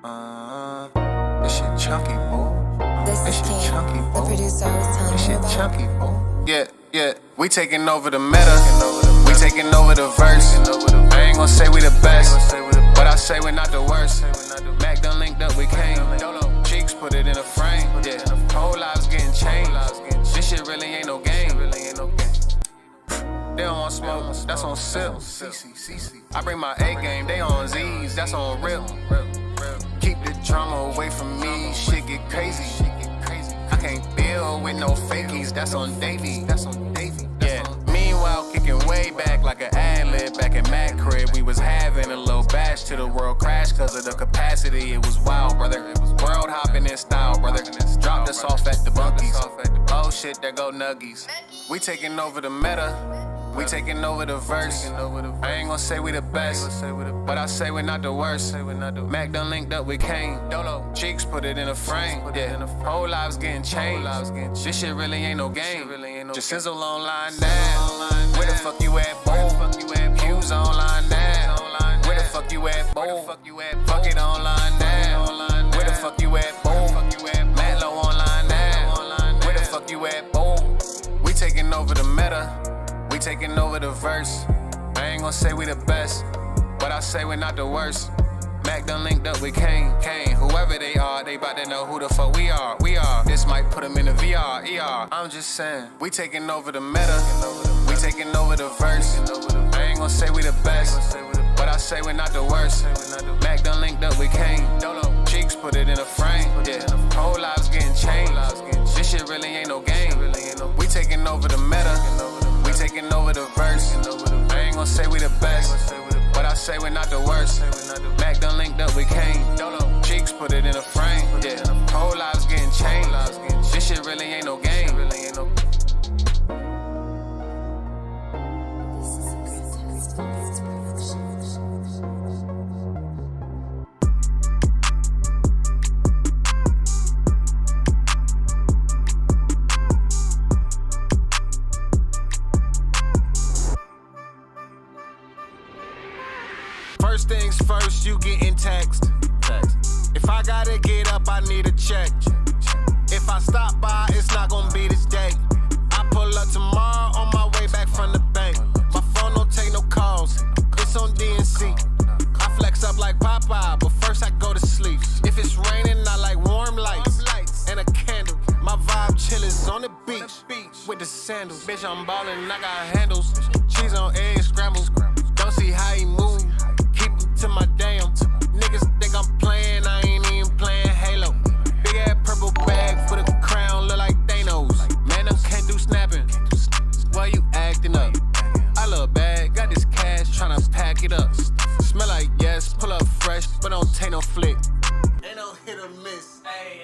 This shit chunky, boy. This shit is chunky, King, the boy. producer I was telling This you shit about. chunky, boy. Yeah. We taking over the meta. We taking over the verse. I ain't gon' say we the best, but I say we're not the worst. Mac done linked up with Kane. Cheeks put it in a frame. Yeah, whole lives getting changed. This shit really ain't no game. They don't want smoke, that's on sip. I bring my A game, they on Z's, that's on rip. Keep the drama away from me, shit get crazy. I can't deal with no fakies, that's on Davey. Yeah. Meanwhile, kicking way back like an ad-lib back in Mac crib. We was having a little bash till the world crashed cause of the capacity. It was wild, brother. World hopping in style, brother. Dropped us off at the bunkies. Oh shit, there go nuggies. We taking over the meta. We taking over the verse. I ain't gon' say we the best, but I say we're not the worst. Mac done linked up with Kane. Cheeks put it in a frame. Yeah, whole lives getting changed. This shit really ain't no game. Just sizzle online now. Where the fuck you at, boo? Hughes online now. Where the fuck you at, boo? Fuck it online now. Where the fuck you at, boo? Matlow online now. Where the fuck you at, boo? We taking over the meta. We taking over the verse. I ain't gon' say we the best, but I say we're not the worst. Mac done linked up with Kane. Whoever they are, they bout to know who the fuck we are. This might put them in the VR, ER. I'm just saying, we taking over the meta. We taking over the verse. I ain't gon' say we the best, but I say we're not the worst. Mac done linked up with Kane. Cheeks put it in a frame. Yeah, whole lives getting changed. This shit really ain't no game. We taking over the meta. We taking over the verse. I ain't gon' say we the best, but I say we're not the worst. Mac done linked up with Kane. Cheeks put it in a frame. Yeah, whole lives getting changed. This shit really ain't no game. First things first, you getting text. If I gotta get up, I need a check. If I stop by, it's not gonna be today. I pull up tomorrow on my way back from the bank. My phone don't take no calls, it's on DNC. I flex up like Popeye, but first I go to sleep. If it's raining, I like warm lights and a candle. My vibe chill is on the beach with the sandals. Bitch, I'm ballin', I got handles. Cheese on eggs, scrambles. Don't see how he move. To my damn niggas think I'm playing, I ain't even playing Halo. Big ass purple bag for the crown, look like Thanos. Man, them can't do snapping. Why you acting up? I love bag, got this cash, tryna pack it up. Smell like yes, pull up fresh, but don't take no flick. Ain't no hit or miss. Hey,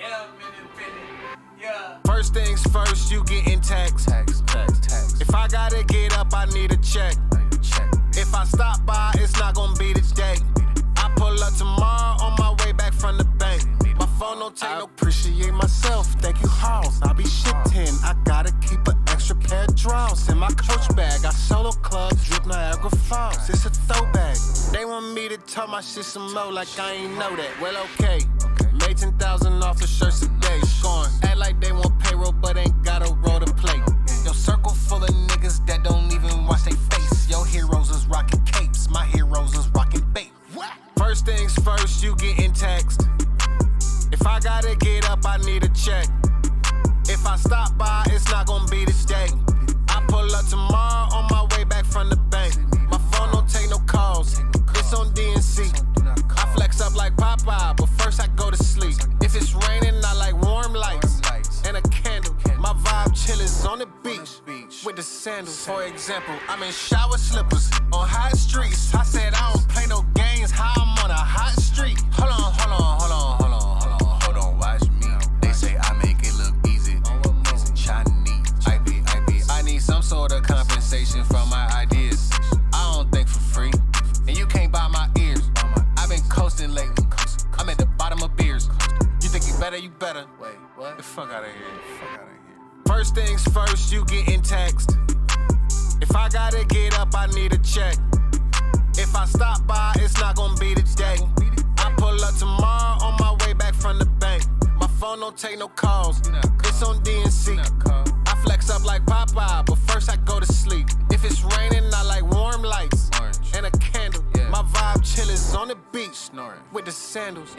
yeah. First things first, you getting text. If I gotta get up, I need a check. If I stop by, it's not gonna be today. I pull up tomorrow on my way back from the bank. My phone don't take no. Appreciate myself, thank you, Halls. I be shitting, I gotta keep an extra pair of draws in my coach bag. I solo club, drip Niagara Falls. It's a throwback. They want me to tell my shit some more like I ain't know that. Well, okay. Made 10,000 off the shirts today. Scoring, act like they want payroll, but ain't got a roll to play. Your circle full of niggas that don't even watch they face. Your heroes is rocking capes, my heroes is rocking bait. First things first, you getting text. If I gotta get up, I need a check. If I stop by, it's not gonna be today. I pull up tomorrow on my way back from the bank. My phone don't take no calls, it's on DNC. I flex up like Popeye, but first I go to sleep. If it's raining, I like warm lights and a candle. My vibe chill is on the beach with the sandals. For example, I'm in shower slippers on hot streets. I said I don't play no games, how I'm on a hot street. Hold on, watch me. They say I make it look easy. Chinese, I need some sort of compensation for my ideas. I don't think for free, and you can't buy my ears. I've been coasting lately, I'm at the bottom of beers. You think you better? Wait, what? The fuck out of here. First things first, you getting text. If I gotta get up, I need a check. If I stop by, it's not gonna be today. I pull up tomorrow on my way back from the bank. My phone don't take no calls. It's on DNC. I flex up like Popeye, but first I go to sleep. If it's raining, I like warm lights and a candle. My vibe chill is on the beach with the sandals.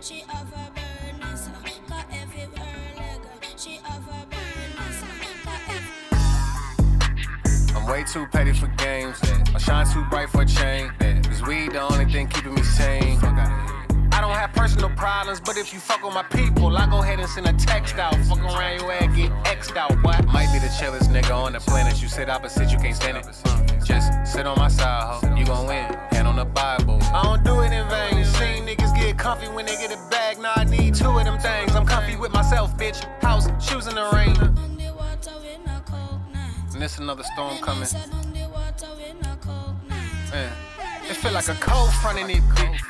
She off her burners, got everywhere Lego. She off her burners, got everywhere. I'm way too petty for games. I shine too bright for a chain. Cause weed the only thing keeping me sane. I don't have personal problems, but if you fuck with my people, I go ahead and send a text out. Fuck around your ass, get X'd out, what? Might be the chillest nigga on the planet. You sit opposite, you can't stand it. Just sit on my side, ho. You gon' win. Hand on the Bible. I don't do it in vain. Seen niggas get comfy when they get a bag. Now I need two of them things. I'm comfy with myself, bitch. House, shoes in the rain. And this another storm coming. Man, it feel like a cold front in it, bitch.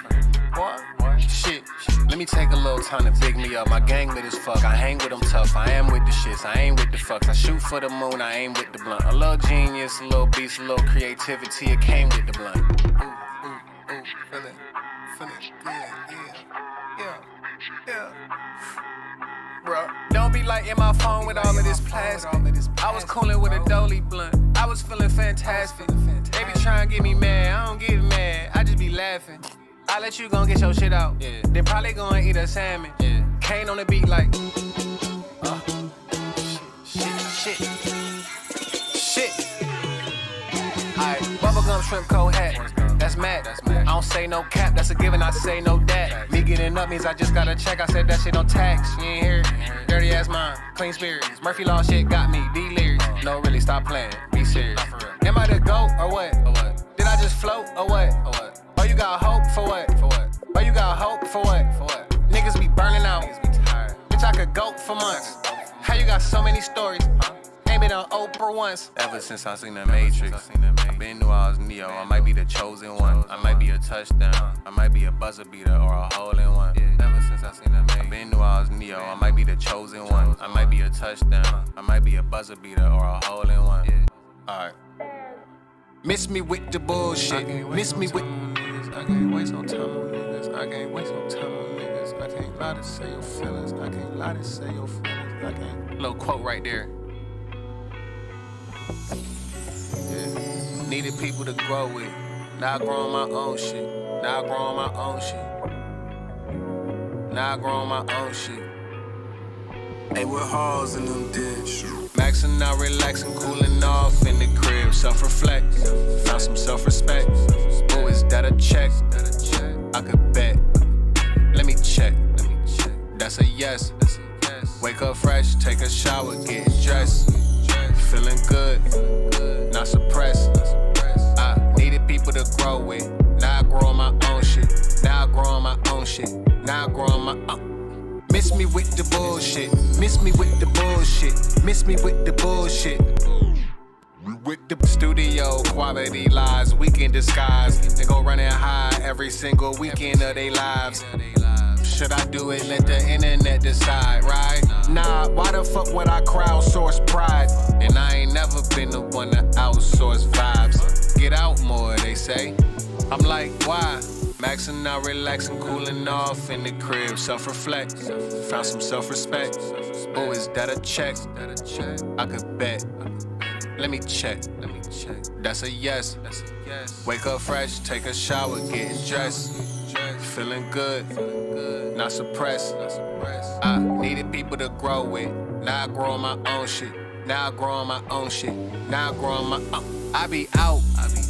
What? Shit, let me take a little time to big me up. My gang lit as fuck, I hang with them tough. I am with the shits, I ain't with the fucks. I shoot for the moon, I aim with the blunt. A little genius, a little beast, a little creativity, it came with the blunt. Feel it, yeah. Bruh, don't be like in my phone with all of this plastic. I was coolin' with a dolly blunt, I was feeling fantastic. They be trying to get me mad, I don't get mad, I just be laughing. I let you gon' get your shit out. Then probably gon' eat a salmon. Kane on the beat like shit. Alright, bubblegum shrimp cold hat. That's mad. I don't say no cap, that's a given, I say no dat. Me getting up means I just got a check, I said that shit no tax. You ain't hear it? Dirty ass mind, clean spirits. Murphy Law shit got me, delirious. No, really, stop playing, be serious. Am I the GOAT or what? Did I just float or what? Oh, you got hope for what? Oh, you got hope for what? Niggas be burning out. Bitch, I could go for months. How you got so many stories? Ain't been on Oprah once. Ever since I seen the Matrix, I been knew I was Neo. I might be the chosen one. I might be a touchdown. I might be a buzzer beater or a hole in one. Ever since I seen the Matrix, I been knew I was Neo. I might be the chosen one. I might be a touchdown. I might be a buzzer beater or a hole in one. Alright. Miss me with the bullshit. Miss me with. I can't waste no time on niggas. I can't waste no time on niggas. I can't lie to say your feelings. I can't lie to say your feelings. I can't. Little quote right there. Yeah. Needed people to grow with. Now I grow on my own shit. Now I grow on my own shit. Now I grow on my own shit. Hey, with halls in them ditch. Maxing out, relaxing, cooling off in the crib. Self-reflect, found some self-respect. Oh, is that a check? I could bet. Let me check. That's a yes. Wake up fresh, take a shower, get dressed. Feeling good, not suppressed. I needed people to grow with. Now I grow on my own shit. Now I grow on my own shit. Now I grow on my own. Miss me with the bullshit. Miss me with the bullshit. Miss me with the bullshit. With the studio quality lies, weekend disguise. They go running high every single weekend of their lives. Should I do it? Let the internet decide, right? Nah, why the fuck would I crowdsource pride? And I ain't never been the one to outsource vibes. Get out more, they say. I'm like, why? Maxing out, relaxing, cooling off in the crib. Self-reflect, found some self-respect. Oh, is that a check? I could bet. Let me check. That's a yes. Wake up fresh, take a shower, get dressed. Feeling good, not suppressed. I needed people to grow with. Now I grow on my own shit. Now I grow on my own shit. Now I grow on my own. I be out,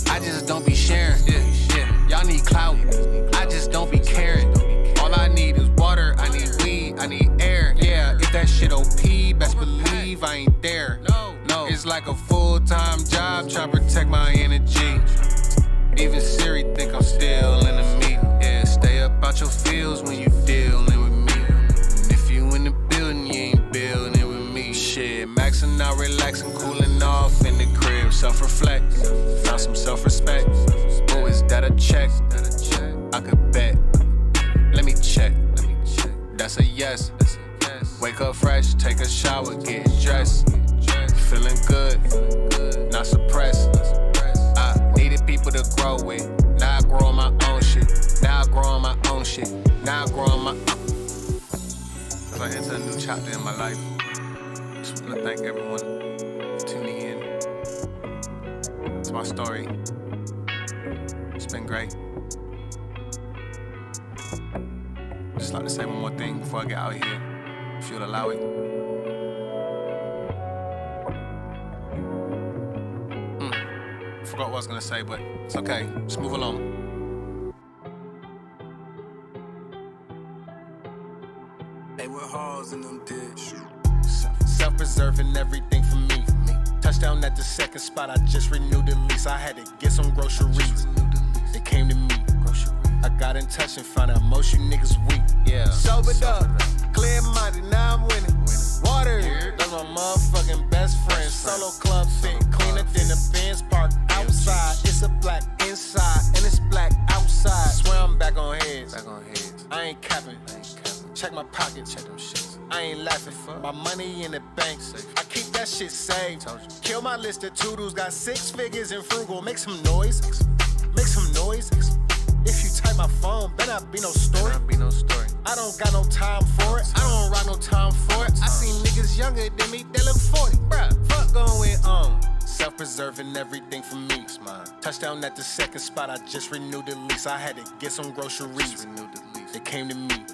I just don't be sharing. Y'all need clout, I just don't be caring. All I need is water, I need weed, I need air. Yeah, if that shit OP, best believe I ain't there. No, it's like a full-time job, trying to protect my energy. Even Siri think I'm still in the meat. Yeah, stay up out your fields when you dealing with me. And if you in the building, you ain't building with me. Shit, maxing out, relaxing, cooling off in the crib. Self-reflect, found some self-respect. Oh, is that a check? I could bet. Let me check. That's a yes. Wake up fresh, take a shower, get dressed. Feeling good, not suppressed. I needed people to grow with. Now I grow on my own shit. shit. Now I grow on my. As I enter a new chapter in my life, just wanna thank everyone for tuning in to my story. It's been great. Just like to say one more thing before I get out of here, if you'll allow it. Forgot what I was gonna say, but it's okay. Just move along. Hey, with halls in them ditch. Self-preserving everything for me. Touchdown at the second spot, I just renewed the lease. I had to get some groceries. They came to me. I got in touch and found out most you niggas weak. Yeah. Sobered up, clear-minded, now I'm winning. Water, that's my motherfucking best friend. Solo club fit, cleaner than the Benz park outside. It's a black inside, and it's black outside. Swear I'm back on heads. I ain't capping. Check my pocket, check them shits. I ain't laughing. My money in the bank. I keep that shit saved. Kill my list of toodles, got 6 figures in frugal. Make some noise. Make some noise. If you type my phone, better not be no story. I don't got no time for it. I don't write no time for it. I see niggas younger than me, they look 40. Bruh, fuck going on. Self-preserving everything for me. Touchdown at the second spot, I just renewed the lease. I had to get some groceries. They came to me.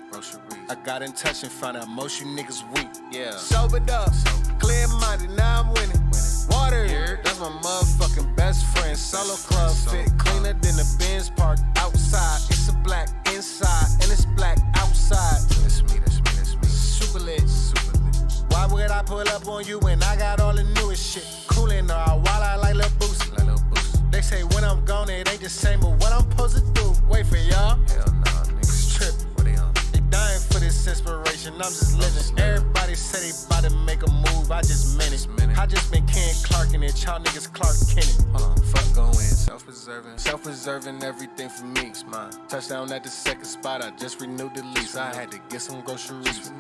I got in touch and found out most you niggas weak. Yeah. Sobered up, clear-minded, now I'm winning. Water, that's my motherfucking best friend. Solo club fit, cleaner than the Benz park outside. It's a black inside, and it's black outside. That's me. Super lit. Why would I pull up on you when I got all the newest shit? Coolin' all while I like Lil Boosie. They say when I'm gone, it ain't the same, but what I'm supposed to do? Wait for y'all? Hell nah, niggas trippin'. They dying for this inspiration, I'm just living. Everybody say they bout to make a move, I just meant it. I just been Ken Clarkin' it, y'all niggas Clark Kenneth. Fuck going, self-preserving everything for me. It's mine. Touchdown at the second spot, I just renewed the lease. I had to get some groceries.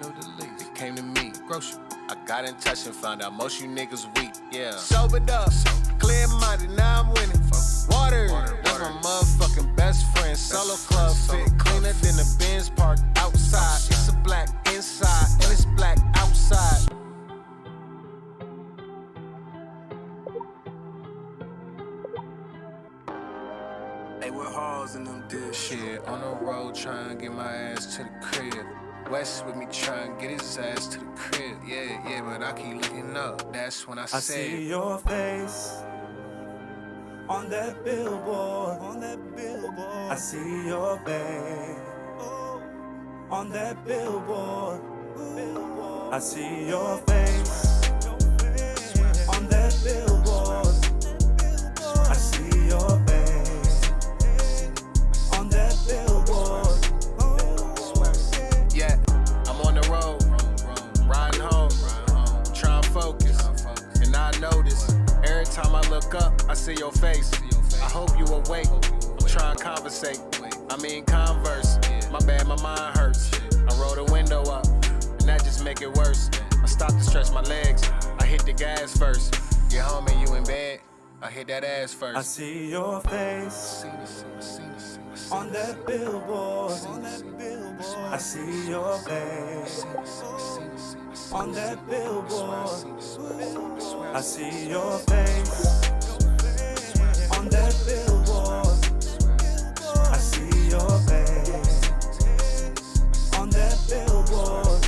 It came to me, grocery. I got in touch and found out most you niggas weak. Yeah. Sobered up, clear-minded, now I'm winning. Water, that's my motherfucking best friend. Solo club fit, cleaner than the Benz park outside. It's a black inside, and it's black outside. Hey, with halls in them ditch. Shit, on the road trying to get my ass to the crib. West with me trying to get his ass to the crib. Yeah, but I keep looking up. That's when I said, I see your face on that billboard. I see your face on that billboard. I see your face on that billboard. I see your face on that billboard. yeah, I'm on the road, riding home, trying to focus. And I notice, every time I look up, I see your face. I hope you awake, I'm trying to conversate. Converse, my bad, my mind hurts. I roll the window up, and that just make it worse. I stop to stretch my legs, I hit the gas first. Get home and you in bed, I hit that ass first. I see your face on that billboard. I see your face on that billboard. I see your face on that billboard. I see your face on that billboard.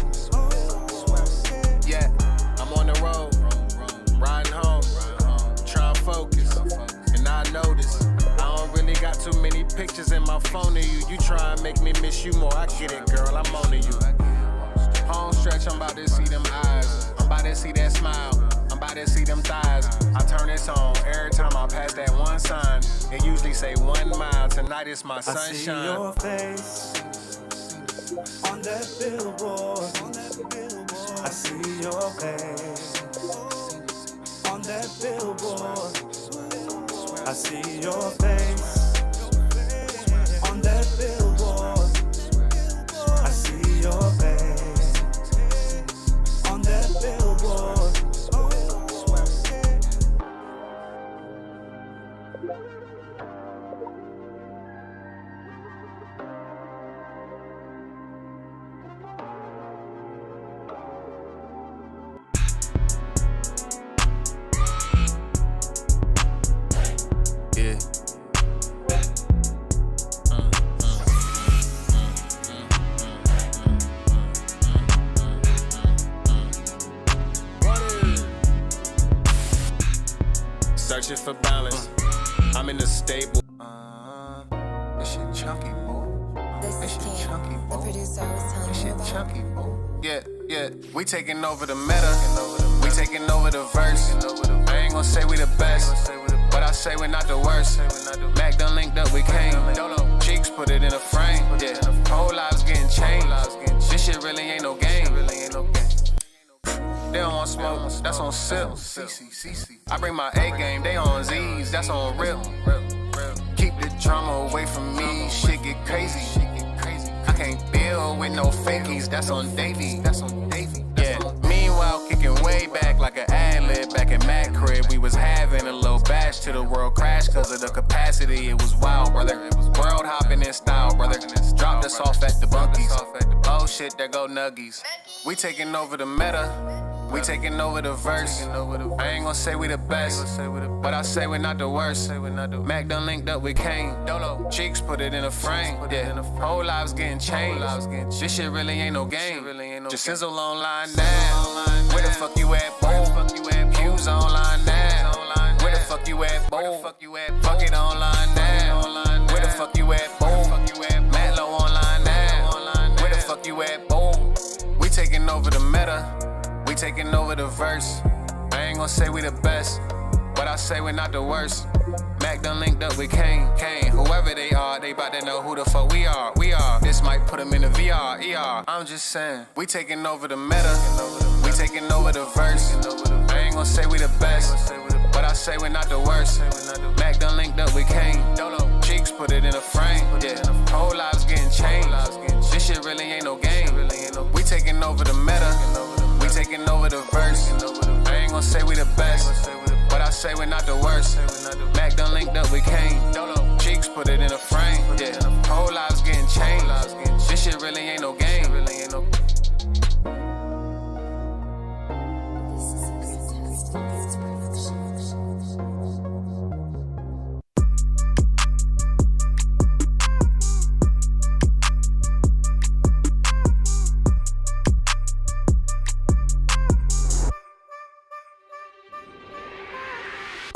Yeah, I'm on the road, riding home, trying to focus. And I notice, I don't really got too many pictures in my phone of you. You try and make me miss you more, I get it, girl, I'm on to you. Home stretch, I'm about to see them eyes. I'm about to see that smile. I'm about to see them thighs. I turn this on every time I pass that one sign. It usually say 1 mile. Tonight is my sunshine. I see your face on that billboard. I see your face on that billboard. I see your face on that billboard. I see your face on that billboard. searching for balance. I'm in the stable. This shit chunky, boy. This shit chunky, boy. The producer I was telling This you shit about. chunky, boy. Yeah. We taking over the meta. We taking over the verse. I ain't gon' say we the best, but I say we're not the worst. Mac done linked up with Kane. Cheeks put it in a frame. Yeah. Whole lives getting changed. This shit really ain't no game. They don't want smoke, that's on sip. I bring my A game, they on Z's, that's on rip. Keep the drama away from me, shit get crazy. I can't deal with no fakies, that's on Davey. Yeah. Meanwhile, kicking way back like an ad-lib back in Mac crib. We was having a little bash till the world crashed cause of the capacity. It was wild, brother. World hopping in style, brother. Dropped us off at the bunkies. Oh shit, there go Nuggies. We taking over the meta. We taking over the verse. I ain't gon' say we the best, but I say we're not the worst. Mac done linked up with Kane. Cheeks put it in a frame. Yeah. Whole lives getting changed. This shit really ain't no game. Just sizzle online now. Where the fuck you at, boy? Q's online now. Where the fuck you at, boy? Fuck it online now. Where the fuck you at, boy? Matlow online now. Where the fuck you at, boy? We taking over the meta. We taking over the verse. I ain't gon' say we the best, but I say we're not the worst. Mac done linked up with Kane. Whoever they are, they bout to know who the fuck we are. This might put them in the VR, ER. I'm just saying, we taking over the meta. We taking over the verse. I ain't gon' say we the best, but I say we're not the worst. Mac done linked up with Kane. Cheeks put it in a frame. Yeah. Whole lives getting changed. This shit really ain't no game. We taking over the meta. We taking over the verse. I ain't gon' say we the best, but I say we're not the worst. Mac done linked up with Kane. Cheeks put it in a frame. Yeah. Whole lives getting changed. This shit really ain't no game.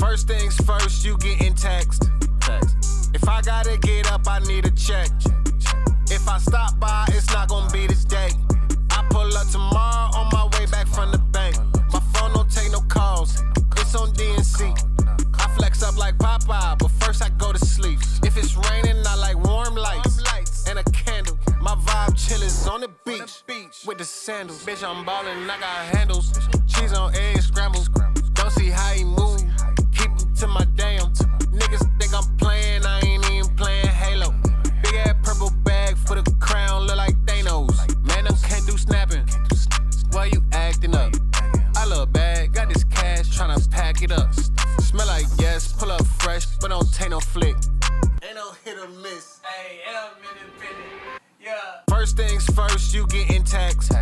First things first, you getting text. If I gotta get up, I need a check. If I stop by, it's not gonna be today. I pull up tomorrow on my way back from the bank. My phone don't take no calls, it's on DNC. I flex up like Popeye, but first I go to sleep. If it's raining, I like warm lights and a candle. My vibe chill is on the beach with the sandals. Bitch, I'm ballin', I got handles. Cheese on eggs, scrambles. Don't see how he move. Keep him to my damn. Niggas think I'm playing, I ain't even playing Halo. Big ass purple bag for the crown, look like Thanos. Man, them can't do snapping. Why you acting up? I love bag, got this cash, tryna pack it up. Smell like yes, pull up fresh, but don't take no flick. Ain't no hit or miss. Hey, I'm independent. Yeah. First things first, you getting text.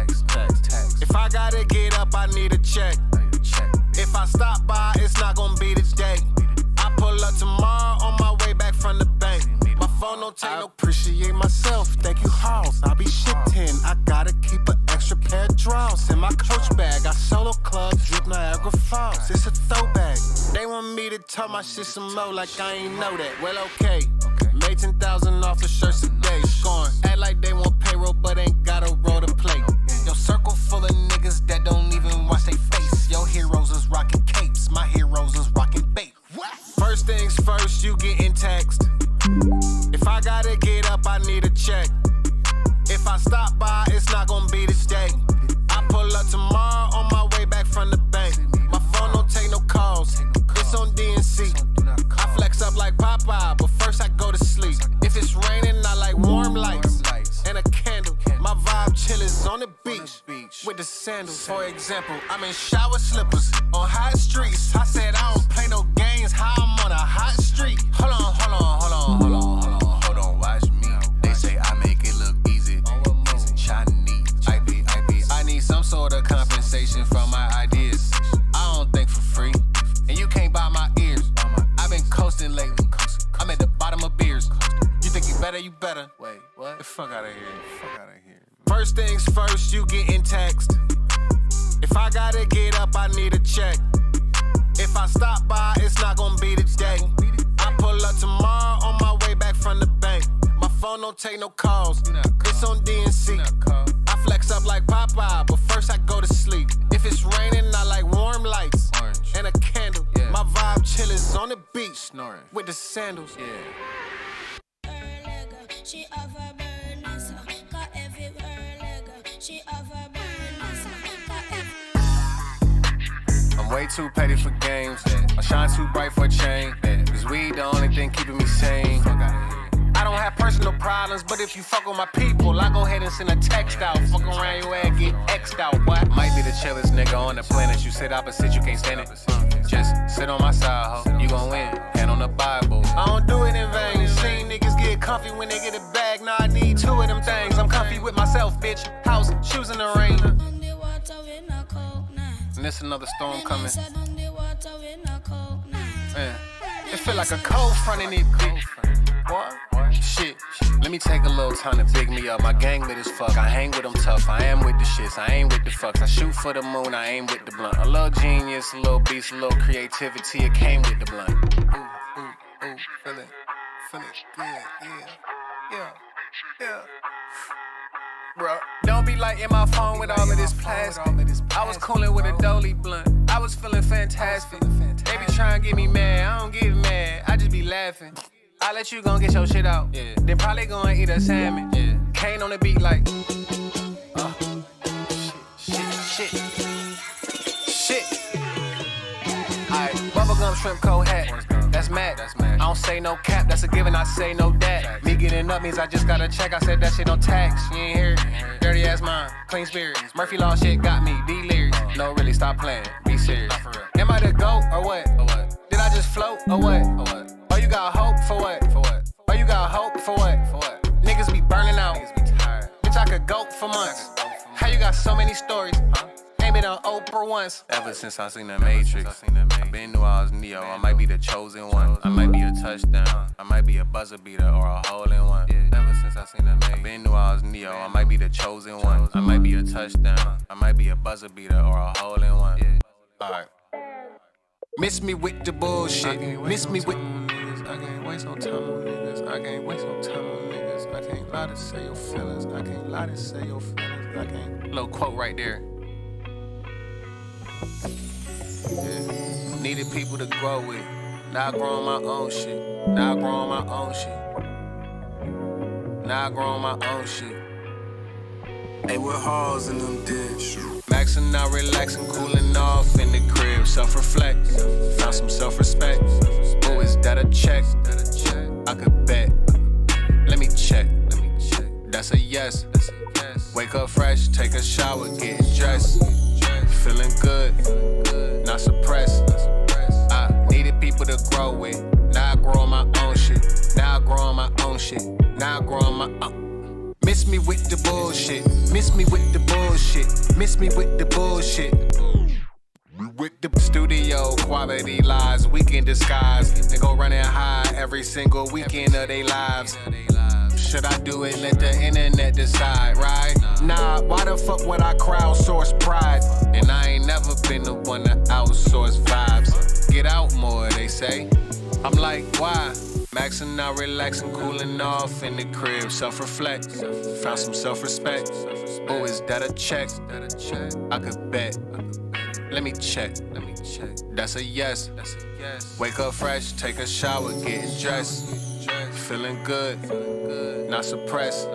If I gotta get up, I need a check. If I stop by, it's not gonna be today. I pull up tomorrow on my way back from the bank. My phone don't take no. Appreciate myself, thank you, Halls. I be shittin', I gotta keep an extra pair of draws in my coach bag. I solo club, drip Niagara Falls. It's a throwback. They want me to tell my shit some more like I ain't know that. Well, okay. Made 10,000 off of shirts today. Scoring. Act like they want payroll, but ain't got a roll to play. Your circle full of niggas that don't even watch they face. Your heroes is rocking capes, my heroes is rocking bait. First things first, you getting text. If I gotta get up, I need a check. If I stop by, it's not gonna be today. I pull up tomorrow on my way back from the bank. My phone don't take no calls, it's on DNC. I flex up like Popeye, but first I go to sleep. If it's raining, I like warm lights and a candle. My vibe chill is on the beach with the sandals. For example, I'm in shower slippers on hot streets. I said I don't play no games, how I'm on a hot street. Hold on, watch me. They say I make it look easy. Chinese, I need some sort of compensation for my ideas. I don't think for free, and you can't buy my ears. I've been coasting lately. I'm at the bottom of beers. You think you better? Wait, what? The fuck out of here. First things first, you getting text. If I gotta get up, I need a check. If If I stop by, it's not gonna be today. I pull up tomorrow on my way back from the bank. My phone don't take no calls. It's on DNC. I flex up like Popeye, but first I go to sleep. If it's raining, I like warm lights and a candle. My vibe chill is on the beach with the sandals. She have a burners, got everywhere leg. She have a burners, I'm way too petty for games. I shine too bright for a chain. Cause weed the only thing keeping me sane. I don't have personal problems, but if you fuck with my people, I go ahead and send a text out. Fuck around your ass, get X'd out, boy. Might be the chillest nigga on the planet. You sit opposite, you can't stand it. Just sit on my side, ho. You gon' win. Hand on the Bible. I don't do it in vain. Seen niggas get comfy when they get a bag. Now I need two of them things. I'm comfy with myself, bitch. House, shoes in the rain. And this another storm coming. Man, it feel like a cold front in it, bitch. What? Shit, let me take a little time to big me up. My gang lit as fuck, I hang with them tough. I am with the shits, I ain't with the fucks. I shoot for the moon, I aim with the blunt. A little genius, a little beast, a little creativity. It came with the blunt. Ooh, ooh, ooh, feel it good, yeah. Bruh, don't be like in my phone with all of this plastic. I was coolin' with a dolly blunt. I was feeling fantastic. They be trying to get me mad, I don't get mad. I just be laughing. I let you gon' get your shit out. They probably gon' eat a salmon. Kane on the beat like shit. Alright, bubblegum shrimp cold hat. That's mad. I don't say no cap, that's a given, I say no dat. Me getting up means I just got a check. I said that shit on tax. You ain't hear it. Dirty ass mind, clean spirit. Murphy Law shit got me delirious. No, really, stop playing. Be serious. Am I the GOAT or what? Did I just float or what? Oh, you got hope for what? Oh, you got hope for what? Niggas be burning out. Bitch, I could go for months. How you got so many stories? Ain't been on Oprah once. Ever since I seen the Matrix, I been knew I was Neo. I might be the chosen one. I might be a touchdown. I might be a buzzer beater or a hole in one. Ever since I seen the Matrix, I been knew I was Neo. I might be the chosen one. I might be a touchdown. I might be a buzzer beater or a hole in one. Alright. Miss me with the bullshit. Miss me with. I can't waste no time on niggas. I can't waste no time on niggas. I can't lie to say your feelings. I can't lie to say your feelings. I can't. Little quote right there. Yeah. Needed people to grow with. Now I grow on my own shit. Now I grow on my own shit. Now I grow on my own shit. Hey, with halls in them ditch. Maxing out, relaxing, cooling off in the crib. Self-reflect, found some self-respect. Oh, is that a check? I could bet. Let me check. That's a yes. Wake up fresh, take a shower, get dressed. Feeling good, not suppressed. I needed people to grow with. Now I grow on my own shit. Now I grow on my own shit. Now I grow on my own. Miss me with the bullshit. Miss me with the bullshit. Miss me with the bullshit. With the studio, quality lies, weekend disguise. They go running high every single weekend of their lives. Should I do it? Let the internet decide, right? Nah, why the fuck would I crowdsource pride? And I ain't never been the one to outsource vibes. Get out more, they say. I'm like, why? Maxing out, relaxing, cooling off in the crib. Self-reflect, found some self-respect. Oh, is that a check? I could bet. Let me check. That's a yes. Wake up fresh, take a shower, getting dressed. Feeling good, not suppressed.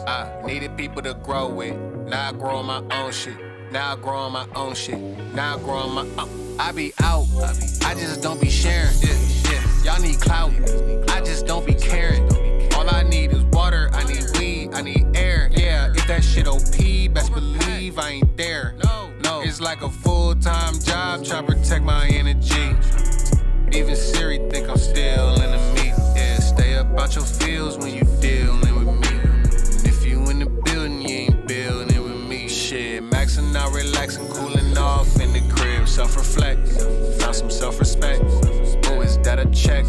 I needed people to grow with. Now I grow on my own shit. Now I grow on my own shit. Now I grow on my own. I be out, I just don't be sharing. Y'all need clout, I just don't be caring. All I need is water, I need weed, I need air. Yeah, if that shit OP, best believe I ain't there. No, it's like a full-time job, try to protect my energy. Even Siri think I'm still in the meat. Yeah, stay up out your fields when you dealing with me. And if you in the building, you ain't building with me. Shit, maxing out, relaxing, cooling off in the crib. Self-reflect, found some self-respect. Oh, is that a check?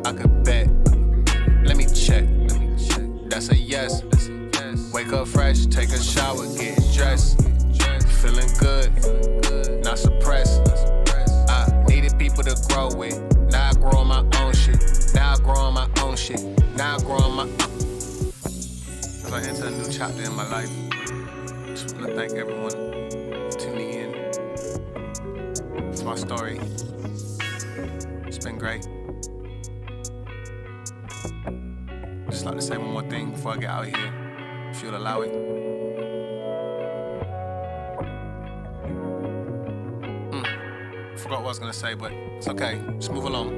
I could bet. Let me check. That's a yes. Wake up fresh, take a shower, getting dressed. Feeling good, not suppressed. I road with. Now I grow on my own shit. Now I grow on my own shit. Now I grow on my. As I enter a new chapter in my life, just wanna thank everyone for tuning in. It's my story. It's been great. Just like to say one more thing before I get out of here, if you'll allow it. Forgot what I was gonna say, but it's okay. Just move along.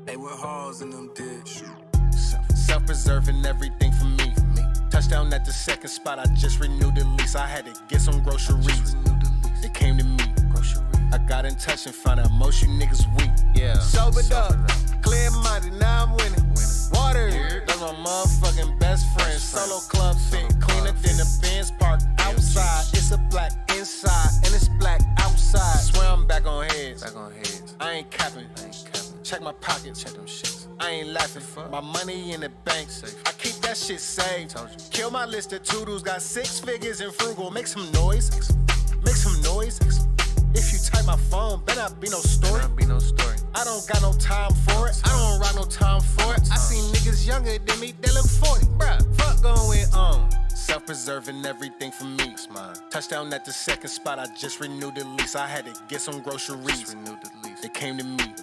Hey, with halls in them ditch. Self-preserving everything for me. Touchdown at the second spot, I just renewed the lease. I had to get some groceries. It came to me. I got in touch and found out most you niggas weak. Yeah. Sobered up, clear-minded, now I'm winning. Water, that's my motherfucking best friend. Solo club fit, cleaner than the Benz parked outside. It's a black inside, and it's black outside. Swear I'm back on heads. I ain't capping. Check my pockets. Check them shits. I ain't laughing. My money in the bank. I keep that shit saved. Kill my list of toodles. Got 6 figures in frugal. Make some noise. Make some noise. If you type my phone, better not be no story. I don't got no time for it. I don't rock no time for it. I seen niggas younger than me, they look 40. Bruh, fuck going on. Self-preserving everything for me. It's mine. Touchdown at the second spot, I just renewed the lease. I had to get some groceries. They came to me.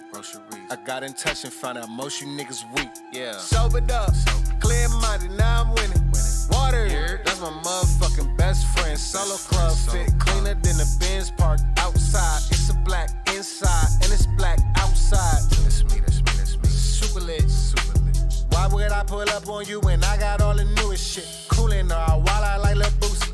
I got in touch and found out most you niggas weak. Yeah. Sobered up, clear-minded, now I'm winning. Water, that's my motherfucking best friend. Solo club fit, cleaner than the Benz parked outside. It's a black inside, and it's black outside. That's me. Super lit. Why would I pull up on you when I got all the newest shit? Coolin' while I like Lil Boost.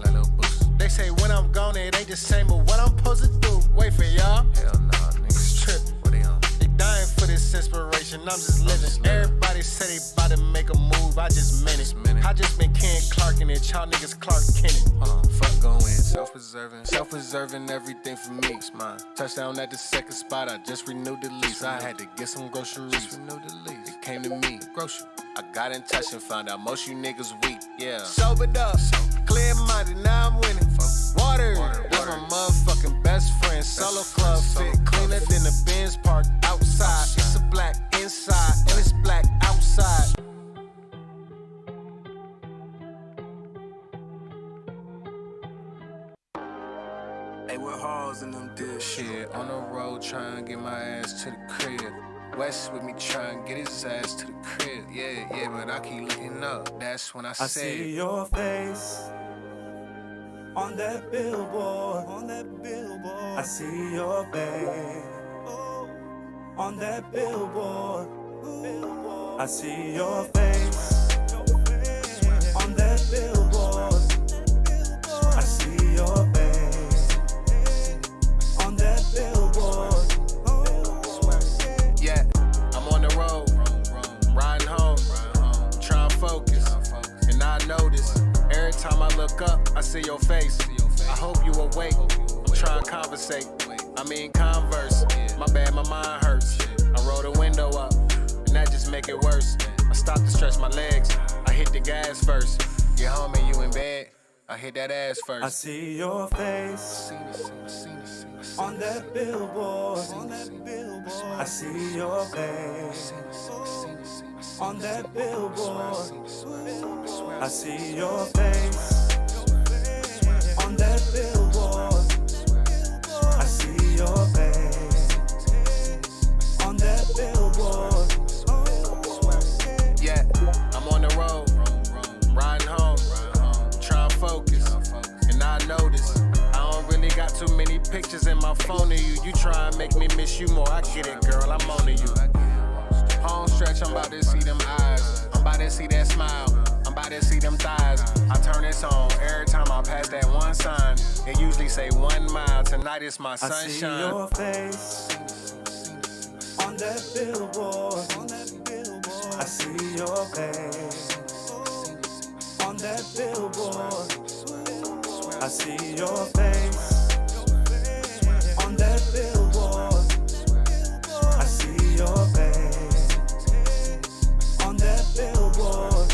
They say when I'm gone, it ain't the same, but what I'm supposed to do? Wait for y'all? Hell nah, niggas trippin'. What they on? They dying for this inspiration, I'm just living. Everybody say they bout to make a move, I just meant it. I just been Ken Clarkin' it, y'all niggas Clark Kenneth. Fuck going, self-preserving everything for me. It's mine. Touchdown at the second spot, I just renewed the lease. I had to get some groceries. It came to me, grocery. I got in touch and found out most you niggas weak. Yeah. Sobered up, clear-minded, now I'm winning. Water, that's my motherfucking best friend. Solo club fit, cleaner than the Benz parked outside. It's a black inside, and it's black outside. Hey, with halls in them ditch. Shit, on the road trying to get my ass to the crib. West with me trying to get his ass to the crib. Yeah, but I keep looking up. That's when I said, I see your face on that billboard. I see your face on that billboard. I see your face on that billboard. I see your face on that billboard. yeah, I'm on the road, riding home, trying to focus. And I notice, every time I look up, I see your face. I hope you awake, I'm trying to conversate. I mean converse, my bad, my mind hurts. I roll the window up, and that just make it worse. I stop to stretch my legs, I hit the gas first. Get home and you in bed, I hit that ass first. I see your face on that billboard. I see your face on that billboard. I see your face on that billboard. I see your face on that billboard. Yeah, I'm on the road, riding home, trying to focus. And I notice, I don't really got too many pictures in my phone of you. You try and make me miss you more, I get it, girl, I'm on to you. Home stretch, I'm about to see them eyes. I'm about to see that smile. I'm about to see them thighs. I turn this on every time I pass that one sign. It usually say 1 mile. Tonight is my sunshine. I see your face on that billboard. I see your face on that billboard. I see your face on that billboard. I see your face on that billboard.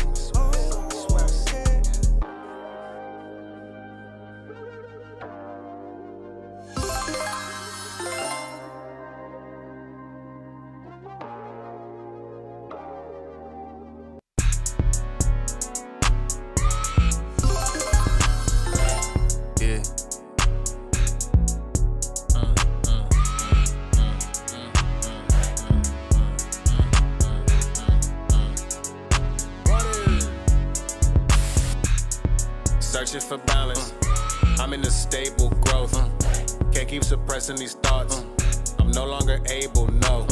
Searching for balance. I'm in a stable growth. Can't keep suppressing these thoughts. I'm no longer able, no.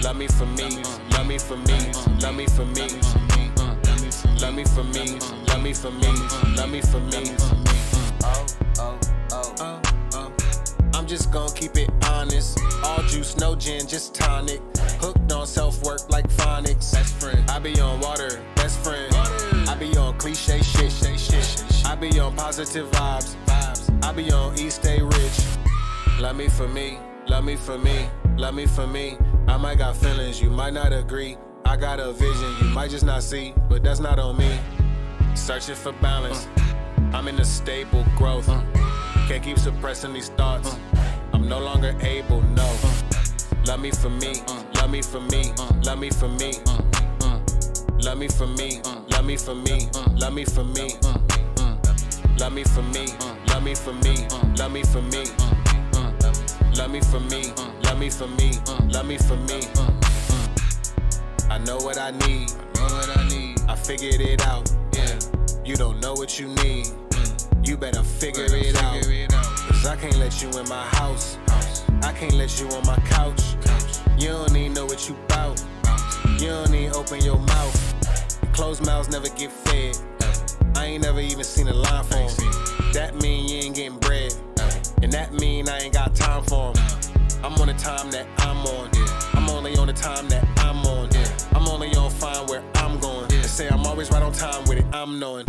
Love me for me, love me for me, love me for me. Love me for me, love me for me, love me for me. I'm just gon' keep it honest. All juice, no gin, just tonic. Hooked on self-work like phonics. Best friend. I be on water, best friend. I be on cliche shit. I be on positive vibes. I be on eat, stay rich. Love me for me, love me for me, love me for me. I might got feelings, you might not agree. I got a vision, you might just not see, but that's not on me. Searching for balance. I'm in a stable growth. Can't keep suppressing these thoughts. I'm no longer able, no. Love me for me, love me for me, love me for me. Love me for me, love me for me, love me for me. Love me for me, love me for me, love me for me. Love me for me, love me for me, love me for me. I know what I need, I figured it out, yeah. You don't know what you need, you better figure it out. Cause I can't let you in my house, I can't let you on my couch. You don't even know what you bout, you don't even open your mouth. Closed mouths never get fed, I ain't never even seen a line for 'em. That mean you ain't getting bread, and that mean I ain't got time for 'em. I'm on the time that I'm on, I'm only on the time that I'm on. I'm only on fine where I'm going. They say I'm always right on time with it, I'm knowing.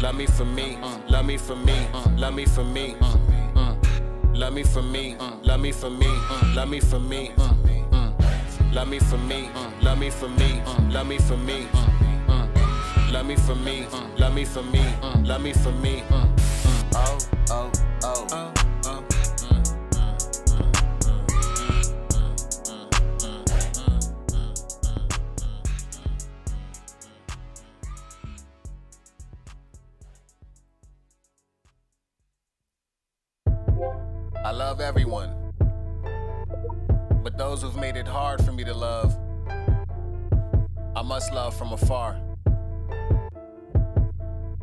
Love me for me, love me for me, love me for me. Love me for me, love me for me, love me for me. Love me for me, love me for me, love me for me. Love me for me, love me for me, love me for me. I love everyone, but those who've made it hard for me to love, I must love from afar.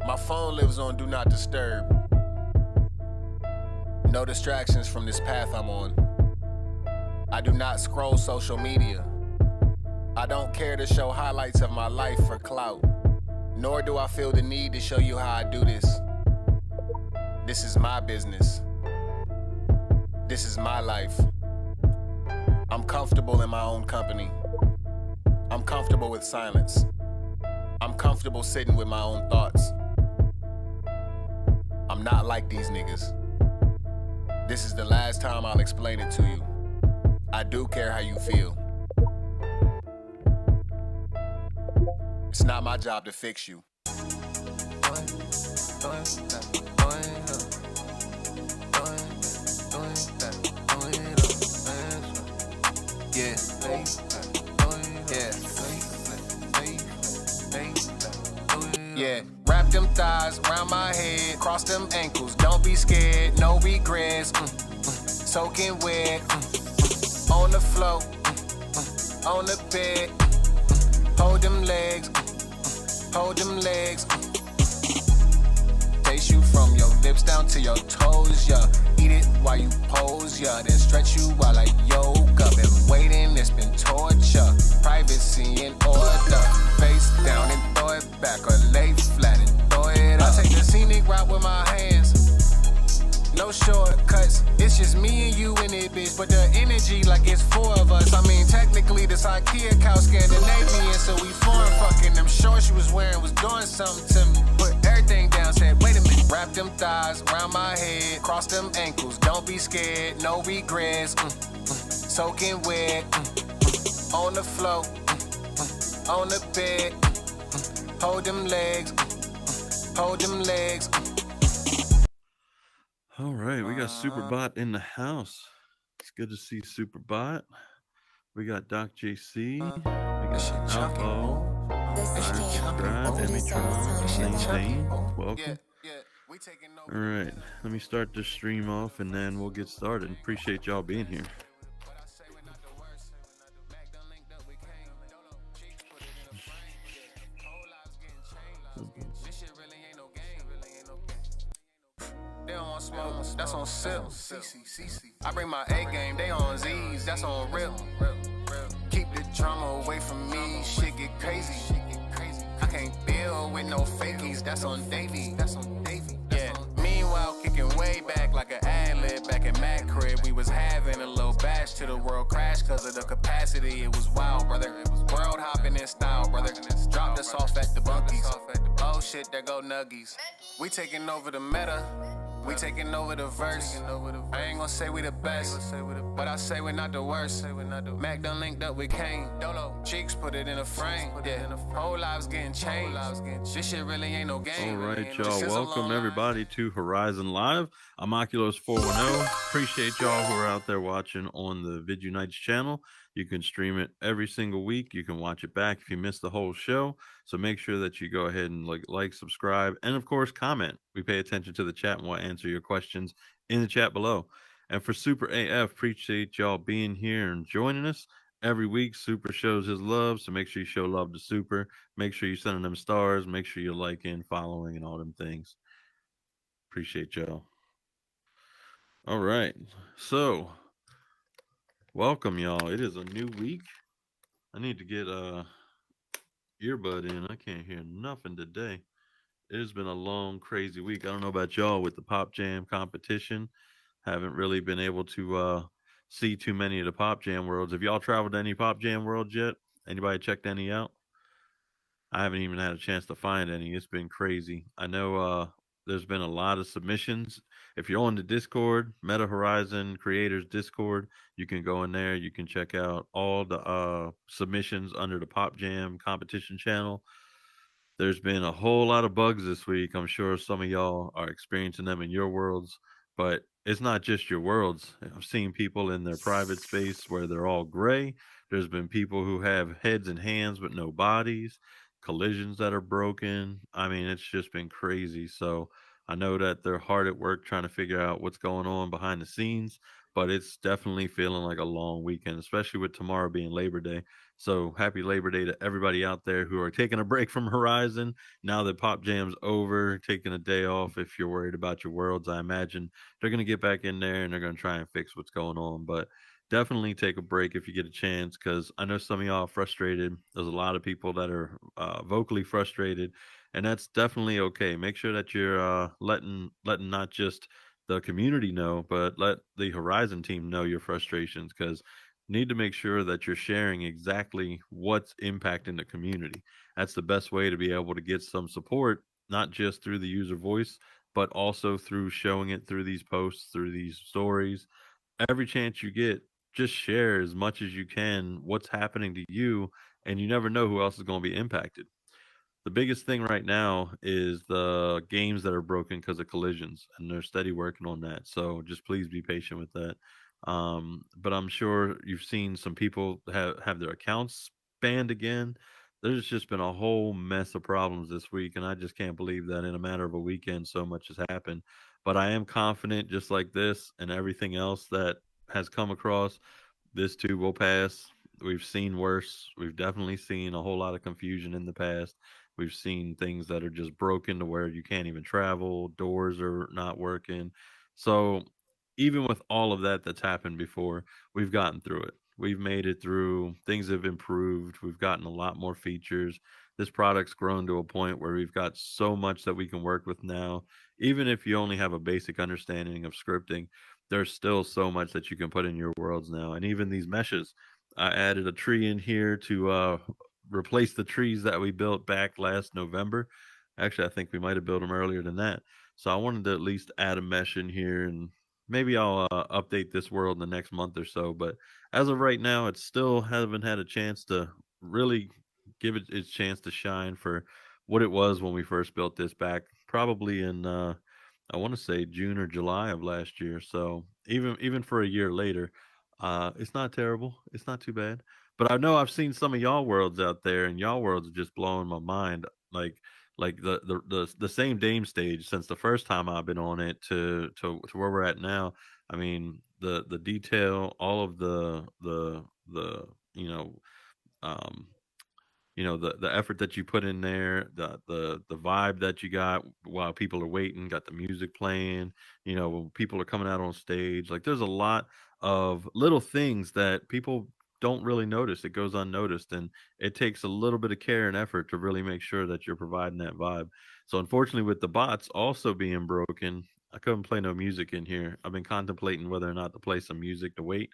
My phone lives on Do Not Disturb. No distractions from this path I'm on. I do not scroll social media. I don't care to show highlights of my life for clout. Nor do I feel the need to show you how I do this. This is my business. This is my life. I'm comfortable in my own company. I'm comfortable with silence. I'm comfortable sitting with my own thoughts. I'm not like these niggas. This is the last time I'll explain it to you. I do care how you feel. It's not my job to fix you. Yeah, wrap them thighs around my head, cross them ankles, don't be scared, no regrets. Soaking wet, on the floor, on the bed. Hold them legs, hold them legs. Taste you from your lips down to your toes, yeah. Eat it while you pose, yeah. Then stretch you while I yoga. Been waiting, it's been torture. Privacy in order. Face down and throw it back, or lay flat and throw it up. I take the scenic route with my hands. No shortcuts, it's just me and you in it, bitch. But the energy like it's four of us. I mean, technically this IKEA couch Scandinavian, so we foreign fucking. Them shorts you was wearing was doing something to me. Put everything down, said, wait a minute. Wrap them thighs around my head, cross them ankles, don't be scared, no regrets. Soaking wet, on the floor, on the bed. Hold them legs, hold them legs. All right, we got Superbot in the house. It's good to see Superbot. We got Doc JC. We got Alpha. Iron Subscribe, Emitron, Same Thing. Welcome. All right, let me start this stream off and then we'll get started. Appreciate y'all being here. smoke, that's on sip. I bring my A game, they on Z's, that's on rip. Keep the drama away from me, shit get crazy. I can't deal with no fakies, that's on Davey. Yeah, meanwhile, kicking way back like an ad-lib back in Mac crib. We was having a little bash till the world crashed cause of the capacity. It was wild, brother. World hopping in style, brother. Dropped us off at the bunkies. Oh shit, there go Nuggies. We taking over the meta. We taking over the verse. I ain't gonna say we the best, but I say we're not the worst. Mac done linked up with Kane. Cheeks put it in a frame. Yeah, whole lives getting changed. This shit really ain't no game. All right, y'all. Welcome everybody to Horizon Live. I'm Oculos 410. Appreciate y'all who are out there watching on the Vid Unites channel. You can stream it every single week. You can watch it back if you missed the whole show. So make sure that you go ahead and like, subscribe, and of course, comment. We pay attention to the chat and we'll answer your questions in the chat below. And for Super AF, appreciate y'all being here and joining us. Every week, Super shows his love, so make sure you show love to Super. Make sure you're sending them stars. Make sure you're liking, following, and all them things. Appreciate y'all. All right. So, welcome, y'all. It is a new week. I need to get a earbud in. I can't hear nothing today. It has been a long, crazy week. I don't know about y'all with the Pop Jam competition. Haven't really been able to see too many of the Pop Jam worlds. Have y'all traveled to any Pop Jam worlds yet? Anybody checked any out? I haven't even had a chance to find any. It's been crazy. I know there's been a lot of submissions. If you're on the Discord, Meta Horizon Creators Discord, you can go in there. You can check out all the submissions under the Pop Jam competition channel. There's been a whole lot of bugs this week. I'm sure some of y'all are experiencing them in your worlds, but it's not just your worlds. I've seen people in their private space where they're all gray. There's been people who have heads and hands but no bodies, collisions that are broken. I mean, it's just been crazy. So I know that they're hard at work trying to figure out what's going on behind the scenes, but it's definitely feeling like a long weekend, especially with tomorrow being Labor Day. So happy Labor Day to everybody out there who are taking a break from Horizon. Now that Pop Jam's over, taking a day off. If you're worried about your worlds, I imagine they're going to get back in there and they're going to try and fix what's going on. But definitely take a break if you get a chance, because I know some of y'all are frustrated. There's a lot of people that are vocally frustrated, and that's definitely okay. Make sure that you're letting not just the community know, but let the Horizon team know your frustrations, because need to make sure that you're sharing exactly what's impacting the community. That's the best way to be able to get some support, not just through the user voice, but also through showing it through these posts, through these stories. Every chance you get, just share as much as you can what's happening to you, and you never know who else is going to be impacted. The biggest thing right now is the games that are broken because of collisions, and they're steady working on that. So just please be patient with that. But I'm sure you've seen some people have their accounts banned again. There's just been a whole mess of problems this week, and I just can't believe that in a matter of a weekend so much has happened. But I am confident, just like this and everything else that has come across, this too will pass. We've seen worse. We've definitely seen a whole lot of confusion in the past. We've seen things that are just broken to where you can't even travel, doors are not working. So, even with all of that that's happened before, we've gotten through it. We've made it through. Things have improved. We've gotten a lot more features. This product's grown to a point where we've got so much that we can work with now. Even if you only have a basic understanding of scripting, there's still so much that you can put in your worlds now. And even these meshes, I added a tree in here to replace the trees that we built back last November. Actually, I think we might have built them earlier than that. So I wanted to at least add a mesh in here, and maybe I'll update this world in the next month or so. But as of right now, it still haven't had a chance to really give it its chance to shine for what it was when we first built this back, probably in I want to say June or July of last year. So even for a year later, it's not terrible. It's not too bad. But I know I've seen some of y'all worlds out there, and y'all worlds are just blowing my mind. Like the same Dame stage since the first time I've been on it to where we're at now. I mean the detail, all of the um the effort that you put in there, the vibe that you got while people are waiting, got the music playing, people are coming out on stage. Like there's a lot of little things that people don't really notice. It goes unnoticed, and it takes a little bit of care and effort to really make sure that you're providing that vibe. So unfortunately, with the bots also being broken, I couldn't play no music in here. I've been contemplating whether or not to play some music to wait.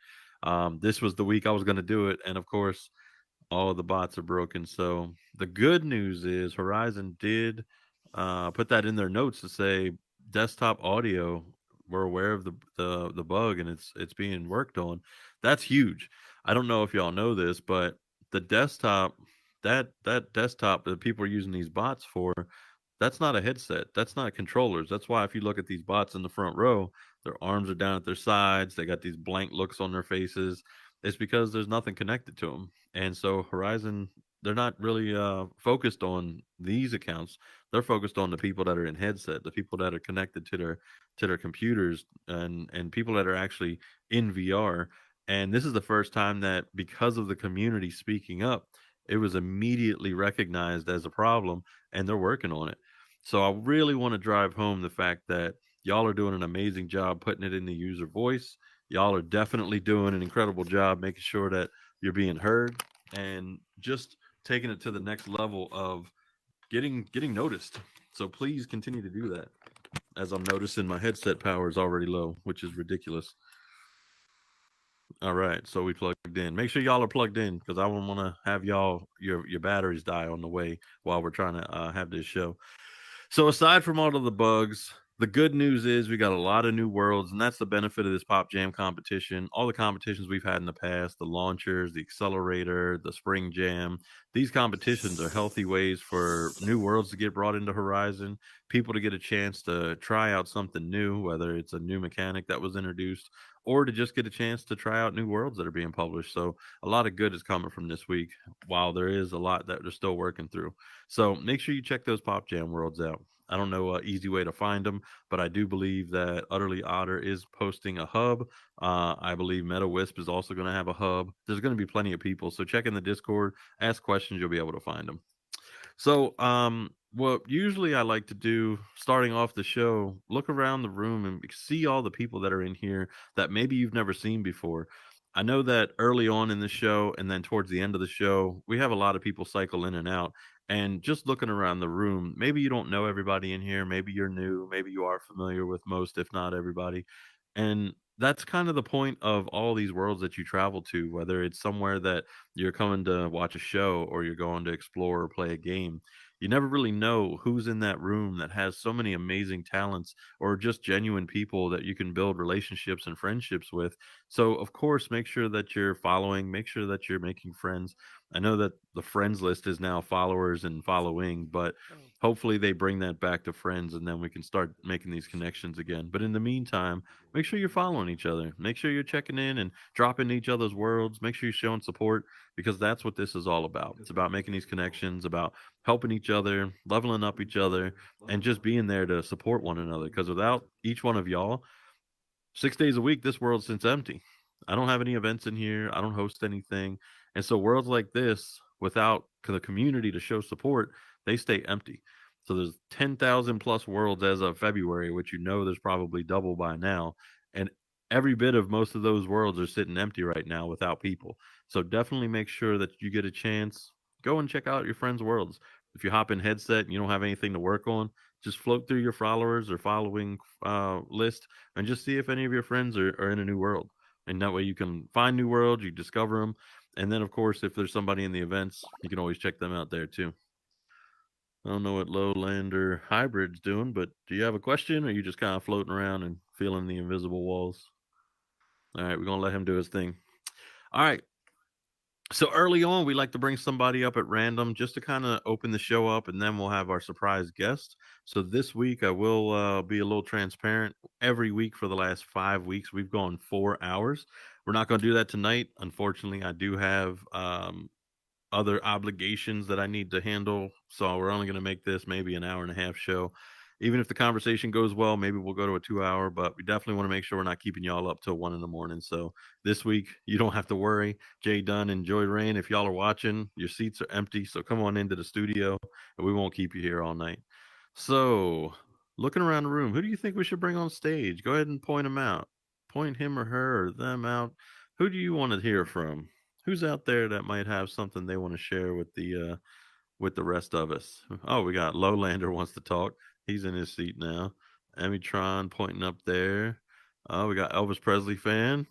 This was the week I was going to do it, and of course, all of the bots are broken. So the good news is Horizon did put that in their notes to say desktop audio. We're aware of the bug, and it's being worked on. That's huge. I don't know if y'all know this, but the desktop that desktop that people are using these bots for, that's not a headset. That's not controllers. That's why if you look at these bots in the front row, their arms are down at their sides. They got these blank looks on their faces. It's because there's nothing connected to them. And so Horizon, they're not really focused on these accounts. They're focused on the people that are in headset, the people that are connected to their computers, and people that are actually in VR. And this is the first time that because of the community speaking up, it was immediately recognized as a problem, and they're working on it. So I really want to drive home the fact that y'all are doing an amazing job putting it in the user voice. Y'all are definitely doing an incredible job making sure that you're being heard and just taking it to the next level of getting noticed. So please continue to do that. As I'm noticing, my headset power is already low, which is ridiculous. All right, so we plugged in. Make sure y'all are plugged in because I don't want to have your batteries die on the way while we're trying to have this show. So aside from all of the bugs, the good news is we got a lot of new worlds, and that's the benefit of this Pop Jam competition. All the competitions we've had in the past, the launchers, the accelerator, the spring jam, these competitions are healthy ways for new worlds to get brought into Horizon, people to get a chance to try out something new, whether it's a new mechanic that was introduced or to just get a chance to try out new worlds that are being published. So a lot of good is coming from this week, while there is a lot that they're still working through. So make sure you check those Pop Jam worlds out. I don't know an easy way to find them, but I do believe that Utterly Otter is posting a hub. I believe Meta Wisp is also going to have a hub. There's going to be plenty of people. So check in the Discord, ask questions, you'll be able to find them. So, what usually I like to do, starting off the show, look around the room and see all the people that are in here that maybe you've never seen before. I know that early on in the show and then towards the end of the show, we have a lot of people cycle in and out. And just looking around the room, maybe you don't know everybody in here. Maybe you're new. Maybe you are familiar with most, if not everybody. And that's kind of the point of all these worlds that you travel to, whether it's somewhere that you're coming to watch a show or you're going to explore or play a game. You never really know who's in that room that has so many amazing talents or just genuine people that you can build relationships and friendships with. So, of course, make sure that you're following, make sure that you're making friends. I know that the friends list is now followers and following, but hopefully they bring that back to friends and then we can start making these connections again. But in the meantime, make sure you're following each other. Make sure you're checking in and dropping each other's worlds. Make sure you're showing support because that's what this is all about. It's about making these connections, about helping each other, leveling up each other, and just being there to support one another. Because without each one of y'all, 6 days a week, this world sits empty. I don't have any events in here. I don't host anything. And so worlds like this, without the community to show support, they stay empty. So there's 10,000 plus worlds as of February, which there's probably double by now. And every bit of most of those worlds are sitting empty right now without people. So definitely make sure that you get a chance. Go and check out your friends' worlds. If you hop in headset and you don't have anything to work on, just float through your followers or following list and just see if any of your friends are in a new world. And that way you can find new worlds, you discover them. And then, of course, if there's somebody in the events, you can always check them out there too. I don't know what Lowland or Hybrid's doing, but do you have a question or are you just kind of floating around and feeling the invisible walls? All right, we're going to let him do his thing. All right. So early on, we like to bring somebody up at random just to kind of open the show up, and then we'll have our surprise guest. So this week, I will be a little transparent. Every week for the last 5 weeks, we've gone 4 hours. We're not going to do that tonight. Unfortunately, I do have other obligations that I need to handle. So we're only going to make this maybe an hour and a half show. Even if the conversation goes well, maybe we'll go to a 2 hour, but we definitely want to make sure we're not keeping y'all up till 1 in the morning. So this week, you don't have to worry. Jay Dunn and Joy Rain, if y'all are watching, your seats are empty. So come on into the studio and we won't keep you here all night. So looking around the room, who do you think we should bring on stage? Go ahead and point them out. Point him or her or them out. Who do you want to hear from? Who's out there that might have something they want to share with the rest of us? Oh, we got Lowlander wants to talk. He's in his seat now. Emitron pointing up there. Oh, we got Elvis Presley fan.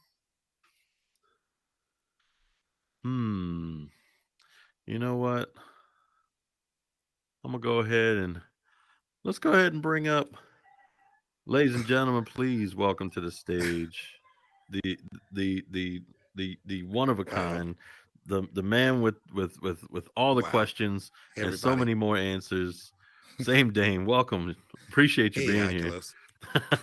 Hmm. You know what? I'm gonna go ahead and let's go ahead and bring up, ladies and gentlemen, please welcome to the stage the the the the one of a Wow. kind, the man with all the Wow. questions Hey, and so everybody. many more answers. Same Dame, welcome. Appreciate you Hey, being here. Oculos.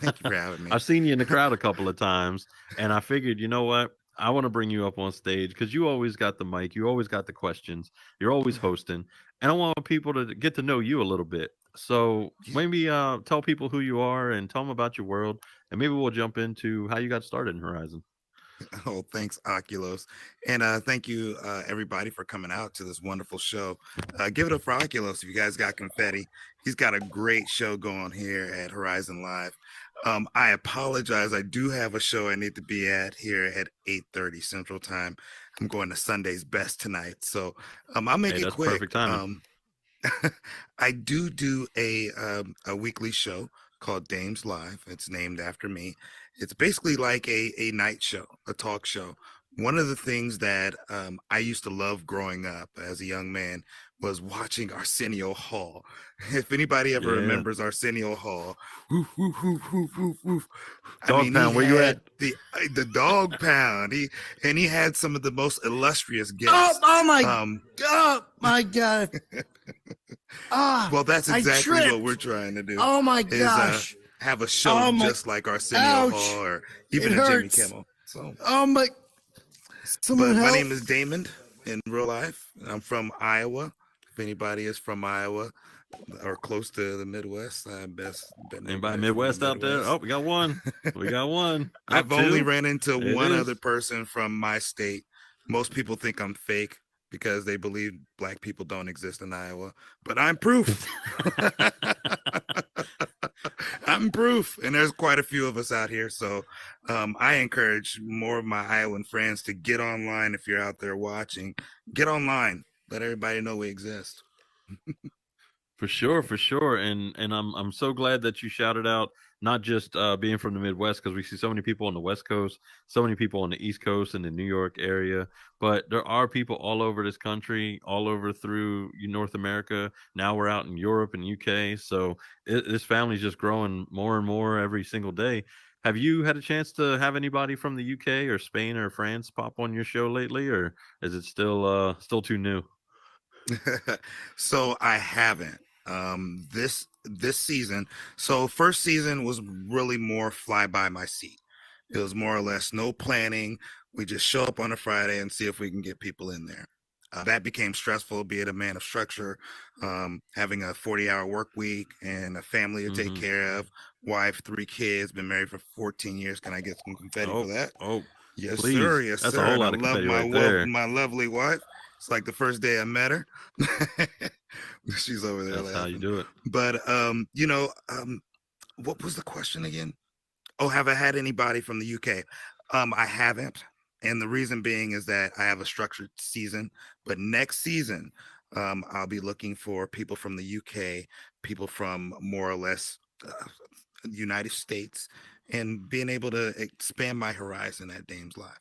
Thank you for having me. I've seen you in the crowd a couple of times, and I figured, you know what? I want to bring you up on stage because you always got the mic, you always got the questions, you're always hosting, and I want people to get to know you a little bit. So maybe tell people who you are and tell them about your world, and maybe we'll jump into how you got started in Horizon. Oh, thanks, Oculos. And thank you, everybody, for coming out to this wonderful show. Give it up for Oculos if you guys got confetti. He's got a great show going here at Horizon Live. I apologize. I do have a show I need to be at here at 8:30 Central Time. I'm going to Sunday's Best tonight. So I'll make Hey, it that's quick. perfect timing. I do a weekly show called Dames Live. It's named after me. It's basically like a night show, a talk show. One of the things that I used to love growing up as a young man was watching Arsenio Hall. If anybody ever Yeah, remembers Arsenio Hall, woof, woof, woof, woof, woof, woof. I Dog mean, he Pound, where you had at? the dog pound. He had some of the most illustrious Oh, guests. oh my, Um, oh my God. Ah, Well, that's I exactly what we're tripped. trying to do Oh my is gosh. have a show Oh my, just like Arsenio Hall ouch. or It even a Jimmy hurts. Kimmel. So, Oh my, someone but my help. name is Damon in real life. I'm from Iowa. If anybody is from Iowa or close to the Midwest, I bet Anybody nobody's from the Midwest out there? Oh, Midwest. we got one. We got one. Up I've only two. ran into It one other is. person from my state. Most people think I'm fake because they believe black people don't exist in Iowa, but I'm proof. I'm proof, and there's quite a few of us out here. So I encourage more of my Iowan friends to get online. If you're out there watching, get online. Let everybody know we exist. For sure, and I'm so glad that you shouted out not just being from the Midwest because we see so many people on the West Coast, so many people on the East Coast in the New York area, but there are people all over this country, all over through North America. Now we're out in Europe and UK, so this family's just growing more and more every single day. Have you had a chance to have anybody from the UK or Spain or France pop on your show lately, or is it still too new? So I haven't this season. So first season was really more fly by my seat. It was more or less no planning. We just show up on a Friday and see if we can get people in there. That became stressful, be it a man of structure, having a 40-hour work week and a family to take Hmm. care of, wife, 3 kids, been married for 14 years. Can I get some confetti for Oh, that? oh, Yes, sir. please. Yes, That's a sir. whole And I lot of love confetti right there. my lovely wife. It's like the first day I met her. She's over there That's how you laughing. do it. But what was the question again? Oh, have I had anybody from the UK? I haven't. And the reason being is that I have a structured season, but next season, I'll be looking for people from the UK, people from more or less United States, and being able to expand my horizon at Dames Live.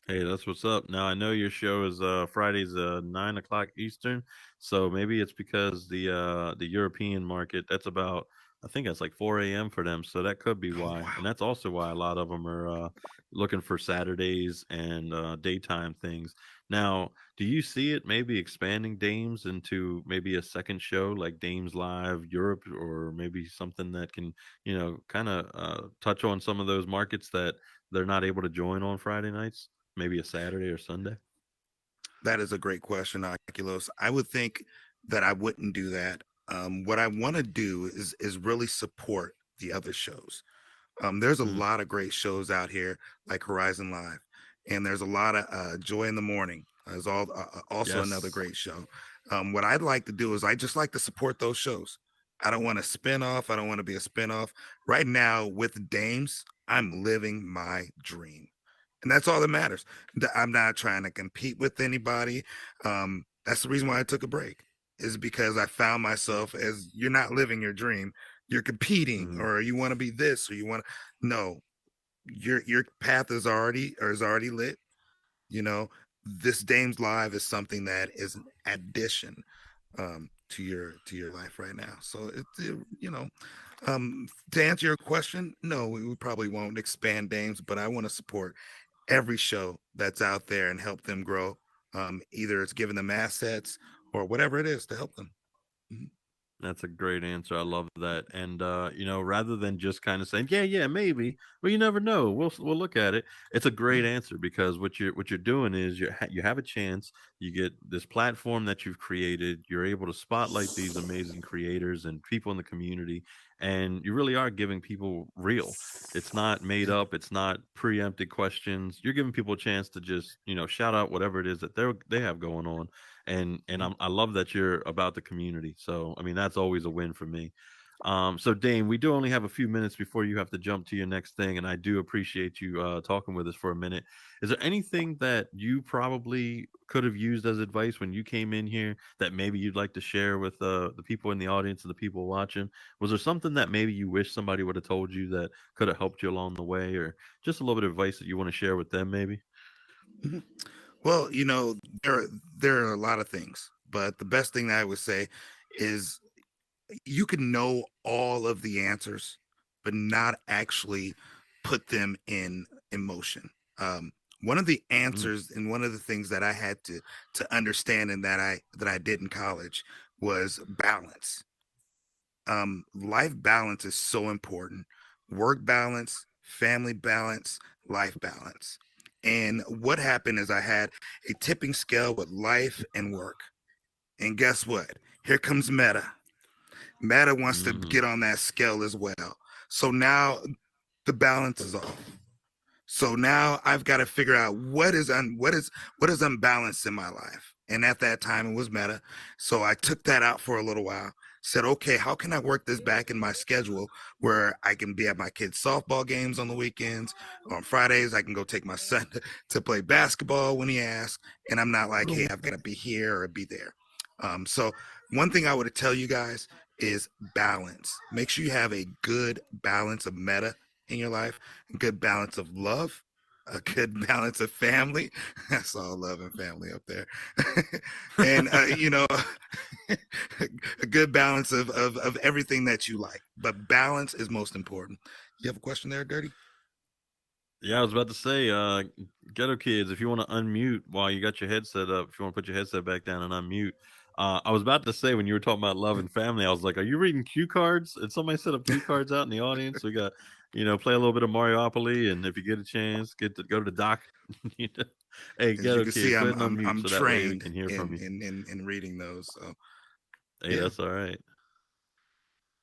Hey, that's what's up. Now I know your show is Fridays 9 o'clock Eastern, so maybe it's because the European market that's about, I think that's like 4 a.m. for them, so that could be Oh why, wow. and that's also why a lot of them are looking for Saturdays and daytime things. Now, do you see it maybe expanding Dames into maybe a second show like Dames Live Europe, or maybe something that can kind of touch on some of those markets that they're not able to join on Friday nights? Maybe a Saturday or Sunday? That is a great question, Oculos. I would think that I wouldn't do that. what I want to do is really support the other shows. There's a Mm, lot of great shows out here like Horizon Live, and there's a lot of Joy in the Morning is also another yes. great show. What I'd like to do is I just like to support those shows. I don't want to spin off. I don't want to be a spin off. Right now with Dames, I'm living my dream, and that's all that matters. I'm not trying to compete with anybody. That's the reason why I took a break, is because I found myself as you're not living your dream, you're competing, Mm, or you want to be this, or you want to. No, your path is already lit. You know, this Dames Live is something that is an addition to your life right now. So to answer your question, no, we probably won't expand Dames, but I want to support every show that's out there and help them grow. Either it's giving them assets or whatever it is to help them. Mhm. that's a great answer. I love that. And rather than just kind of saying, "Yeah, yeah, maybe," well, you never know. We'll look at it. It's a great Yeah. answer because what you're doing is you have a chance. You get this platform that you've created. You're able to spotlight these amazing creators and people in the community, and you really are giving people real. It's not made Yeah. up. It's not preempted questions. You're giving people a chance to just shout out whatever it is that they have going on, and Mhm. I love that you're about the community. So I mean that's always a win for me. So Dane, we do only have a few minutes before you have to jump to your next thing, and I do appreciate you talking with us for a minute. Is there anything that you probably could have used as advice when you came in here that maybe you'd like to share with the people in the audience and the people watching? Was there something that maybe you wish somebody would have told you that could have helped you along the way, or just a little bit of advice that you want to share with them, maybe? Mhm. Well, there are a lot of things, but the best thing that I would say is you can know all of the answers, but not actually put them in motion. One of the Mm, answers and one of the things that I had to understand and that I did in college was balance. Life balance is so important. Work balance, family balance, life balance. And what happened is I had a tipping scale with life and work. And guess what? Here comes Meta. Meta wants to mm-hmm. get on that scale as well. So now the balance is off. So now I've got to figure out what is unbalanced in my life. And at that time it was Meta. So I took that out for a little while. Said, okay, how can I work this back in my schedule where I can be at my kids' softball games on the weekends? On Fridays, I can go take my son to play basketball when he asks. And I'm not like, hey, I've got to be here or be there. So one thing I would tell you guys is balance. Make sure you have a good balance of Meta in your life, a good balance of love, a good balance of family. That's all love and family up there. And a good balance of everything that you like. But balance is most important. You have a question there, Dirty? Yeah, I was about to say, ghetto kids, if you want to unmute while you got your headset up, if you want to put your headset back down and unmute. I was about to say when you were talking about love and family, I was like, are you reading cue cards? And somebody set up cue cards out in the audience. We got, play a little bit of Mariopoly, and if you get a chance, get to go to the doc. You know? Hey, As you ghetto can see, kids, go I'm ahead and I'm unmute I'm so that way we trained can hear from in you. in reading those. So Hey, yeah. that's all right.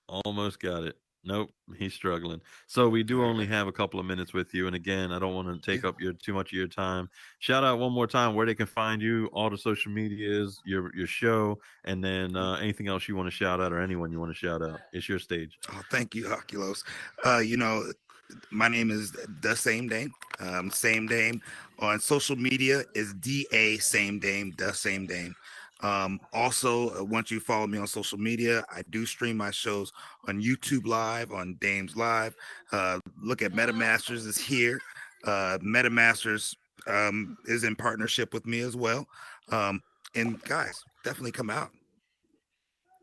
Almost got it. Nope, he's struggling. So we All do only right. have a couple of minutes with you, and again, I don't want to Yeah. take up your too much of your time. Shout out one more time where they can find you, all the social medias, your show, and then anything else you want to shout out or anyone you want to shout out. It's your stage. Oh, thank you, Oculos. My name is the same name. Same name on social media is DA same name, the same name. Also, once you follow me on social media, I do stream my shows on YouTube Live, on Dames Live. Look at MetaMasters is here. MetaMasters is in partnership with me as well. Um, and guys, definitely come out.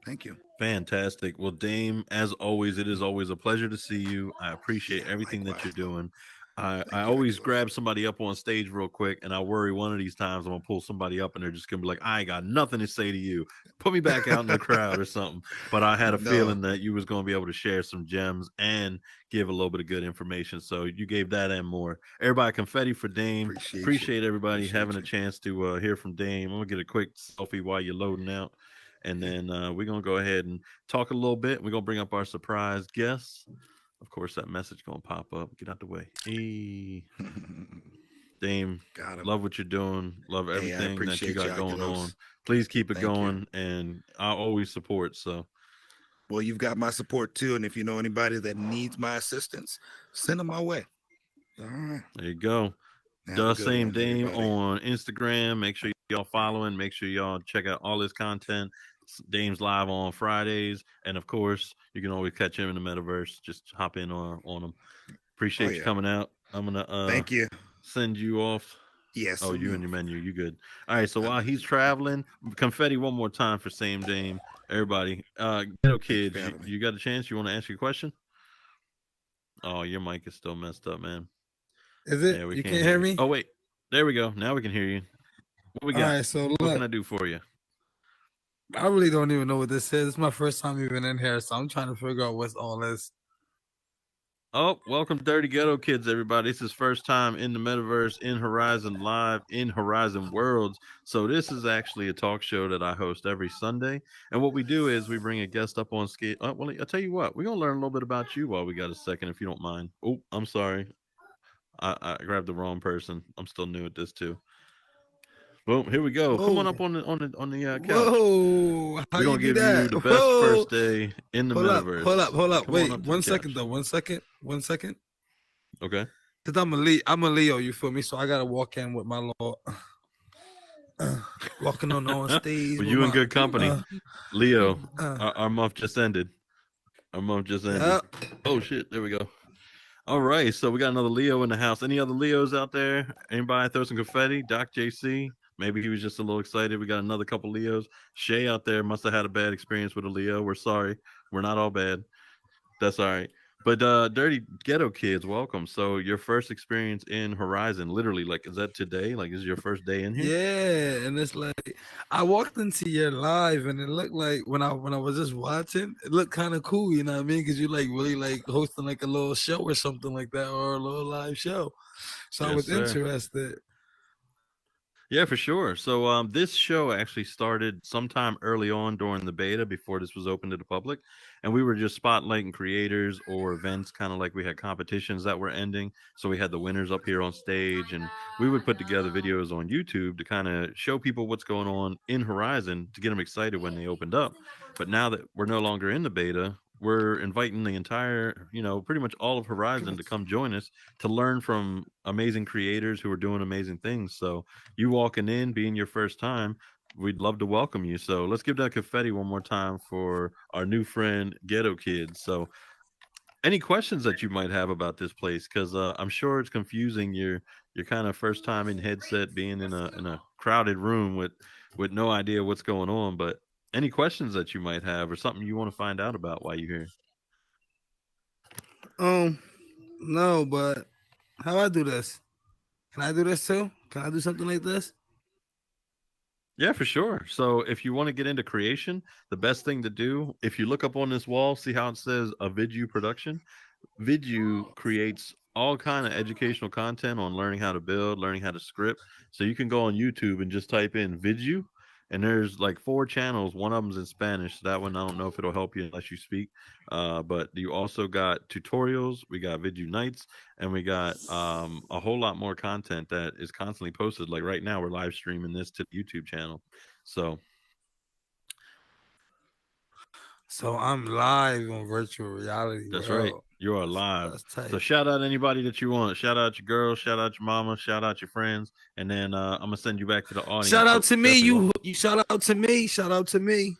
Thank you. Fantastic. Well, Dame, as always, it is always a pleasure to see you. I appreciate Yeah, everything that you're likewise, bro. doing. I Thank you, always Oculus. grab somebody up on stage real quick, and I worry one of these times I'm gonna pull somebody up and they're just gonna be like, I ain't got nothing to say to you. Put me back out in the crowd or something. But I had a No, feeling that you was gonna be able to share some gems and give a little bit of good information. So you gave that and more. Everybody, confetti for Dame. appreciate you. Appreciate everybody having Appreciate a you. chance to hear from Dame. I'm gonna get a quick selfie while you're loading out. and then we're gonna go ahead and talk a little bit. We're gonna bring up our surprise guests. Of course, that message gonna pop up. Get out the way. Hey, Dame, Got him. love what you're doing. Love Hey, I everything that you appreciate you, got going on. Oculos. Please keep it Thank you. going, and I always support. So Well, you've got my support too, and if you know anybody that needs my assistance, send them my way. All right. there you go. Have a The good same one, Dame everybody. on Instagram. Make sure y'all following. Make sure y'all check out all his content. Dame's live on Fridays, and of course, you can always catch him in the metaverse. Just hop in on him. Oh Appreciate you yeah. coming out. I'm gonna Thank you. send you off. Yes, Oh, you in move. your menu. You good. All right. So I'm while good. he's traveling, confetti one more time for same Dame. Everybody, ghetto Thank you for kids, having me. you got a chance? You want to ask your question? Oh, your mic is still messed up, man. Is it? Yeah, we You can't can't hear hear you. me? Oh wait, there we go. Now we can hear you. What we All got? right, so What can look, I do for you? I really don't even know what this is. It's my first time even in here, so I'm trying to figure out what's all this. Oh, welcome, Dirty Ghetto Kids, everybody. It's his first time in the metaverse, in Horizon Live, in Horizon Worlds. So, this is actually a talk show that I host every Sunday. And what we do is we bring a guest up on skate. Well, I'll tell you what, we're going to learn a little bit about you while we got a second, if you don't mind. Oh, I'm sorry. I grabbed the wrong person. I'm still new at this, too. Boom, here we go. Come on Whoa, up on the couch. whoa! How We're you going to do give you that? the best Whoa! first day in the Hold up, hold up, metaverse. hold up. Come on Wait, up to the 1 second couch. though. 1 second. 1 second. Okay. Cause I'm a Leo. You feel me? So I gotta walk in with my little, walking on stage Well, with you in my, good company. Leo, uh, our month just ended. Our month just ended. yeah. Oh shit, there we go. All right, so we got another Leo in the house. Any other Leos out there? Anybody throw some confetti? Doc JC, maybe he was just a little excited. We got another couple Leos. Shay out there must have had a bad experience with a Leo. We're sorry. We're not all bad. That's all right. But Dirty Ghetto Kids, welcome. So your first experience in Horizon, literally, like, is that today? Like, is your first day in here? Yeah, and it's like I walked into your live, and it looked like when I was just watching, it looked kind of cool. You know what I mean? Because you like really like hosting like a little show or something like that, or a little live show. So I Yes, was sir. interested. Yeah, for sure. So this show actually started sometime early on during the beta before this was open to the public. And we were just spotlighting creators or events, kind of like we had competitions that were ending. So we had the winners up here on stage, and we would put together videos on YouTube to kind of show people what's going on in Horizon to get them excited when they opened up. But now that we're no longer in the beta, we're inviting the entire, pretty much all of Horizon to come join us to learn from amazing creators who are doing amazing things. So you walking in, being your first time, we'd love to welcome you. So let's give that confetti one more time for our new friend, Ghetto Kids. So, any questions that you might have about this place? Because I'm sure it's confusing. Your kind of first time in headset, being in a crowded room with no idea what's going on. But any questions that you might have, or something you want to find out about while you're here? No, but how I do this? Can I do this too? Can I do something like this? Yeah, for sure. So if you want to get into creation, the best thing to do, if you look up on this wall, see how it says a Vidu production? Vidu creates all kind of educational content on learning how to build, learning how to script. So you can go on YouTube and just type in Vidu, and there's like 4 channels. One of them's in Spanish. So that one I don't know if it'll help you unless you speak. But you also got tutorials. We got Vidu nights, and we got a whole lot more content that is constantly posted. Like right now, we're live streaming this to the YouTube channel. So So I'm live on virtual reality that's right. world. You are live. That's So tight. shout out anybody that you want. Shout out your girls, shout out your mama, shout out your friends, and then I'm gonna send you back to the Shout audience. out So to me. definitely welcome. You shout out to me. Shout out to me.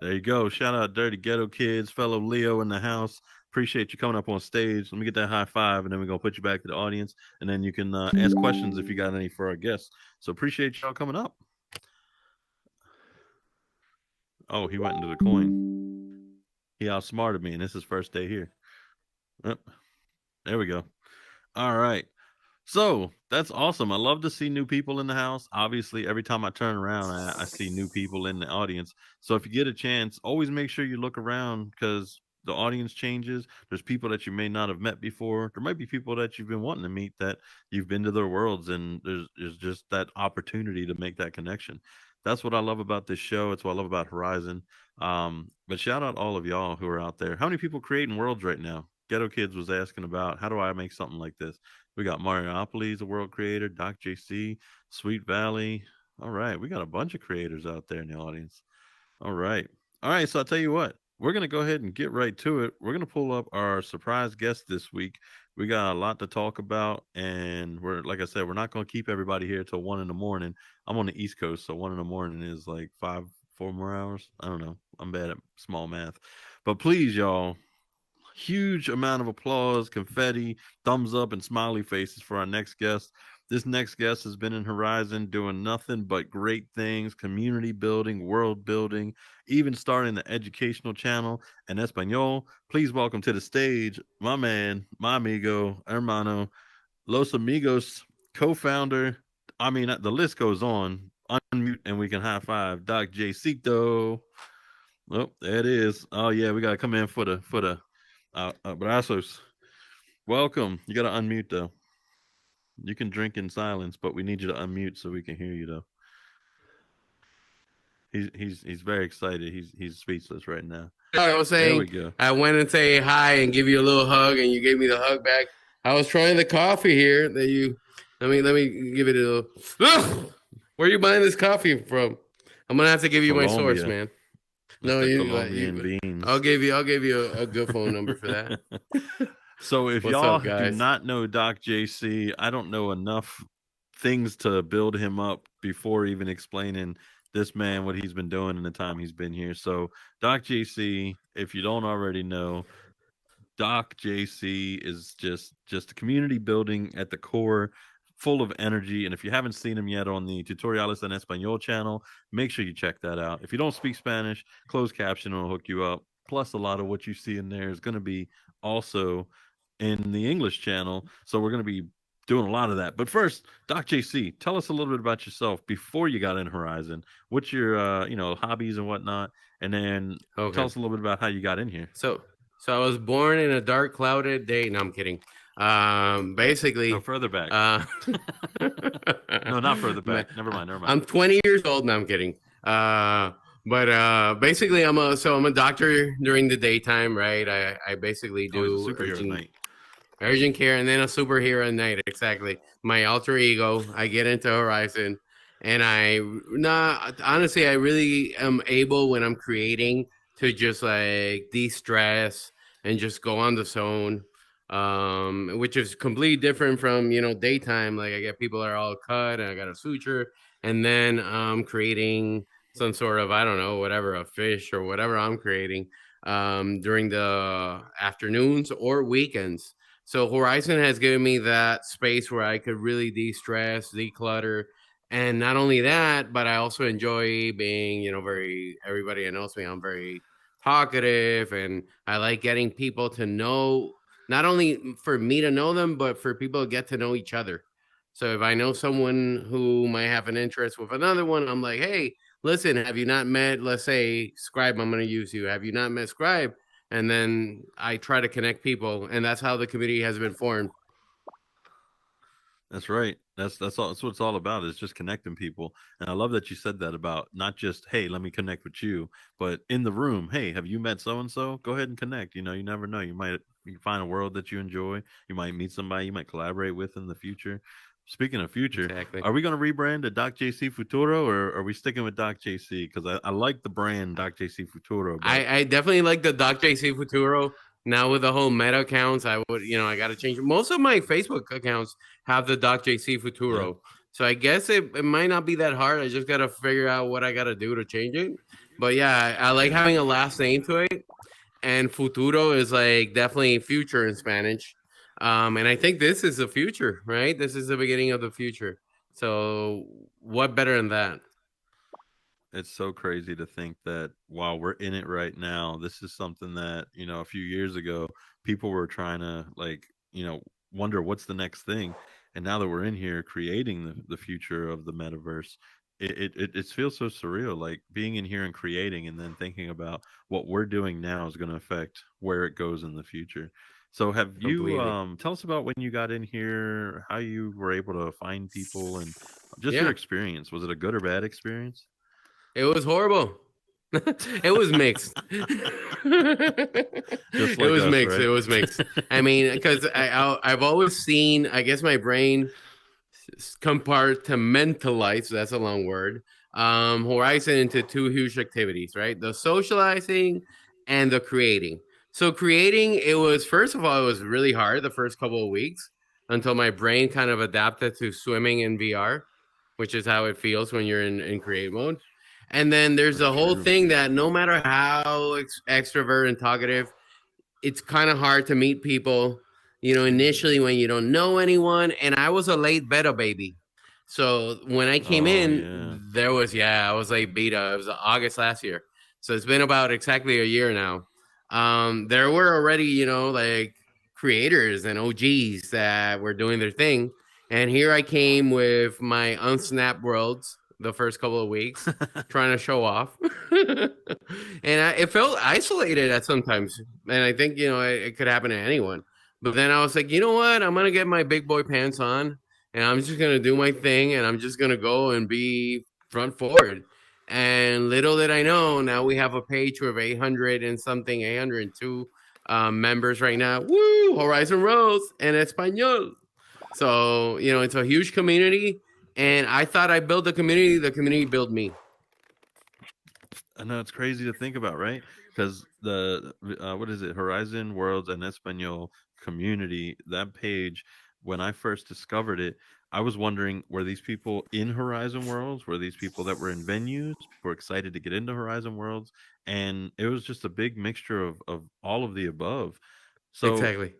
There you go. Shout out Dirty Ghetto Kids, fellow Leo in the house. Appreciate you coming up on stage. Let me get that high five, and then we're gonna put you back to the audience, and then you can ask questions if you got any for our guests. So appreciate y'all coming up. Oh, he went into the coin. He outsmarted me, and this is first day here. Yep. There we go. All right. So that's awesome. I love to see new people in the house. Obviously, every time I turn around, I see new people in the audience. So if you get a chance, always make sure you look around because the audience changes. There's people that you may not have met before. There might be people that you've been wanting to meet that you've been to their worlds, and there's just that opportunity to make that connection. That's what I love about this show. It's what I love about Horizon. But shout out all of y'all who are out there. How many people creating worlds right now? Ghetto Kids was asking about how do I make something like this. We got Mariopolis, a world creator, Doc JC, Sweet Valley. All right, we got a bunch of creators out there in the audience. All right. All right. So I'll tell you what, we're going to go ahead and get right to it. We're going to pull up our surprise guest this week. We got a lot to talk about. And we're, like I said, we're not going to keep everybody here till 1 in the morning. I'm on the East Coast. So 1 in the morning is like 4 more hours. I don't know. I'm bad at small math. But please, y'all, huge amount of applause, confetti, thumbs up, and smiley faces for our next guest. This next guest has been in Horizon doing nothing but great things, community building, world building, even starting the educational channel in Espanol. Please welcome to the stage my man, my amigo, hermano, Los Amigos co-founder. I mean, the list goes on. Unmute and we can high five. Doc Jcito. Oh, there it is. Oh yeah, we gotta come in for the Brazos. Welcome. You gotta unmute though. You can drink in silence, but we need you to unmute so we can hear you though. He's very excited. He's speechless right now. I was There we saying go. I went and say hi and give you a little hug, and you gave me the hug back. I was trying the coffee here that you. Let me give it a little. Ugh! Where are you buying this coffee from? I'm gonna have to give you my source, Colombia. man. That's No, the you, Colombian beans. I'll give you a good phone number for that. So if What's y'all up, do guys? not know Doc JC, I don't know enough things to build him up before even explaining this man what he's been doing in the time he's been here. So Doc JC, if you don't already know, Doc JC is just a community building at the core, full of energy. And if you haven't seen him yet on the Tutoriales en Español channel, make sure you check that out. If you don't speak Spanish, closed caption will hook you up. Plus, a lot of what you see in there is going to be also in the English channel. So we're going to be doing a lot of that. But first, Doc JC, tell us a little bit about yourself before you got in Horizon. What's your hobbies and whatnot, and then tell us a little bit about how you got in here. So I was born in a dark, clouded day. No, I'm kidding. Basically, No, further back. No, not further back. Never mind. I'm 20 years old. No, I'm kidding. But basically, I'm a doctor during the daytime, right? I basically Always do a superhero at night. urgent care, and then a superhero at night. Exactly. My alter ego. I get into Horizon, and honestly, I really am able when I'm creating to just like de-stress and just go on the zone, which is completely different from daytime. Like I get people that are all cut, and I got a suture, and then I'm creating some sort of, I don't know, whatever, a fish or whatever I'm creating during the afternoons or weekends. So Horizon has given me that space where I could really de-stress, declutter, and not only that, but I also enjoy being, very, everybody that knows me, I'm very talkative, and I like getting people to know, not only for me to know them, but for people to get to know each other. So if I know someone who might have an interest with another one, I'm like, hey, listen, have you not met, let's say, Scribe, I'm going to use you. Have you not met Scribe? And then I try to connect people, and that's how the community has been formed. That's right. That's all. That's what it's all about. Is just connecting people. And I love that you said that about not just, hey, let me connect with you, but in the room, hey, have you met so and so? Go ahead and connect. You never know. You find a world that you enjoy. You might meet somebody you might collaborate with in the future. Speaking of future, Exactly. Are we going to rebrand to Doc JC Futuro, or are we sticking with Doc JC? Because I like the brand Doc JC Futuro. But I definitely like the Doc JC Futuro. Now with the whole meta accounts, I got to change. Most of my Facebook accounts have the Doc JC Futuro. Yeah. So I guess it might not be that hard. I just got to figure out what I got to do to change it. But yeah, I like having a last name to it. And Futuro is like definitely future in Spanish. And I think this is the future, right? This is the beginning of the future. So what better than that? It's so crazy to think that while we're in it right now, this is something that, a few years ago, people were trying to wonder what's the next thing. And now that we're in here creating the future of the metaverse, it feels so surreal, like being in here and creating and then thinking about what we're doing now is going to affect where it goes in the future. So have you tell us about when you got in here, how you were able to find people and just your experience. Was it a good or bad experience? It was horrible. It was mixed. Just It like was us, mixed. It right? was mixed. I mean, because I've always seen. I guess my brain compartmentalize, that's a long word, Horizon into two huge activities, right? The socializing and the creating. So creating, it was, first of all, it was really hard the first couple of weeks until my brain kind of adapted to swimming in VR, which is how it feels when you're in create mode. And then there's For the whole sure. thing that no matter how extrovert and talkative, it's kind of hard to meet people, initially when you don't know anyone. And I was a late beta baby. So when I came Oh in, yeah. I was late beta. It was August last year. So it's been about exactly a year now. There were already, like creators and OGs that were doing their thing. And here I came with my unsnap worlds the first couple of weeks trying to show off. It felt isolated at sometimes. And I think, it could happen to anyone. But then I was like, you know what? I'm going to get my big boy pants on and I'm just going to do my thing and I'm just going to go and be front forward. And little did I know, now we have a page with 800 and something, 802 members right now. Woo! Horizon Rose and Espanol. So, it's a huge community. And I thought I built the community built me. I know it's crazy to think about, right? Because the what is it, Horizon Worlds and Espanol community, that page, when I first discovered it, I was wondering, were these people in Horizon Worlds? Were these people that were in venues, were excited to get into Horizon Worlds? And it was just a big mixture of all of the above. So Exactly.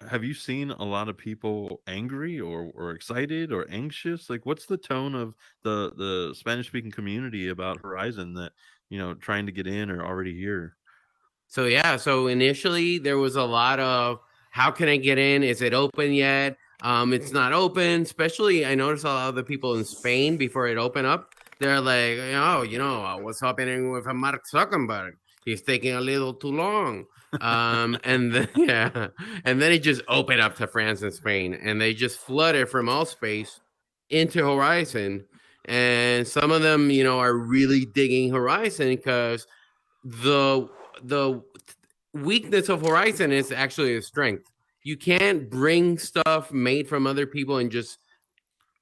have you seen a lot of people angry or excited or anxious? Like, what's the tone of the Spanish speaking community about Horizon that, trying to get in or already here? So yeah, so initially there was a lot of how can I get in? Is it open yet? It's not open. Especially, I noticed a lot of the people in Spain before it opened up. They're like, oh, what's happening with Mark Zuckerberg? He's taking a little too long. And then yeah, and then it just opened up to France and Spain, and they just flooded from all space into Horizon. And some of them, are really digging Horizon because the weakness of Horizon is actually a strength. You can't bring stuff made from other people and just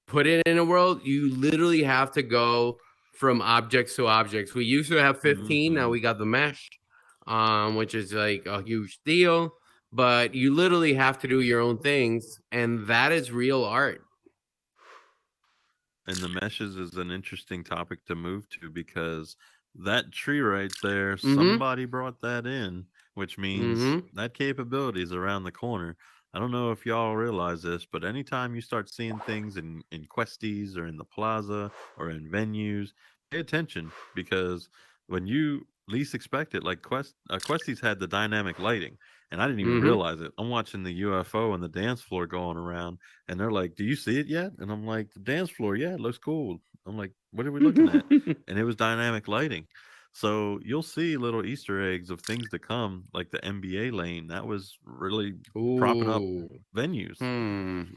put it in a world. You literally have to go from objects to objects. We used to have 15, now Hmm. we got the mesh, which is like a huge deal. But you literally have to do your own things, and that is real art. And the meshes is an interesting topic to move to because that tree right there, Mm-hmm. somebody brought that in, which means Mm-hmm. that capability is around the corner. I don't know if y'all realize this, but anytime you start seeing things in questies or in the plaza or in venues, pay attention because when you least expect it, like questies had the dynamic lighting, and I didn't even Mm-hmm. realize it. I'm watching the UFO and the dance floor going around, and they're like, "Do you see it yet?" And I'm like, "The dance floor, yeah, it looks cool." I'm like, "What are we looking at?" And it was dynamic lighting. So you'll see little Easter eggs of things to come, like the NBA lane. That was really propping up Ooh. venues.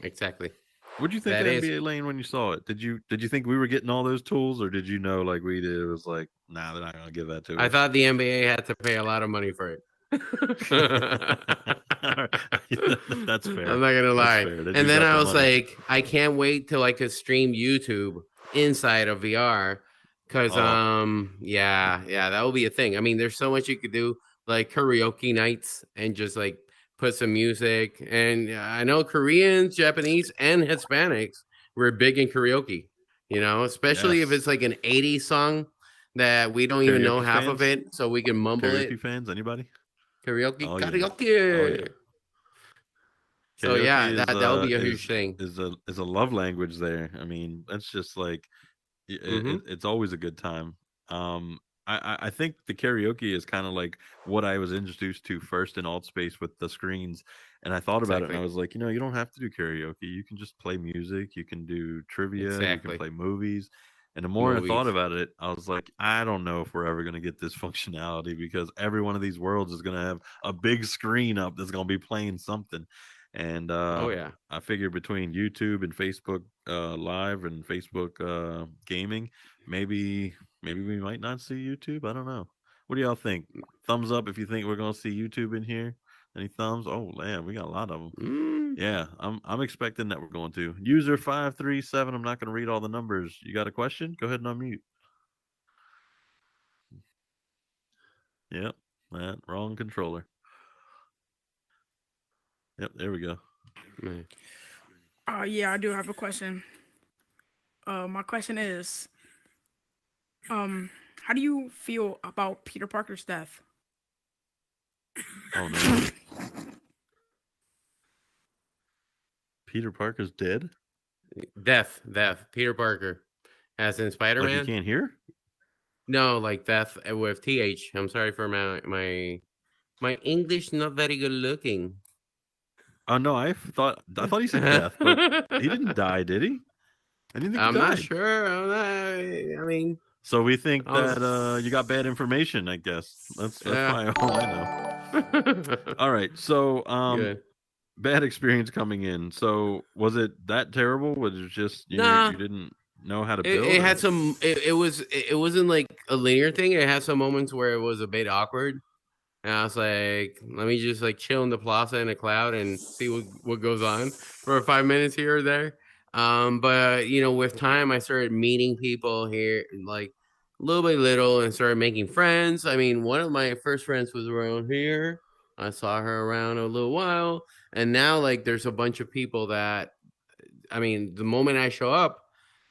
Exactly. What did you think of That is. NBA lane when you saw it? Did you think we were getting all those tools, or did you know like we did? It was like, nah, they're not gonna give that to I us. thought the NBA had to pay a lot of money for it. That's I'm fair. not gonna That's lie. fair. They And do then got I the was money. like, I can't wait till I could stream YouTube inside of VR. Cause Oh, yeah, that will be a thing. I mean, there's so much you could do, like karaoke nights and just like put some music. And I know Koreans, Japanese, and Hispanics were big in karaoke, especially if yes. it's like an 80s song that we don't even know Karaoke half of fans? it, so we can mumble it. Karaoke fans? Anybody? Karaoke, Oh yeah. Oh yeah. karaoke. So Karaoke yeah, that will be a huge thing. is a love language there. I mean, that's just like Mm-hmm. it's always a good time. Um, I think the karaoke is kind of like what I was introduced to first in alt space with the screens, and I thought about it and I Exactly. was like, you don't have to do karaoke. You can just play music. You can do trivia. You can Exactly. play movies. And the more I thought Movies. about it, I was like, I don't know if we're ever going to get this functionality because every one of these worlds is going to have a big screen up that's going to be playing something. And Oh yeah. I figure between YouTube and Facebook Live and Facebook Gaming, maybe maybe we might not see YouTube. I don't know. What do y'all think? Thumbs up if you think we're gonna see YouTube in here. Any thumbs? Oh man, we got a lot of them. Yeah, I'm expecting that we're going to. User 537. I'm not gonna read all the numbers. You got a question? Go ahead and unmute. Yep, that wrong controller. Yep, there we go. Yeah, I do have a question. My question is, how do you feel about Peter Parker's death? Oh no. Peter Parker's dead? Death. Peter Parker, as in Spider Like he Man. can't hear? No, like death with th. I'm sorry for my English not very good looking. Oh no, I thought he said death, but he didn't die, did he? I didn't think he I'm died. not sure. I mean, so we think I was- that you got bad information, I guess. That's probably all I know. All right. So Good. bad experience coming in. So was it that terrible? Was it just Nah. you didn't know how to build? It or- had some. It wasn't like a linear thing. It had some moments where it was a bit awkward, and I was like, let me just like chill in the plaza in a cloud and see what goes on for 5 minutes here or there. But you know, with time, I started meeting people here, like little by little, and started making friends. I mean, one of my first friends was around here. I saw her around a little while, and now like there's a bunch of people that, I mean, the moment I show up,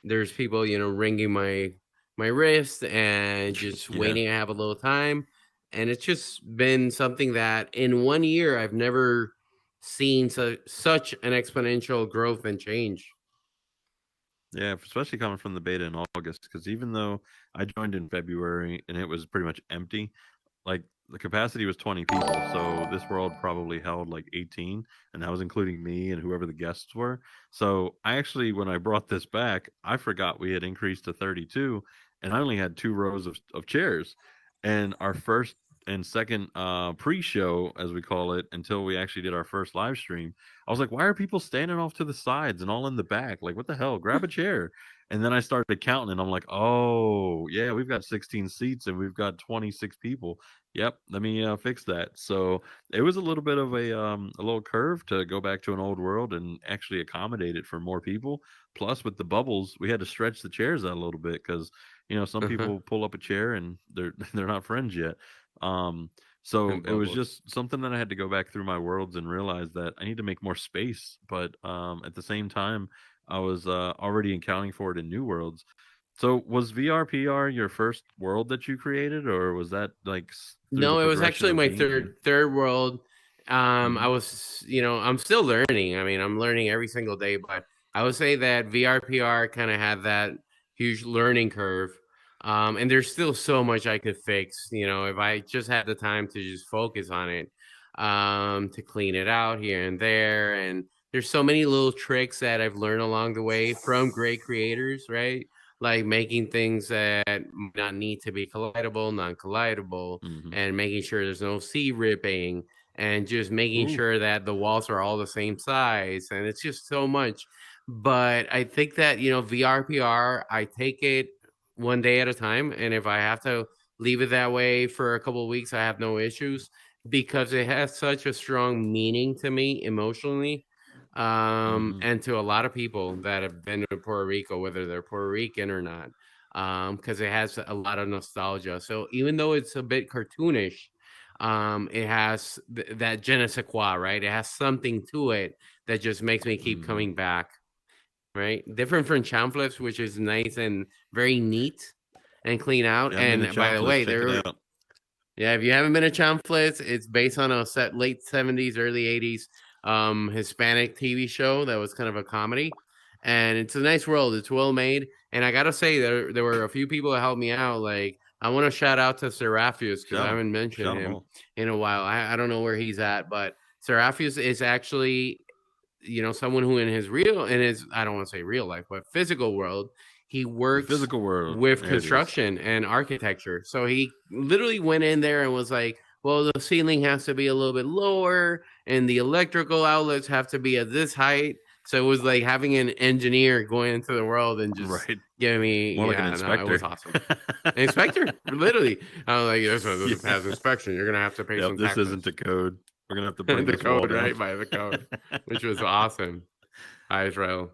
there's people, you know, ringing my wrist and just Yeah. waiting to have a little time. And it's just been something that in 1 year I've never seen such an exponential growth and change. Yeah, especially coming from the beta in August, because even though I joined in February and it was pretty much empty, like the capacity was 20 people, so this world probably held like 18, and that was including me and whoever the guests were. So I actually, when I brought this back, I forgot we had increased to 32, and I only had 2 rows of chairs. And our first and second pre-show, as we call it, until we actually did our first live stream, I was like, why are people standing off to the sides and all in the back? Like, what the hell? Grab a chair. And then I started counting, and I'm like, oh, yeah, we've got 16 seats and we've got 26 people. Yep, let me fix that. So it was a little bit of a little curve to go back to an old world and actually accommodate it for more people. Plus, with the bubbles, we had to stretch the chairs out a little bit because some people pull up a chair and they're they're not friends yet. So And it was bubbles. just something that I had to go back through my worlds and realize that I need to make more space. But at the same time, I was already accounting for it in new worlds. So was VRPR your first world that you created, or was that like through No, the it was progression actually of my being here? third world. I Mhm. was, you know, I'm still learning. I mean, I'm learning every single day, but I would say that VRPR kind of had that huge learning curve. And there's still so much I could fix, you know, if I just had the time to just focus on it, to clean it out here and there. And there's so many little tricks that I've learned along the way from great creators, right? Like making things that might not need to be collidable, non-collidable, Mhm. and making sure there's no sea ripping, and just making Ooh. sure that the walls are all the same size. And it's just so much. But I think that, you know, VRPR, I take it one day at a time. And if I have to leave it that way for a couple of weeks, I have no issues because it has such a strong meaning to me emotionally. Mhm. And to a lot of people that have been to Puerto Rico, whether they're Puerto Rican or not, because it has a lot of nostalgia. So even though it's a bit cartoonish, it has that je ne sais quoi, right? It has something to it that just makes me keep Mhm. coming back, right? Different from Champflips, which is nice and very neat and clean out. Yeah, I've been to And by the Chompfless. way, Check it out. yeah, if you haven't been to Champflits, it's based on a set late 70s, early 80s Hispanic TV show that was kind of a comedy. And it's a nice world. It's well made. And I gotta say, there were a few people that helped me out. Like I want to shout out to Seraphius because I Shout 'em. haven't mentioned Shout 'em him all. in a while. I don't know where he's at, but Seraphius is actually, you know, someone who in his I don't want to say real life, but physical world, he The works physical world. with There it is. construction and architecture. So he literally went in there and was like, well, the ceiling has to be a little bit lower and the electrical outlets have to be at this height So it was like having an engineer going into the world and just Right. giving me, More like an yeah, no, it was inspector. awesome. An inspector, literally. I was like, this one doesn't Yeah. pass inspection. You're gonna have to pay Yep, some this taxes. isn't a code. We're gonna have to bring The this wall code, down. right? By the code, which was awesome. Hi, Israel.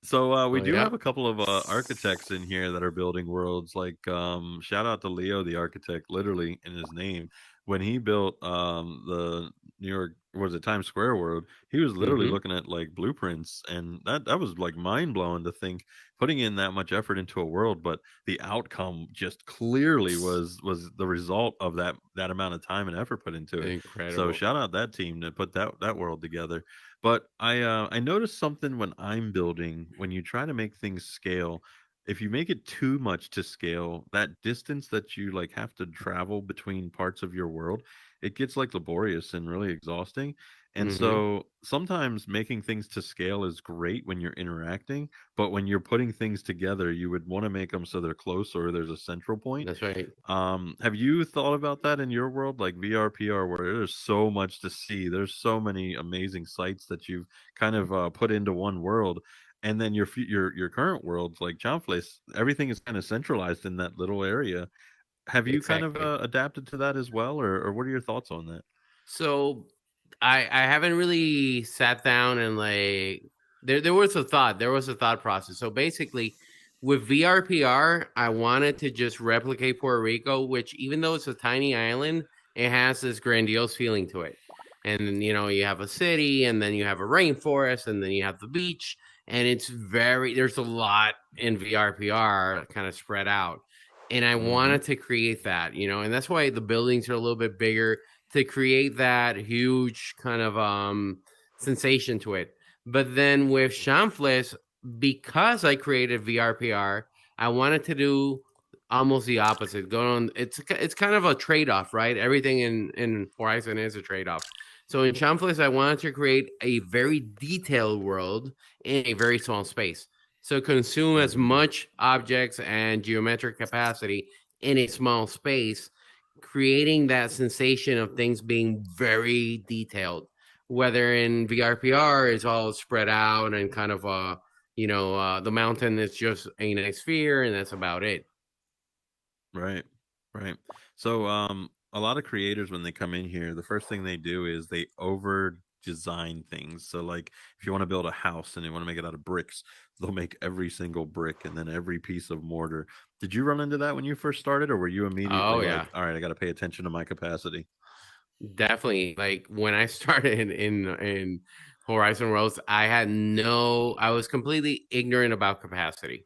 So we So do yeah. have a couple of architects in here that are building worlds. Like shout out to Leo, the architect, literally in his name. When he built the New York, was it Times Square world? He was literally Mm-hmm. looking at like blueprints, and that was like mind blowing to think putting in that much effort into a world, but the outcome just clearly was the result of that amount of time and effort put into it. So Incredible. shout out that team to put that world together. But I noticed something when I'm building, when you try to make things scale, if you make it too much to scale, that distance that you like have to travel between parts of your world, it gets like laborious and really exhausting. And Mm-hmm. so sometimes making things to scale is great when you're interacting, but when you're putting things together, you would want to make them so they're close or there's a central point. That's right. Have you thought about that in your world, like VRPR, where there's so much to see? There's so many amazing sites that you've kind of put into one world, and then your current worlds, like Chownflace, everything is kind of centralized in that little area. Have you kind of Exactly. adapted to that as well, or what are your thoughts on that? So I haven't really sat down and like there was a thought. There was a thought process. So basically with VRPR, I wanted to just replicate Puerto Rico, which even though it's a tiny island, it has this grandiose feeling to it. And then, you have a city and then you have a rainforest and then you have the beach. And there's a lot in VRPR kind of spread out. And I Hmm. wanted to create that, and that's why the buildings are a little bit bigger to create that huge kind of sensation to it. But then with Shamfless, because I created VRPR, I wanted to do almost the opposite. Go on. It's kind of a trade off, right? Everything in Horizon is a trade off. So in Shamfless, I wanted to create a very detailed world in a very small space. So consume as Hmm. much objects and geometric capacity in a small space, creating that sensation of things being very detailed. Whether in VRPR is all spread out and kind of the mountain is just a nice sphere and that's about it. Right, right. So, a lot of creators when they come in here, the first thing they do is they over design things. So, like, if you want to build a house and they want to make it out of bricks, they'll make every single brick and then every piece of mortar. Did you run into that when you first started, or were you immediately Oh yeah, like, all right, I got to pay attention to my capacity? definitely. Like when I started in Horizon Worlds, I was completely ignorant about capacity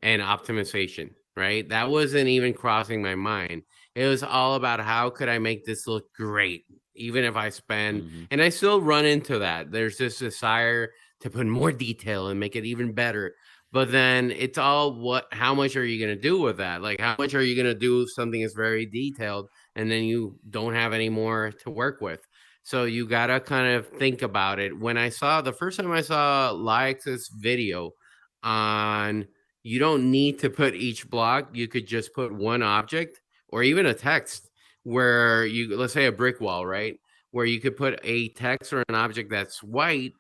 and optimization, right? That wasn't even crossing my mind. It was all about how could I make this look great, even if I spend, Hmm. and I still run into that. There's this desire to put more detail and make it even better. But then it's all how much are you going to do with that? Like, how much are you going to do if something is very detailed and then you don't have any more to work with? So you got to kind of think about it. The first time I saw Lix's video on, you don't need to put each block. You could just put one object or even a text where let's say a brick wall, right? Where you could put a text or an object that's white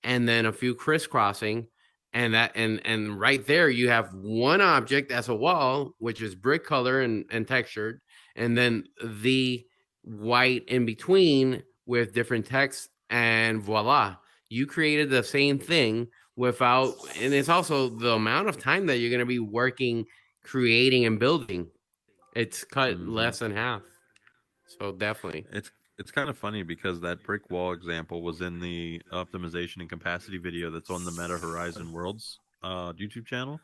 and then a few crisscrossing. And right there you have one object as a wall, which is brick color and textured, and then the white in between with different text, and voila, you created the same thing without, and it's also the amount of time that you're going to be working, creating and building. It's cut Hmm. less than half. So definitely. It's kind of funny because that brick wall example was in the optimization and capacity video that's on the Meta Horizon Worlds YouTube channel.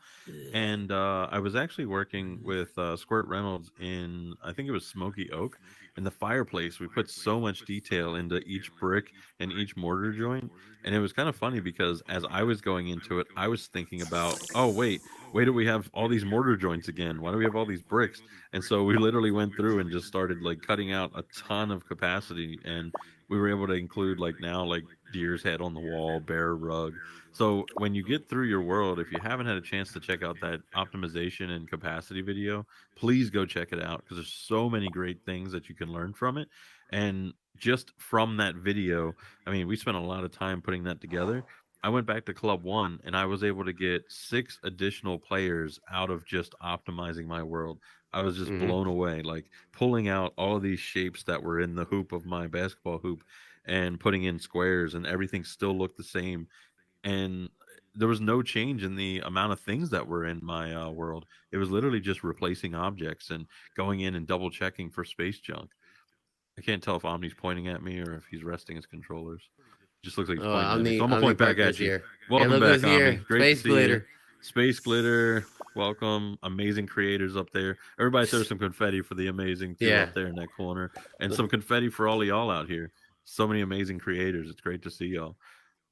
And I was actually working with Squirt Reynolds in, I think it was Smoky Oak. In the fireplace, we put so much detail into each brick and each mortar joint. And it was kind of funny because as I was going into it, I was thinking about, oh, wait, do we have all these mortar joints again? Why do we have all these bricks? And so we literally went through and just started like cutting out a ton of capacity. And we were able to include like now, like deer's head on the wall, bear rug. So when you get through your world, if you haven't had a chance to check out that optimization and capacity video, please go check it out because there's so many great things that you can learn from it. And just from that video, I mean, we spent a lot of time putting that together. I went back to Club One and I was able to get 6 additional players out of just optimizing my world. I was just Hmm. blown away, like pulling out all of these shapes that were in the hoop of my basketball hoop and putting in squares, and everything still looked the same. And there was no change in the amount of things that were in my world. It was literally just replacing objects and going in and double checking for space junk. I can't tell if Omni's pointing at me or if he's resting his controllers. Just looks like he's Oh, pointing at me. So I'm gonna Omni point back Parker's at you. here. Hey, Welcome look back, who's Omni. here. Great to Space see you. Glitter. Space Glitter, welcome. Amazing creators up there. Everybody throw some confetti for the amazing two Yeah. up there in that corner. And some confetti for all of y'all out here. So many amazing creators. It's great to see y'all.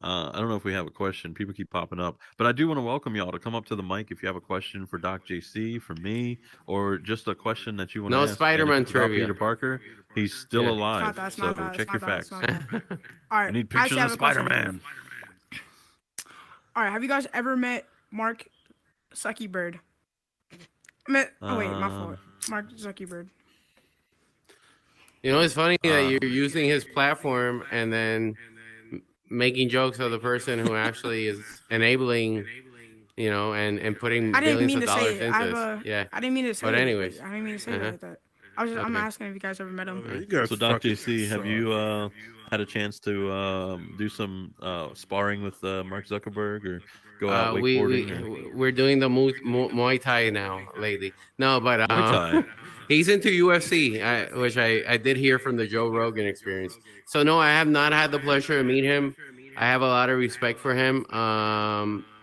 I don't know if we have a question. People keep popping up, but I do want to welcome y'all to come up to the mic if you have a question for Doc JC, for me, or just a question that you want to No ask. And if Spider-Man it's about trivia. Peter Parker, he's still Yeah. It's not alive. that. It's So not that. It's check not your that. It's facts. not that. All right. We need I pictures actually of have a question. Spider-Man. All right. Have you guys ever met Mark Zuckerberg? I mean, oh wait, my fault. Mark Zuckerberg. You know, it's funny that Uh, you're using his platform and then making jokes of the person who actually is enabling, and putting I didn't billions mean of to say dollars it. I into have this. a. Yeah. I didn't mean to say But it. anyways. I didn't mean to say it Uh-huh. like that. I'm Okay. asking if you guys ever met him. You guys so Doc fucking JC, have suck. you had a chance to do some sparring with Mark Zuckerberg or go out We wakeboarding or we're doing the Muay Thai now lately. No, but Muay Thai? he's into UFC, which I did hear from the Joe Rogan experience. So no, I have not had the pleasure to meet him. I have a lot of respect for him,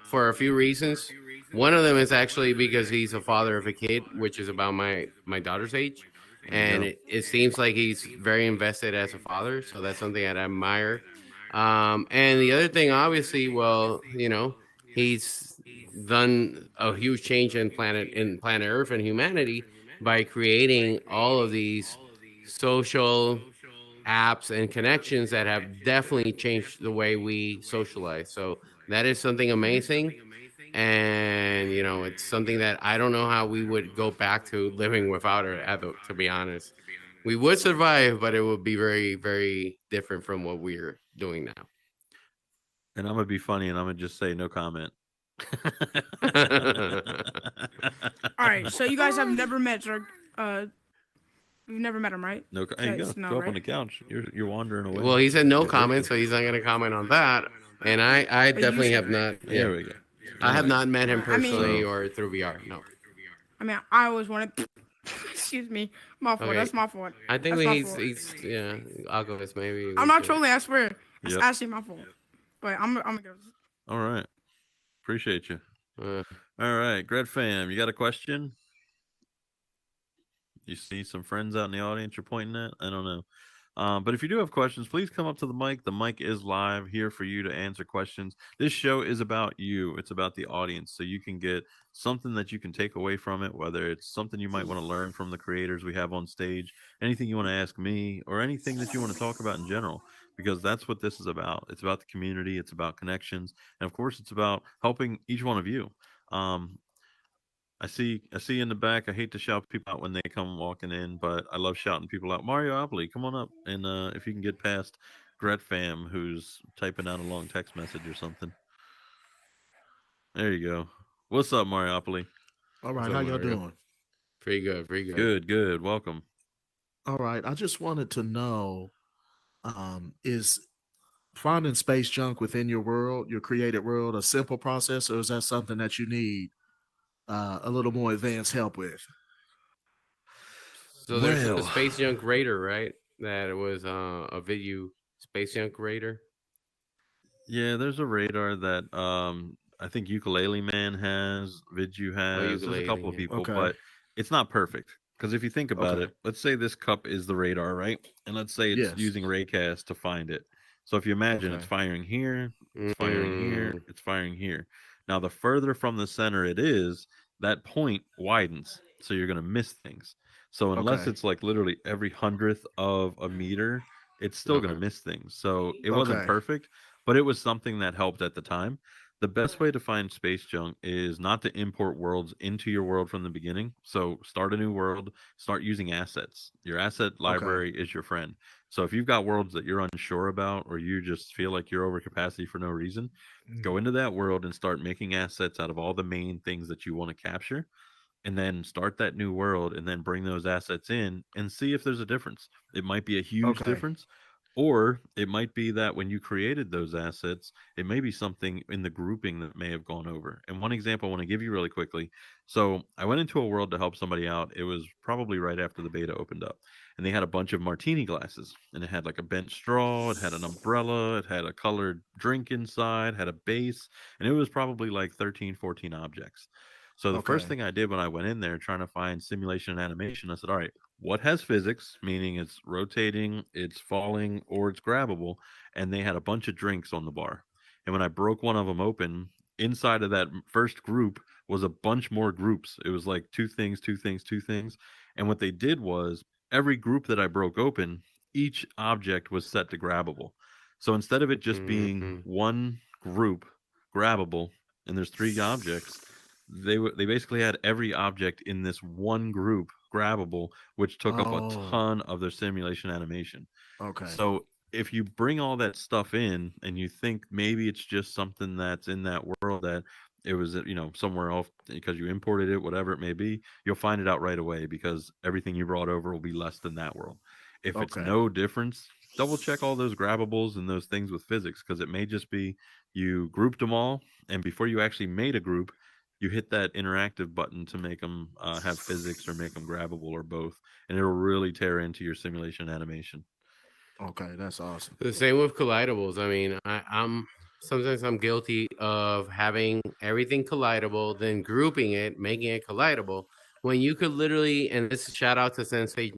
for a few reasons. One of them is actually because he's a father of a kid, which is about my daughter's age, There you and go. it seems like he's very invested as a father. So that's something that I admire. And the other thing, obviously, well, he's done a huge change in planet Earth and humanity by creating all of these social apps and connections that have definitely changed the way we socialize. So that is something amazing. And it's something that I don't know how we would go back to living without it, to be honest. We would survive, but it would be very, very different from what we're doing now. And I'm gonna be funny and I'm gonna just say no comment. All right. So you guys have never met Zerg. You've never met him, right? Hey, you That's go. no, Go up on right? the couch. You're wandering away. Well, he said no Get comment, thirsty. so he's not going to comment on that. And I But you definitely have should. not. There Yeah, we go. I All have right. not met him I mean, personally So or through VR. No. I always wanted. Excuse me, my fault. Okay. That's my fault. I think That's my he's fault. he's yeah. Oculus maybe. I'm we not should- trolling. I swear. It's Yep. actually my fault. But I'm gonna go. all right. Appreciate you. Uh, All right, Gret fam, you got a question? You see some friends out in the audience you're pointing at? I don't know. But if you do have questions, please come up to the mic. The mic is live here for you to answer questions. This show is about you. It's about the audience. So you can get something that you can take away from it, whether it's something you might want to learn from the creators we have on stage, anything you want to ask me, or anything that you want to talk about in general, because that's what this is about. It's about the community. It's about connections. And of course, it's about helping each one of you. Um, I see in the back. I hate to shout people out when they come walking in, but I love shouting people out. Mario Opley, come on up, and if you can get past Gret Fam, who's typing out a long text message or something. There you go. What's up, Mario Opley? All what's right, up, how y'all Mario? doing? Pretty good. Pretty good. Good, good. Welcome. All right, I just wanted to know, is finding space junk within your world, your created world, a simple process, or is that something that you need a little more advanced help with? So there's a Well, Space Junk Raider, right? That was a video Space Junk Raider. yeah, there's a radar that I think Ukulele Man has, Vidju has. There's a couple Ukulele. of Yeah. people, Okay, but it's not perfect. Because if you think about okay, it, let's say this cup is the radar, right? And let's say it's yes, using raycast to find it. So if you imagine it's okay, firing here, it's firing here, Mm, it's firing here. Now the further from the center it is, that point widens. So you're gonna miss things. So unless okay, it's like literally every hundredth of a meter, it's still gonna okay. miss things. So it wasn't okay, perfect, but it was something that helped at the time. The best way to find space junk is not to import worlds into your world from the beginning. So start a new world, start using assets. Your asset Okay. library is your friend. So if you've got worlds that you're unsure about or you just feel like you're over capacity for no reason, go Mhm. into that world and start making assets out of all the main things that you want to capture, and then start that new world and then bring those assets in and see if there's a difference. It might be a huge Okay. difference, or it might be that when you created those assets, it may be something in the grouping that may have gone over. And one example I want to give you really quickly. So I went into a world to help somebody out. It was probably right after the beta opened up. And they had a bunch of martini glasses. And it had like a bent straw, it had an umbrella, it had a colored drink inside, had a base, and it was probably like 13, 14 objects. So the first Okay. thing I did when I went in there trying to find simulation and animation, I said, all right, what has physics, meaning it's rotating, it's falling, or it's grabbable? And they had a bunch of drinks on the bar. And when I broke one of them open, inside of that first group was a bunch more groups. It was like two things, two things, two things. And what they did was every group that I broke open, each object was set to grabbable. So instead of it just being Mm-hmm. one group grabbable, and there's three objects, they basically had every object in this one group grabbable, which took up a Oh. ton of their simulation animation. Okay. So if you bring all that stuff in and you think maybe it's just something that's in that world that it was somewhere else because you imported it, whatever it may be, you'll find it out right away because everything you brought over will be less than that world. If it's Okay. no difference, double check all those grabbables and those things with physics, because it may just be you grouped them all, and before you actually made a group, you hit that interactive button to make them have physics or make them grabbable or both, and it'll really tear into your simulation animation. Okay. That's awesome. The same with collidables. I mean, I'm sometimes I'm guilty of having everything collidable, then grouping it, making it collidable. When you could literally, and this is shout out to Sensei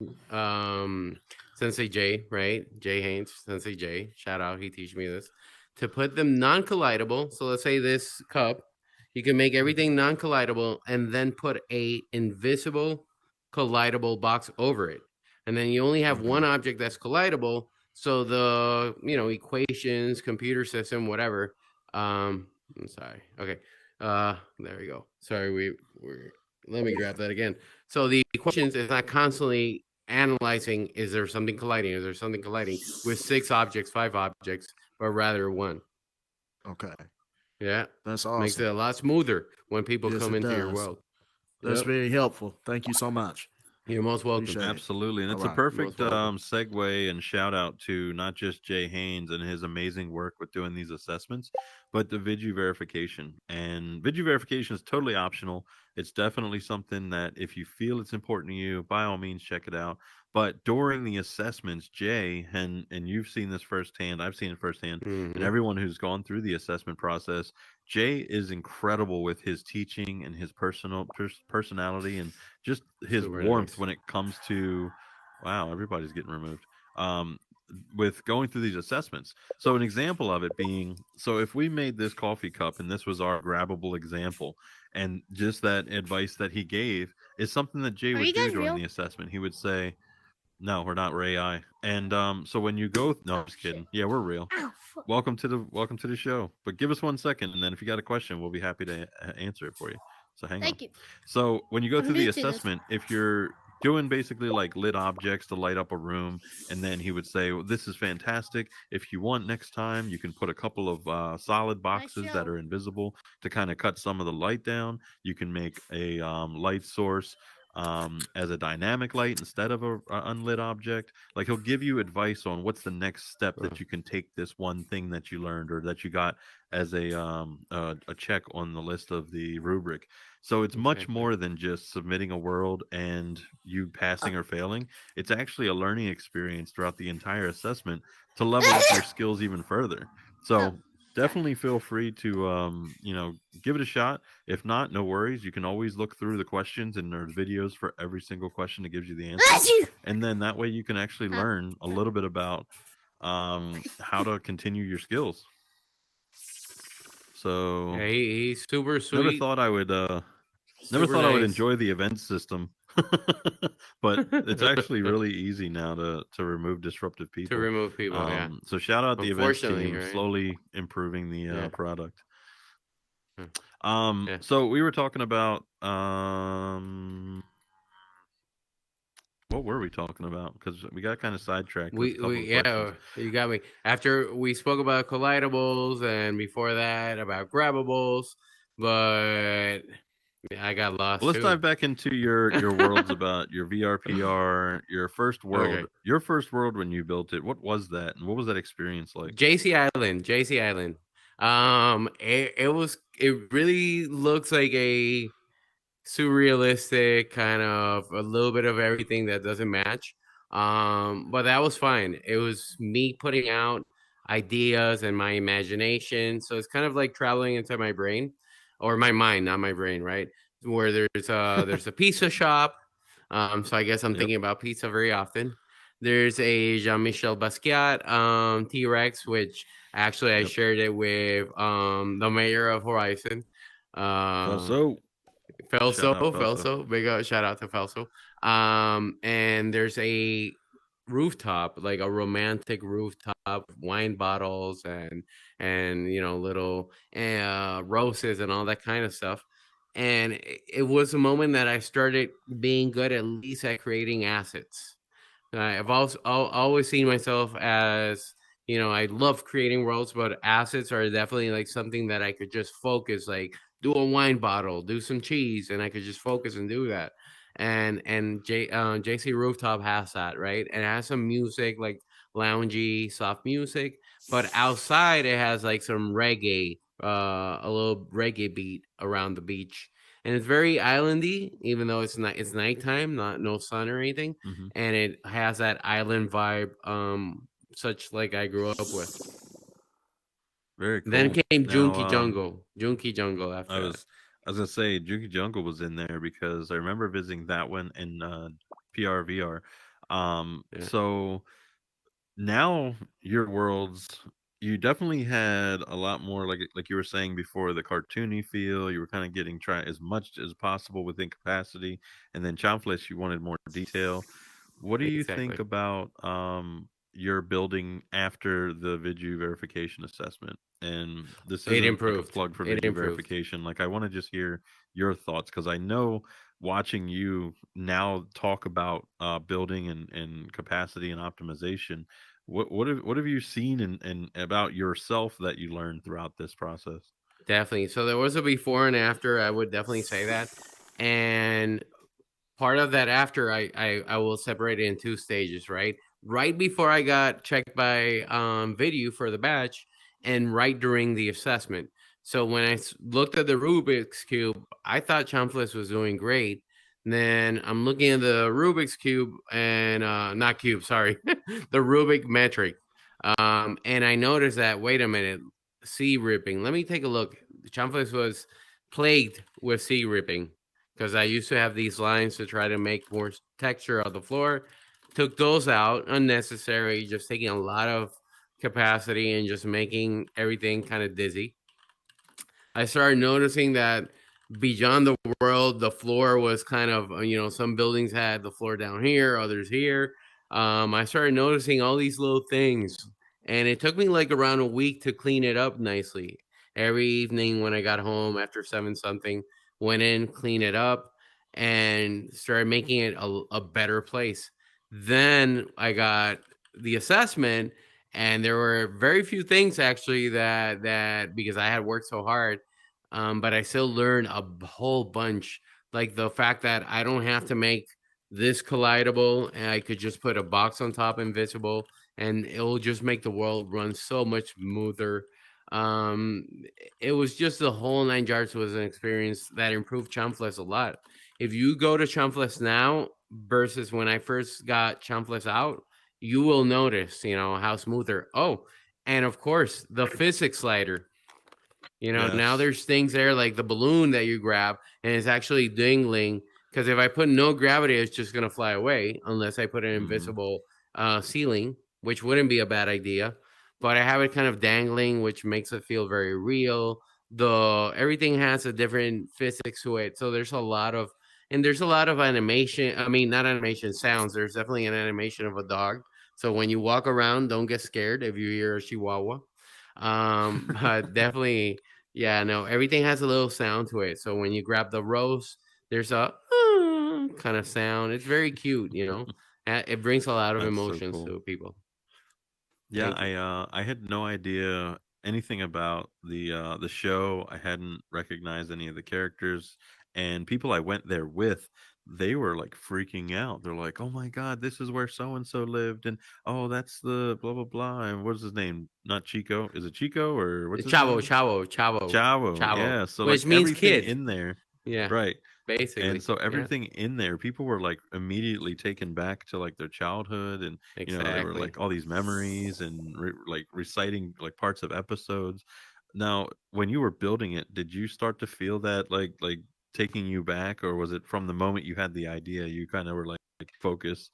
J, right? Jay Haynes, Sensei J. Shout out, he teach me this to put them non-collidable. So let's say this cup, you can make everything non-collidable and then put a invisible collidable box over it, and then you only have one Okay. object that's collidable, so the equations, computer system, whatever. I'm sorry. Okay. There we go. Sorry, we're let me grab that again. So the equations is not constantly analyzing, is there something colliding? Is there something colliding with six objects, five objects, but rather one? Okay. Yeah. That's Makes awesome. it a lot smoother when people Yes, come it into your does. world. That's Yep. very helpful. Thank you so much. You're most welcome. Appreciate it. Absolutely. And All it's a right. perfect Most welcome. segue and shout out to not just Jay Haynes and his amazing work with doing these assessments, but the Vigi verification. And Vigi verification is totally optional. It's definitely something that if you feel it's important to you, by all means, check it out. But during the assessments, Jay, and you've seen this firsthand, I've seen it firsthand, and Mm-hmm. everyone who's gone through the assessment process, Jay is incredible with his teaching and his personality and just his Super warmth nice. when it comes to, wow, everybody's getting removed. Um, with going through these assessments. So an example of it being, so if we made this coffee cup and this was our grabbable example, and just that advice that he gave is something that Jay Are would you do guys during real? the assessment. He would say, no, we're not Ray I. And so when you go, no, I'm just kidding. Yeah, we're real. Ow, fuck. Welcome to the show. But give us 1 second, and then if you got a question, we'll be happy to answer it for you. So hang on. Thank you. So when you go I'm through the new to this. assessment, if you're doing basically like lit objects to light up a room, and then he would say, well, "This is fantastic. If you want next time, you can put a couple of solid boxes that show. are invisible to kind of cut some of the light down. You can make a light source." As a dynamic light instead of a unlit object. Like he'll give you advice on what's the next step that you can take this one thing that you learned or that you got as a check on the list of the rubric. So it's much Exactly. more than just submitting a world and you passing or failing. It's actually a learning experience throughout the entire assessment to level up your skills even further. So definitely feel free to give it a shot. If not, no worries. You can always look through the questions, and there's videos for every single question that gives you the answer. And then that way you can actually learn a little bit about how to continue your skills. So Yeah, he's super never sweet, thought I would never super thought I would nice. enjoy the event system. But it's actually really easy now to remove disruptive To people. remove people. Yeah. So shout out the events Unfortunately, team, right? slowly improving the Yeah. product. Yeah. So we were talking about what were we talking about? Because we got kind of sidetracked with a couple of questions. You got me. After we spoke about collidables and before that about grabbables, but I got Well, lost let's too. dive back into your worlds about your VRPR, your first world. Okay. Your first world when you built it. What was that, and what was that experience like? JC Island, JC Island. It really looks like a surrealistic kind of a little bit of everything that doesn't match. But that was fine. It was me putting out ideas and my imagination. So it's kind of like traveling into my brain or my mind, not my brain, right? Where there's a pizza shop. So I guess I'm Yep. thinking about pizza very often. There's a Jean-Michel Basquiat T-Rex, which actually I Yep. shared it with the mayor of Horizon. So shout out Felso. Felso, big shout out to Felso. And there's a rooftop, like a romantic rooftop, wine bottles and little roses and all that kind of stuff. And it was a moment that I started being good at least at creating assets. I've also always seen myself as, I love creating worlds, but assets are definitely like something that I could just focus, like do a wine bottle, do some cheese, and I could just focus and do that. And JC Rooftop has that, right? And it has some music, like loungy, soft music, but outside it has like some reggae, a little reggae beat around the beach, and it's very islandy, even though it's nighttime, not no sun or anything, Mm-hmm. and it has that island vibe, such like I grew up with. Very Then cool. came Now, Junkie Jungle I after that. was I was gonna say Juki Jungle was in there because I remember visiting that one in PRVR. Yeah. So now your worlds, you definitely had a lot more like you were saying before, the cartoony feel. You were kind of getting try as much as possible within capacity, and then Chompflish, you wanted more detail. What do you think Exactly. about your building after the Vidu verification assessment? And this It isn't like a improved. plug for It Vidu improved. verification. Like, I want to just hear your thoughts because I know watching you now talk about building and capacity and optimization. What have you seen and about yourself that you learned throughout this process? Definitely. So there was a before and after. I would definitely say that. And part of that after, I will separate it in two stages, right before I got checked by video for the badge, and right during the assessment. So when I looked at the Rubik's cube, I thought Champfless was doing great. Then I'm looking at the Rubik's cube, and not cube, sorry, the Rubik metric, and I noticed that, wait a minute, sea ripping, let me take a look. Champfless was plagued with sea ripping because I used to have these lines to try to make more texture on the floor. Took those out, unnecessary, just taking a lot of capacity and just making everything kind of dizzy. I started noticing that beyond the world, the floor was kind of, some buildings had the floor down here, others here. I started noticing all these little things, and it took me like around a week to clean it up nicely. Every evening when I got home after 7 something, went in, clean it up, and started making it a better place. Then I got the assessment, and there were very few things actually that because I had worked so hard, but I still learned a whole bunch. Like the fact that I don't have to make this collidable, and I could just put a box on top, invisible, and it'll just make the world run so much smoother. Um, it was just the whole 9 yards was an experience that improved Chumfless a lot. If you go to Chumfless now versus when I first got Chumfless out, you will notice, how smoother. Oh, and of course, the physics slider. Now Yes. there's things there like the balloon that you grab and it's actually dangling. Because if I put no gravity, it's just going to fly away unless I put an Mm-hmm. invisible ceiling, which wouldn't be a bad idea. But I have it kind of dangling, which makes it feel very real. Everything has a different physics to it, so there's a lot of animation. I mean, not animation, sounds. There's definitely an animation of a dog. So when you walk around, don't get scared if you hear a chihuahua. But definitely Yeah, no, everything has a little sound to it. So when you grab the rose, there's a kind of sound. It's very cute, you know. It brings a lot of That's so emotions cool. to people. Yeah, Thank you. I had no idea anything about the show. I hadn't recognized any of the characters, and people I went there with, they were like freaking out. They're like, "Oh my god, this is where so and so lived," and "Oh, that's the blah blah blah." And what's his name? Not Chico. Is it Chico or what's his Chavo, name? Chavo, Chavo, Chavo. Chavo, Yeah. So like which means everything kid. in there, Yeah, right? And basically. so Yeah, everything in there, people were like immediately taken back to like their childhood, and there were exactly. like all these memories and like reciting like parts of episodes. Now, when you were building it, did you start to feel that like taking you back, or was it from the moment you had the idea you kind of were like focus?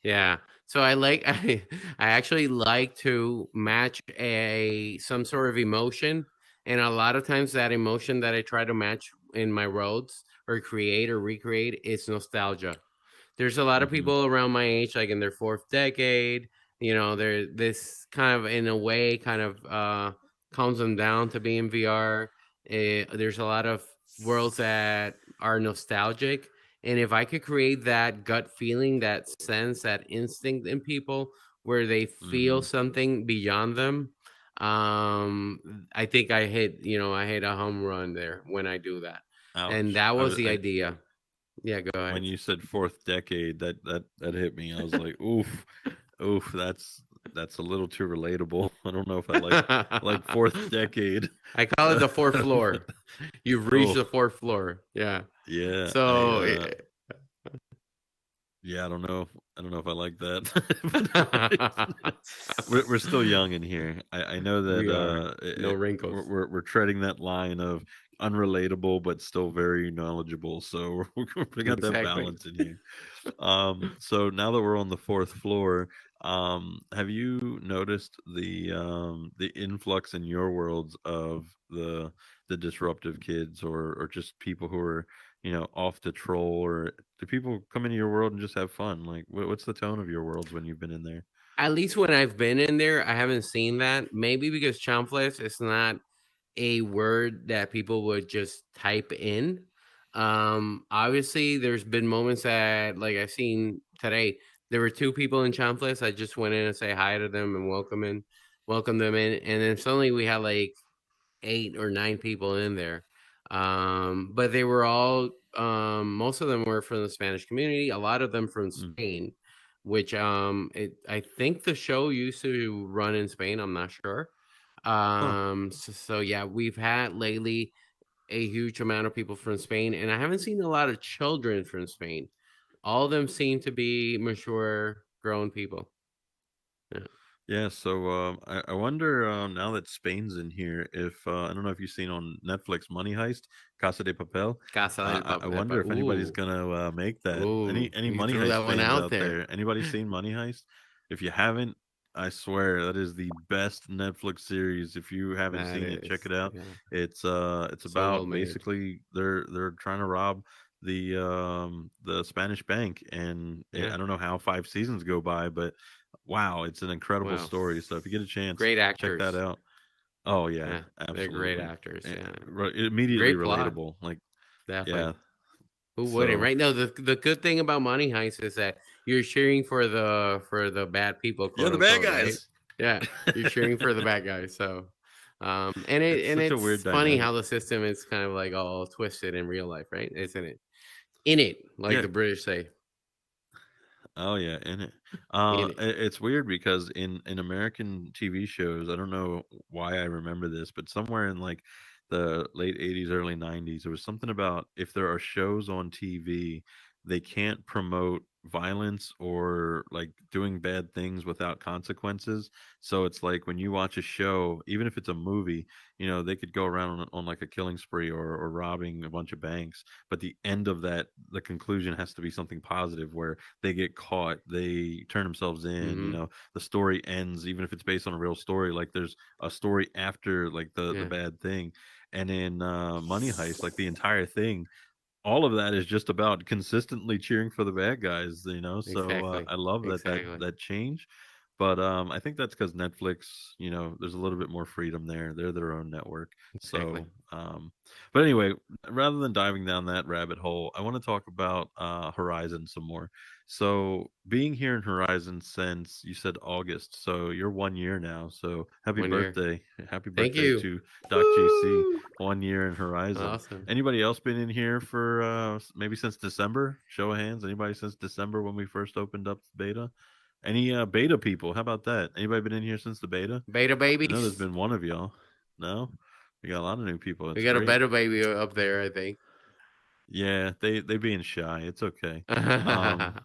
Yeah. So I like I actually like to match a some sort of emotion, and a lot of times that emotion that I try to match in my roads or create or recreate is nostalgia. There's a lot of Hmm. people around my age, like in their fourth decade. They're this kind of, in a way, kind of calms them down to be in VR. There's a lot of worlds that are nostalgic, and if I could create that gut feeling, that sense, that instinct in people where they feel Hmm. something beyond them, I think I hit a home run there when I do that, and Ouch. that was the idea. Yeah, go When ahead. you said fourth decade, that hit me. I was like, oof, oof, that's a little too relatable. I don't know if I like fourth decade. I call it the fourth floor. You've reached Oh the fourth floor. Yeah. yeah, So yeah, I don't know if I like that. We're still young in here. I know that we are no wrinkles. we're treading that line of unrelatable but still very knowledgeable. So we got that Exactly. balance in here. So now that we're on the fourth floor, have you noticed the influx in your worlds of the disruptive kids, or just people who are off to troll, or do people come into your world and just have fun? Like what's the tone of your worlds when you've been in there? At least when I've been in there, I haven't seen that. Maybe because champflets is not a word that people would just type in. Obviously, there's been moments that, like I've seen today, there were two people in champflets. I just went in and say hi to them and welcome them in, and then suddenly we had like 8 or 9 people in there. But they were all, most of them were from the Spanish community, a lot of them from Mm. Spain, which I think the show used to run in Spain. I'm not sure. Huh. So yeah, we've had lately a huge amount of people from Spain, and I haven't seen a lot of children from Spain. All of them seem to be mature, grown people. Yeah. Yeah, so I wonder, now that Spain's in here, if I don't know if you've seen on Netflix Money Heist, Casa de Papel. Casa del I wonder if anybody's Ooh, gonna make that. Any you Money threw Heist that one fans out out there. there? Anybody seen Money Heist? If you haven't, I swear that is the best Netflix series. If you haven't That seen it, check is, it out. yeah, It's so well about made. basically they're trying to rob the Spanish bank, and Yeah. I don't know how 5 seasons go by, but wow, it's an incredible Wow. story. So if you get a chance, Great check that actors. out. Oh yeah, Yeah, they're great absolutely. actors. Yeah. Immediately Great plot. relatable. Like Definitely. yeah. Who wouldn't, So right? No, the good thing about Money Heist is that you're cheering for the bad people, yeah, quote the bad unquote, right? guys. Yeah, you're cheering for the bad guys. So, It's and such a weird it's funny how dynamic. the system is kind of like all twisted in real life, right? Isn't it? In it, like Yeah. the British say, Oh yeah, in it. in it. It's weird because in American TV shows, I don't know why I remember this, but somewhere in like the late 80s, early 90s, there was something about if there are shows on TV, they can't promote violence or like doing bad things without consequences. So it's like when you watch a show, even if it's a movie, they could go around on like a killing spree, or robbing a bunch of banks, but the end of that, the conclusion has to be something positive where they get caught, they turn themselves in, Mm-hmm. the story ends, even if it's based on a real story, like there's a story after like the Yeah, bad thing. And in Money Heist, like the entire thing, all of that is just about consistently cheering for the bad guys, so exactly, I love that exactly. that change. But I think that's because Netflix, there's a little bit more freedom there. They're their own network. Exactly. So, but anyway, rather than diving down that rabbit hole, I want to talk about Horizon some more. So, being here in Horizon since you said August, so you're 1 year now. So, happy 1 year. birthday! Happy Thank birthday you. to Doc JC. Woo! 1 year in Horizon. Awesome. Anybody else been in here for maybe since December? Show of hands. Anybody since December when we first opened up the beta? Any beta people? How about that? Anybody been in here since the beta? Beta I know there's babies. been one of y'all. No, we got a lot of new people. We It's got a great. beta baby up there, I think. Yeah, they being shy. It's okay. Um,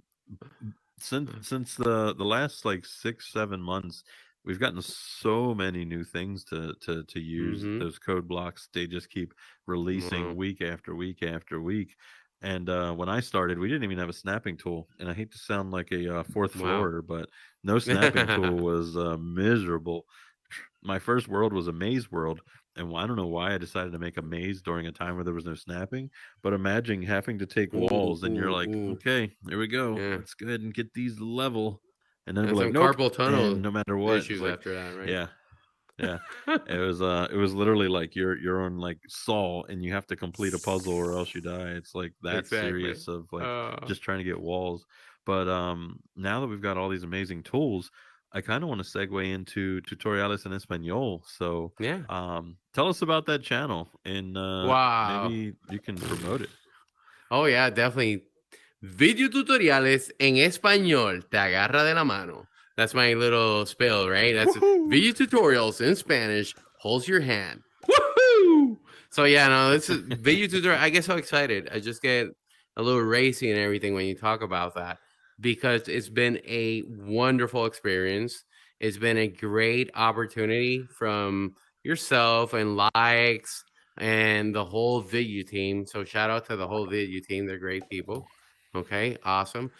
since the last like 6 7 months, we've gotten so many new things to use. Mm-hmm. Those code blocks, they just keep releasing Wow. week after week after week. And when I started, we didn't even have a snapping tool. And I hate to sound like a fourth Wow. floor, but no snapping tool was miserable. My first world was a maze world, and I don't know why I decided to make a maze during a time where there was no snapping. But imagine having to take Ooh, walls, and you're ooh, like, ooh. okay, here we go. Yeah. Let's go ahead and get these level. And then we're And like, some nope. carpal And tunnel no matter what, it's issues like, after that, right? yeah, yeah. It was literally like you're on like Saw, and you have to complete a puzzle or else you die. It's like that Exactly. serious of like Uh, just trying to get walls. But now that we've got all these amazing tools, I kind of want to segue into tutoriales en español. So yeah. tell us about that channel, and Wow. maybe you can promote it. Oh, yeah, definitely. Video tutoriales en español. Te agarra de la mano. That's my little spill, right? That's Woohoo! video tutorials in Spanish. Holds your hand. Woohoo! So yeah, no, this is video tutorial. I get so excited. I just get a little racy and everything when you talk about that because it's been a wonderful experience. It's been a great opportunity from yourself and likes and the whole video team. So shout out to the whole video team. They're great people. Okay, awesome.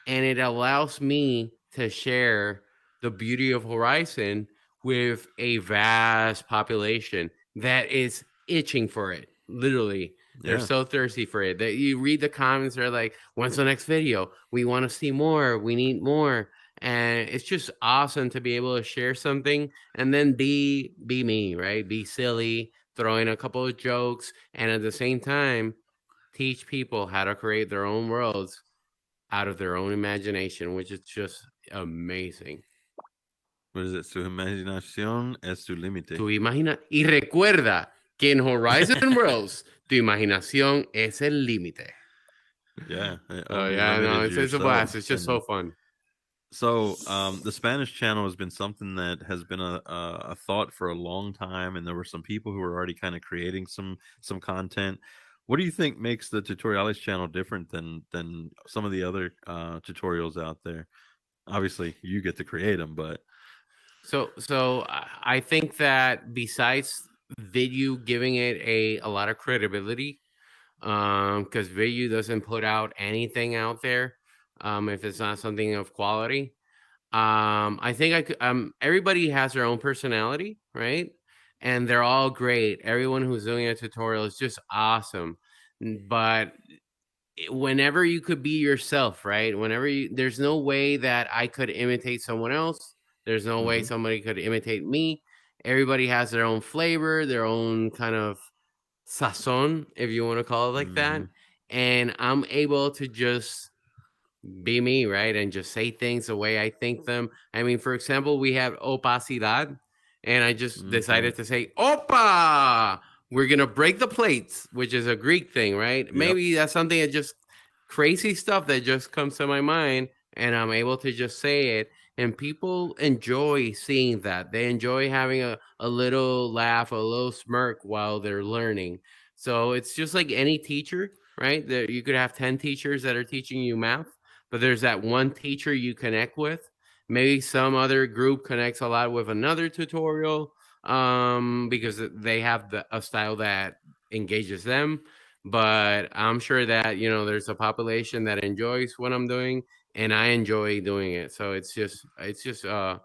And it allows me to share the beauty of Horizon with a vast population that is itching for it. Literally, they're Yeah. so thirsty for it that you read the comments. They're like, "When's the next video? We want to see more. We need more." And it's just awesome to be able to share something and then be me, right? Be silly, throw in a couple of jokes, and at the same time teach people how to create their own worlds out of their own imagination, which is just amazing. What is it? Su imaginación es su límite. Tu imagina y recuerda que en Horizon Worlds tu imaginación es el límite. Yeah. Oh Only yeah, limit no, is it's a blast. yourself. It's just so fun. So the Spanish channel has been something that has been a thought for a long time, and there were some people who were already kind of creating some content. What do you think makes the tutorials channel different than some of the other tutorials out there? Obviously, you get to create them, but So I think that besides video giving it a lot of credibility, because video doesn't put out anything out there, if it's not something of quality. I think I could. Everybody has their own personality, right? And they're all great. Everyone who's doing a tutorial is just awesome. But whenever you could be yourself, right? Whenever there's no way that I could imitate someone else. There's no way mm-hmm, somebody could imitate me. Everybody has their own flavor, their own kind of sazon, if you want to call it like that. mm-hmm, And I'm able to just be me, right? And just say things the way I think them. I mean, for example, we have opacidad, and I just mm-hmm. decided to say, opa, we're going to break the plates, which is a Greek thing, right? Yep. Maybe that's something that just crazy stuff that just comes to my mind, and I'm able to just say it. And people enjoy seeing that. They enjoy having a little laugh, a little smirk while they're learning. So it's just like any teacher, right? There, you could have 10 teachers that are teaching you math, but there's that one teacher you connect with. Maybe some other group connects a lot with another tutorial because they have a style that engages them. But I'm sure that there's a population that enjoys what I'm doing, and I enjoy doing it. So it's just a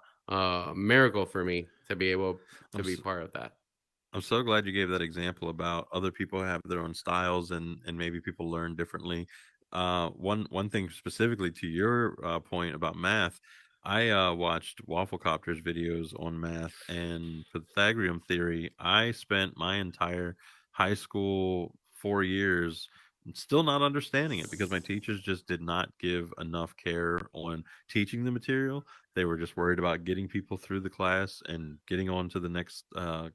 miracle for me to be able to I'm be s- part of that. I'm so glad you gave that example about other people have their own styles, and maybe people learn differently. One thing specifically to your point about math. I watched Wafflecopter's videos on math and Pythagorean theory. I spent my entire high school 4 years still not understanding it because my teachers just did not give enough care on teaching the material. They were just worried about getting people through the class and getting on to the next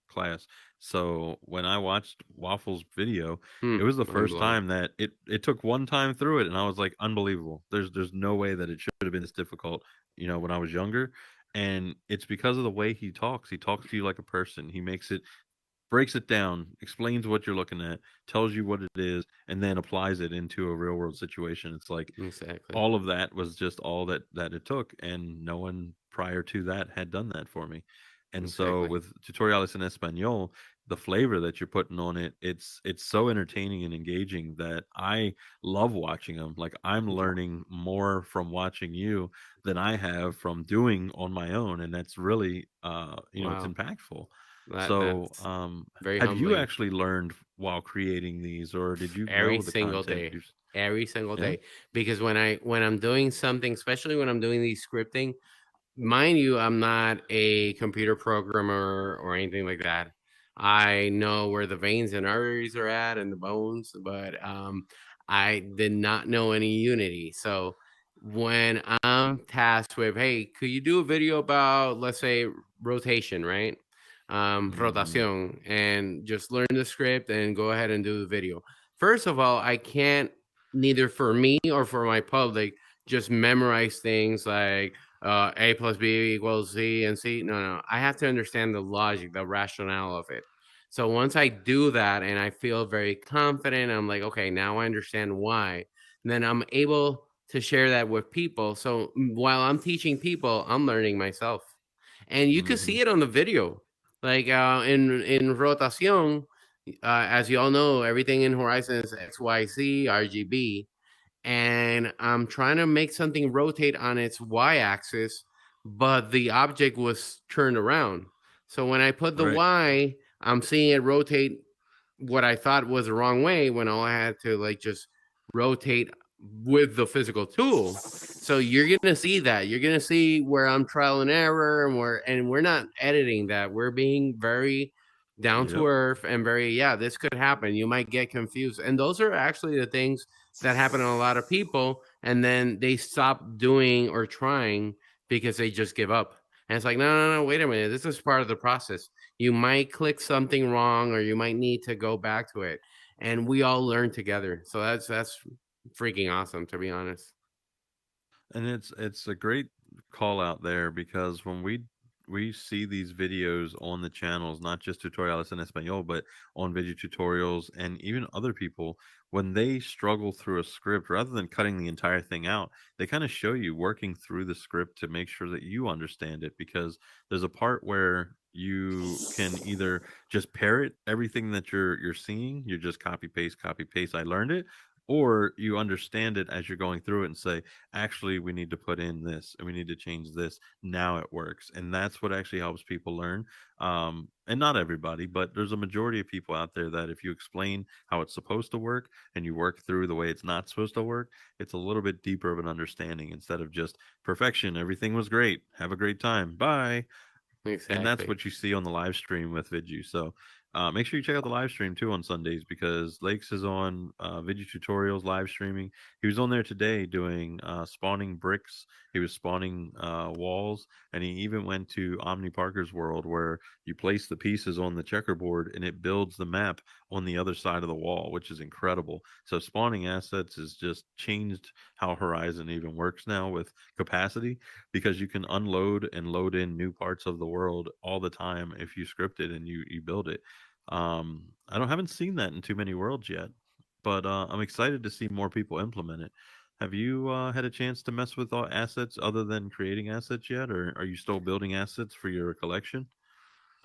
class. So when I watched Waffle's video, it was the Mind first blowing. time that it took one time through it, and I was like, unbelievable. There's no way that it should have been this difficult, when I was younger. And it's because of the way he talks. He talks to you like a person. He breaks it down, explains what you're looking at, tells you what it is, and then applies it into a real world situation. It's like Exactly. all of that was just all that it took, and no one prior to that had done that for me. And so Exactly. with tutoriales en español, the flavor that you're putting on it, it's so entertaining and engaging that I love watching them. Like I'm learning more from watching you than I have from doing on my own, and that's really it's Wow. impactful. So, That's very have you humbling. actually learned while creating these, or did you Every know the single content? day. Every single Yeah. day. Because when I'm doing something, especially when I'm doing these scripting, mind you, I'm not a computer programmer or anything like that. I know where the veins and arteries are at and the bones, but I did not know any Unity. So when I'm tasked with, hey, could you do a video about, let's say, rotation, right? Mhm. Rotación, and just learn the script and go ahead and do the video. First of all, I can't, neither for me or for my public, just memorize things like A plus B equals C and C. No, no. I have to understand the logic, the rationale of it. So once I do that and I feel very confident, I'm like, okay, now I understand why. Then I'm able to share that with people. So while I'm teaching people, I'm learning myself. And you can Mhm. see it on the video. Like in Rotación, as you all know, everything in Horizon is XYZ, RGB, and I'm trying to make something rotate on its y axis, but the object was turned around. So when I put the Right. y, I'm seeing it rotate what I thought was the wrong way when all I had to like just rotate with the physical tool. So you're gonna see that. You're gonna see where I'm trial and error, and we're not editing that. We're being very down to Yep. earth and very, yeah, this could happen. You might get confused. And those are actually the things that happen to a lot of people, and then they stop doing or trying because they just give up. And it's like, no, no, no, wait a minute. This is part of the process. You might click something wrong, or you might need to go back to it. And we all learn together. So that's freaking awesome, to be honest. And it's a great call out there because when we see these videos on the channels, not just tutorials in Espanol, but on video tutorials and even other people, when they struggle through a script, rather than cutting the entire thing out, they kind of show you working through the script to make sure that you understand it. Because there's a part where you can either just parrot everything that you're seeing, you just copy paste, I learned it, or you understand it as you're going through it and say, actually we need to put in this and we need to change this, now it works. And that's what actually helps people learn. And not everybody, but there's a majority of people out there that if you explain how it's supposed to work and you work through the way it's not supposed to work, it's a little bit deeper of an understanding instead of just perfection, everything was great, have a great time, bye. And that's Exactly. what you see on the live stream with Vidju. So make sure you check out the live stream too on Sundays because Lakes is on Vidju tutorials live streaming. He was on there today doing spawning bricks. He was spawning walls, and he even went to Omni Parker's world where you place the pieces on the checkerboard and it builds the map on the other side of the wall, which is incredible. So spawning assets has just changed how Horizon even works now with capacity because you can unload and load in new parts of the world all the time if you script it and you build it. I don't haven't seen that in too many worlds yet, but I'm excited to see more people implement it. Have you had a chance to mess with assets other than creating assets yet, or are you still building assets for your collection?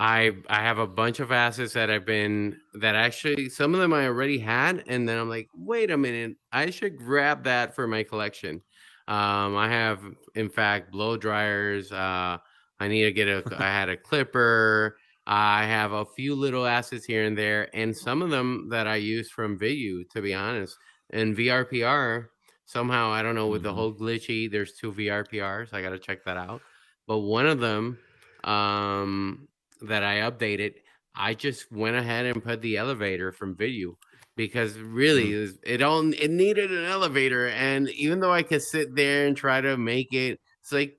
I have a bunch of assets that I've been, that actually some of them I already had, and then I'm like, wait a minute, I should grab that for my collection. I have, in fact, blow dryers. I need to get a. I had a clipper. I have a few little assets here and there, and some of them that I use from VU, to be honest, and VRPR. Somehow, I don't know, with the Hmm. whole glitchy, there's two VRPRs. I got to check that out. But one of them that I updated, I just went ahead and put the elevator from video because really Mm. it needed an elevator. And even though I could sit there and try to make it, it's like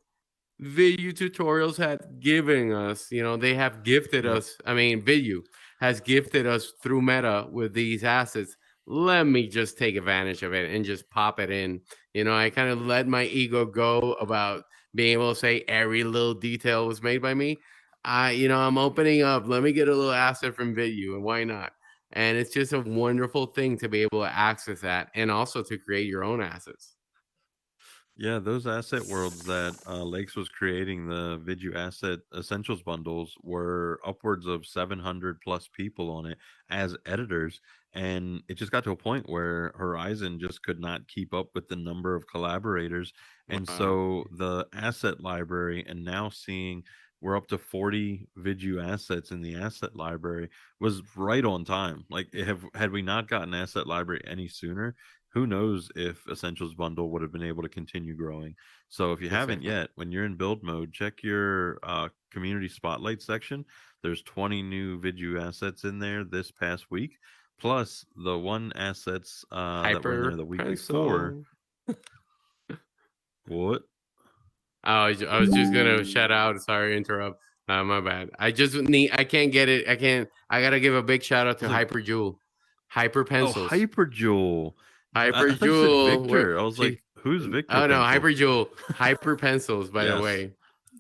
video tutorials had given us, they have gifted Yep. us. I mean, video has gifted us through Meta with these assets. Let me just take advantage of it and just pop it in. I kind of let my ego go about being able to say every little detail was made by me. I'm opening up. Let me get a little asset from video, and why not? And it's just a wonderful thing to be able to access that and also to create your own assets. Yeah, those asset worlds that Lakes was creating, the Vidu Asset Essentials bundles, were upwards of 700 plus people on it as editors. And it just got to a point where Horizon just could not keep up with the number of collaborators. And Wow. so the asset library, and now seeing we're up to 40 Vidu assets in the asset library, was right on time. Like, had we not gotten asset library any sooner, who knows if Essentials Bundle would have been able to continue growing. So if you haven't Exactly. yet, when you're in build mode, check your community spotlight section. There's 20 new Vidu assets in there this past week, plus the one assets that were in there Hyper the week before. pencil. What? I was just gonna shout out. Sorry, interrupt. My bad. I just need. I can't get it. I can't. I gotta give a big shout out I to was like, Hyper Jewel, Hyper oh, Pencils, Hyper Jewel. Hyper I thought you said Jewel. Where Victor. I was she? like, who's Victor Oh no, Pencils? Hyper Jewel, Hyper Pencils. By the Yes. way,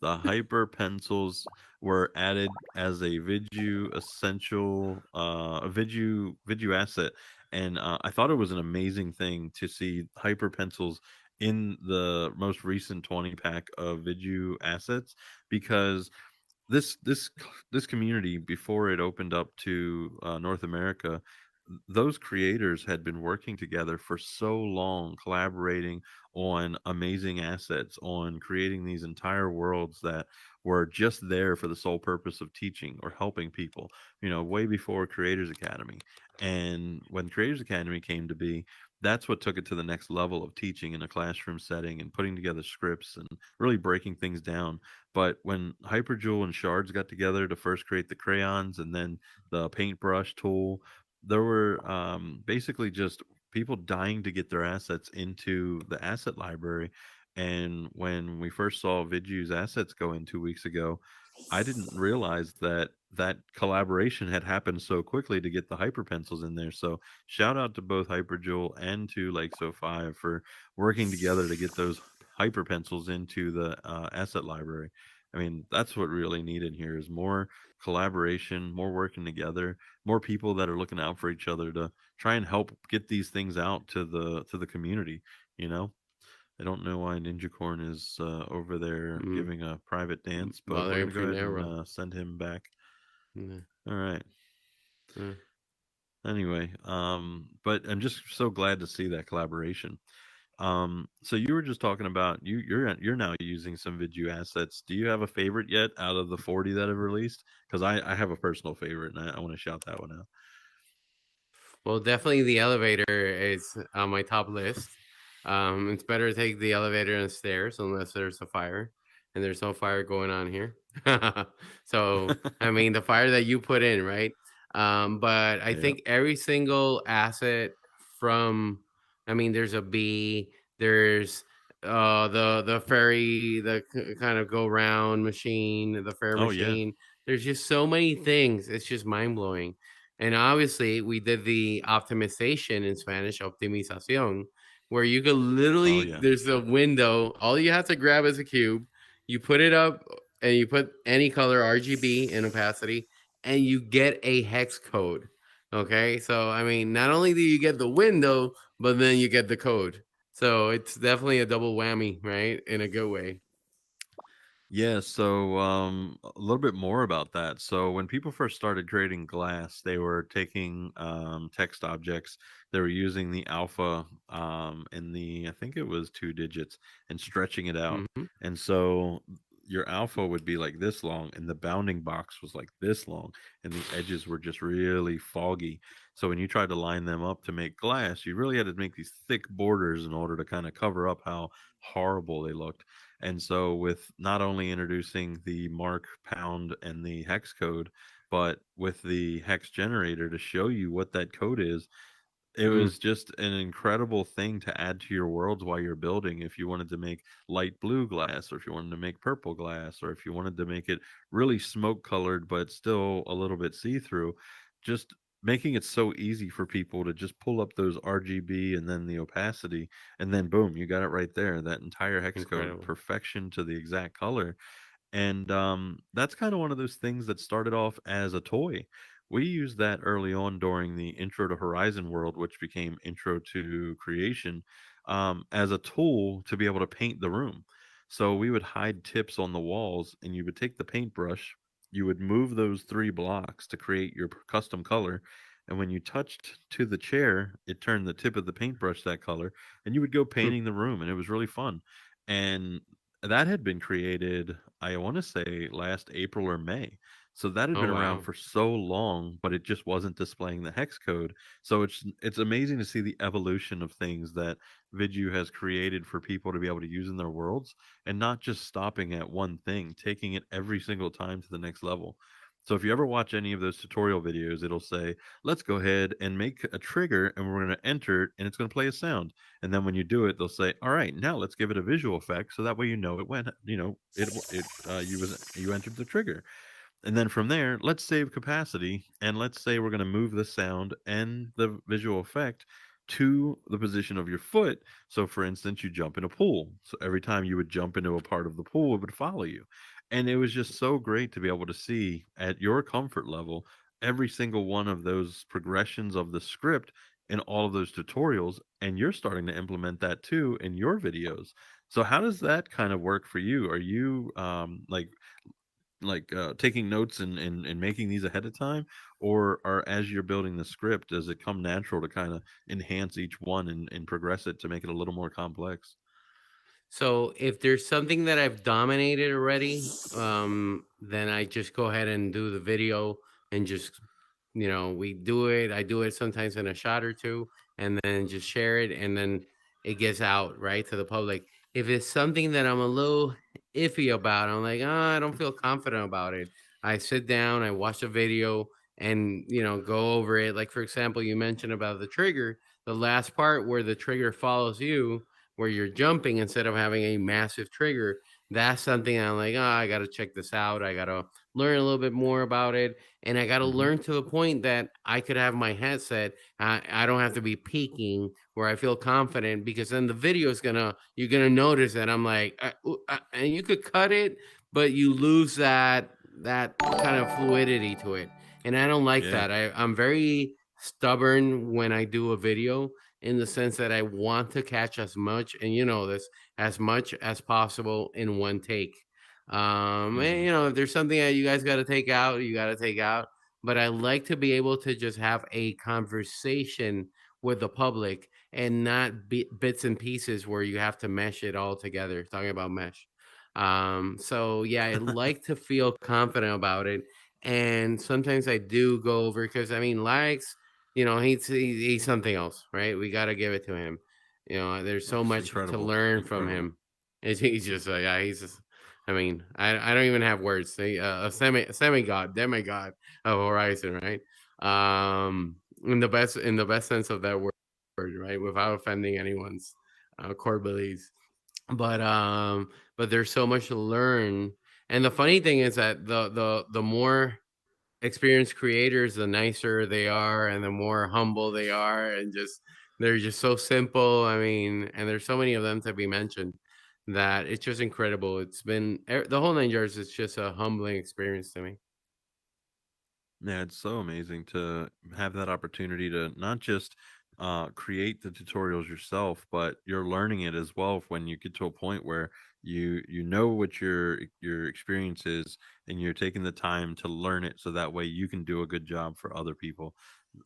The hyper pencils were added as a Vidu essential, a Vidu asset, and I thought it was an amazing thing to see hyper pencils in the most recent 20 pack of Vidu assets, because this community, before it opened up to North America, those creators had been working together for so long, collaborating on amazing assets, on creating these entire worlds that were just there for the sole purpose of teaching or helping people, way before Creators Academy. And when Creators Academy came to be, that's what took it to the next level of teaching in a classroom setting and putting together scripts and really breaking things down. But when Hyperjewel and Shards got together to first create the crayons and then the paintbrush tool, there were basically just people dying to get their assets into the asset library. And when we first saw Vidu's assets go in 2 weeks ago, I didn't realize that that collaboration had happened so quickly to get the hyper pencils in there. So shout out to both Hyperjewel and to Lakes 05 for working together to get those hyper pencils into the asset library. I mean, that's what really needed here is more collaboration, more working together, more people that are looking out for each other to try and help get these things out to the community. You know, I don't know why Ninja Corn is over there mm, giving a private dance, but we're bothering gonna go ahead and Prunero. send him back. Mm, All right. mm. Anyway, but I'm just so glad to see that collaboration. So you were just talking about you're now using some Vidu assets. Do you have a favorite yet out of the 40 that have released? Because I have a personal favorite and I want to shout that one out. Well, definitely the elevator is on my top list. It's better to take the elevator and stairs unless there's a fire, and there's no fire going on here. So, I mean, the fire that you put in, right? But I Yeah. think every single asset from, I mean, there's a bee, there's the ferry, the kind of go round machine, the fair Oh yeah. machine. There's just so many things. It's just mind blowing. And obviously, we did the optimization in Spanish, optimización, where you could Oh literally, yeah. there's a window. All you have to grab is a cube. You put it up and you put any color RGB in opacity and you get a hex code. Okay. So, I mean, not only do you get the window, but then you get the code. So it's definitely a double whammy, right? In a good way. Yeah, so a little bit more about that. So when people first started creating glass, they were taking text objects. They were using the alpha and the I think it was 2 digits and stretching it out. Hmm. And so your alpha would be like this long, and the bounding box was like this long, and the edges were just really foggy. So when you tried to line them up to make glass, you really had to make these thick borders in order to kind of cover up how horrible they looked. And so with not only introducing the mark, pound, and the hex code, but with the hex generator to show you what that code is, it Mm, was just an incredible thing to add to your worlds while you're building. If you wanted to make light blue glass, or if you wanted to make purple glass, or if you wanted to make it really smoke colored but still a little bit see through, just making it so easy for people to just pull up those RGB and then the opacity, and then boom, you got it right there. That entire hex code, incredible. perfection to the exact color. And that's kind of one of those things that started off as a toy. We used that early on during the Intro to Horizon world, which became Intro to Creation, as a tool to be able to paint the room. So we would hide tips on the walls, and you would take the paintbrush, you would move those three blocks to create your custom color. And when you touched to the chair, it turned the tip of the paintbrush that color, and you would go painting the room, and it was really fun. And that had been created, I want to say, last April or May. So that had Oh been around wow. for so long, but it just wasn't displaying the hex code. So it's amazing to see the evolution of things that Vidu has created for people to be able to use in their worlds, and not just stopping at one thing, taking it every single time to the next level. So if you ever watch any of those tutorial videos, it'll say, let's go ahead and make a trigger, and we're going to enter it, and it's going to play a sound. And then when you do it, they'll say, all right, now let's give it a visual effect. So that way, you know, it went, you entered the trigger. And then from there, let's save capacity, and let's say we're going to move the sound and the visual effect to the position of your foot. So, for instance, you jump in a pool. So every time you would jump into a part of the pool, it would follow you. And it was just so great to be able to see at your comfort level every single one of those progressions of the script in all of those tutorials. And you're starting to implement that too in your videos. So, how does that kind of work for you? Are you taking notes and making these ahead of time, or as you're building the script, does it come natural to kind of enhance each one and progress it to make it a little more complex? So if there's something that I've dominated already, then I just go ahead and do the video and just, we do it. I do it sometimes in a shot or two, and then just share it, and then it gets out right to the public. If it's something that I'm a little iffy about, I'm like, I don't feel confident about it. I sit down, I watch the video, and go over it. Like for example, you mentioned about the trigger, the last part where the trigger follows you, where you're jumping instead of having a massive trigger. That's something I'm like, I got to check this out. I got to learn a little bit more about it. And I got to Hmm. learn to the point that I could have my headset. I don't have to be peaking where I feel confident, because then the video is you're going to notice that I'm like, and you could cut it, but you lose that kind of fluidity to it. And I don't like Yeah. that. I'm very stubborn when I do a video, in the sense that I want to catch as much, and this, as much as possible in one take. And Hmm. if there's something that you guys got to take out, you got to take out. But I like to be able to just have a conversation with the public, and not bits and pieces where you have to mesh it all together. Talking about mesh. So yeah, I like to feel confident about it. And sometimes I do go over, because I mean, likes, he's something else, right? We got to give it to him. There's so It's much to incredible, learn from incredible. him. He's just yeah, he's just, I mean, I don't even have words. A semi god, demigod of Horizon, right? In the best sense of that word, right? Without offending anyone's core beliefs. But there's so much to learn. And the funny thing is that the more experienced creators, the nicer they are, and the more humble they are, and just they're just so simple. I mean, and there's so many of them to be mentioned, that it's just incredible. It's been the whole 9 years. It's just a humbling experience to me. Yeah, it's so amazing to have that opportunity to not just create the tutorials yourself, but you're learning it as well. When you get to a point where you know what your experience is, and you're taking the time to learn it, so that way you can do a good job for other people.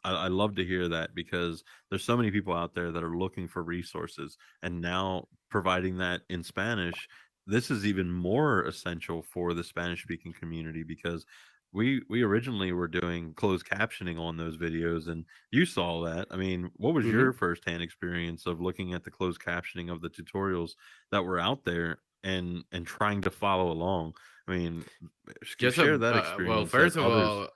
I love to hear that, because there's so many people out there that are looking for resources, and now providing that in Spanish this is even more essential for the Spanish speaking community because we originally were doing closed captioning on those videos, and you saw that. I mean, what was Hmm. your firsthand experience of looking at the closed captioning of the tutorials that were out there and trying to follow along? I mean, Just share that well, experience that first of others. all,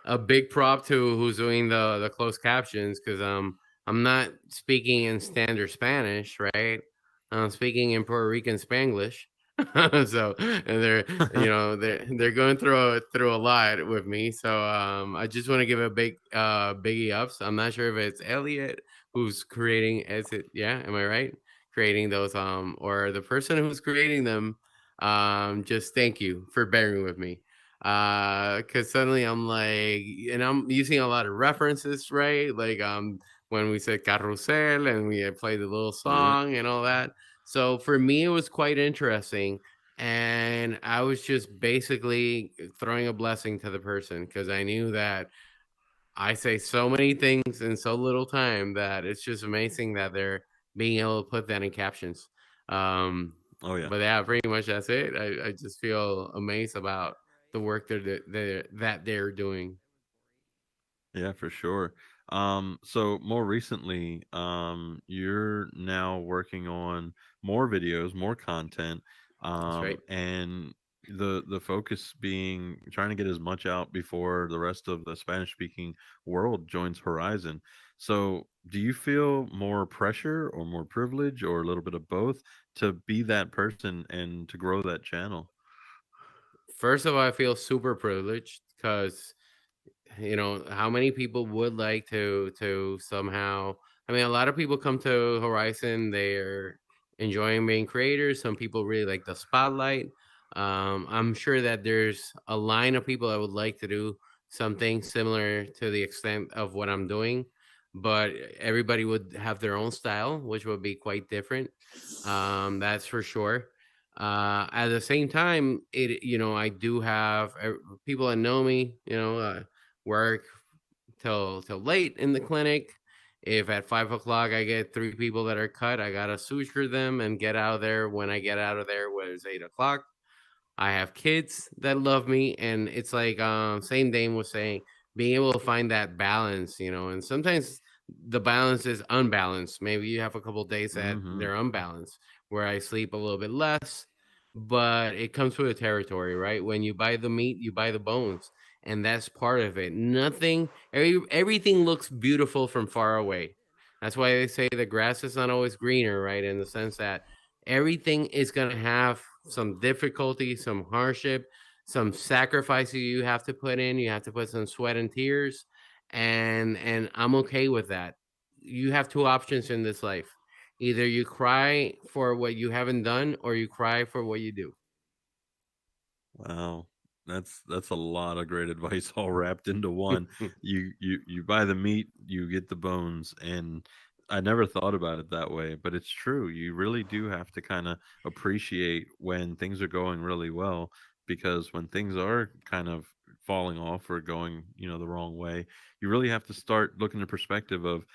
a big prop to who's doing the closed captions, because I'm not speaking in standard Spanish, right? I'm speaking in Puerto Rican Spanglish. So, and they're, they're going through a lot with me. So I just want to give a big biggie ups. I'm not sure if it's Elliot who's creating, is it, yeah, am I right, creating those, or the person who's creating them. Just thank you for bearing with me, because suddenly I'm like, and I'm using a lot of references, right? Like when we said carrusel and we had played the little Yeah. song and all that. So for me it was quite interesting, and I was just basically throwing a blessing to the person, because I knew that I say so many things in so little time that it's just amazing that they're being able to put that in captions. Um, Oh yeah. but yeah, pretty much that's it. I just feel amazed about the work that they're doing. Yeah, for sure. So more recently, you're now working on more videos, more content, That's right. and the focus being trying to get as much out before the rest of the Spanish speaking world joins Horizon. So, do you feel more pressure or more privilege or a little bit of both to be that person and to grow that channel? First of all, I feel super privileged because, how many people would like to somehow, I mean, a lot of people come to Horizon, they're enjoying being creators. Some people really like the spotlight. I'm sure that there's a line of people that would like to do something similar to the extent of what I'm doing, but everybody would have their own style, which would be quite different. That's for sure. At the same time, I do have people that know me, work till late in the clinic. If at 5 o'clock I get three people that are cut, I gotta suture them and get out of there. When I get out of there, when it's 8 o'clock, I have kids that love me, and it's like same Dame was saying, being able to find that balance, and sometimes the balance is unbalanced. Maybe you have a couple days that Hmm. they're unbalanced, where I sleep a little bit less, but it comes with the territory, right? When you buy the meat, you buy the bones, and that's part of it. Everything looks beautiful from far away. That's why they say the grass is not always greener, right? In the sense that everything is going to have some difficulty, some hardship, some sacrifices you have to put in. You have to put some sweat and tears, and I'm okay with that. You have two options in this life. Either you cry for what you haven't done, or you cry for what you do. Wow. That's a lot of great advice all wrapped into one. You buy the meat, you get the bones, and I never thought about it that way, but it's true. You really do have to kind of appreciate when things are going really well because when things are kind of falling off or going, the wrong way, you really have to start looking at perspective of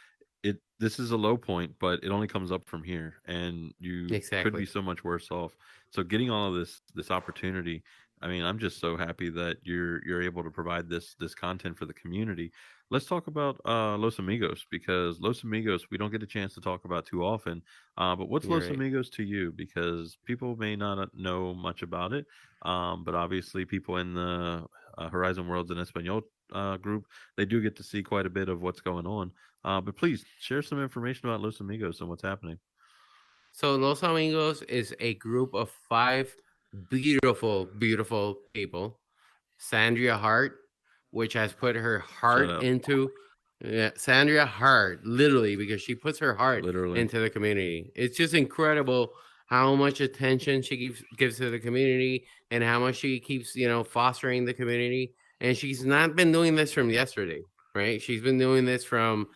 it. This is a low point, but it only comes up from here and you could be Exactly. so much worse off. So getting all of this opportunity, I mean, I'm just so happy that you're able to provide this content for the community. Let's talk about Los Amigos because Los Amigos we don't get a chance to talk about too often. But what's You're Los right. Amigos to you? Because people may not know much about it, but obviously people in the Horizon Worlds and Espanol group they do get to see quite a bit of what's going on. But please share some information about Los Amigos and what's happening. So Los Amigos is a group of five beautiful, beautiful people. Sandria Hart, which has put her Shout heart out, into, yeah, Sandria Hart, literally, because she puts her heart literally. into the community. It's just incredible how much attention she gives to the community, and how much she keeps, fostering the community. And she's not been doing this from yesterday, right? She's been doing this from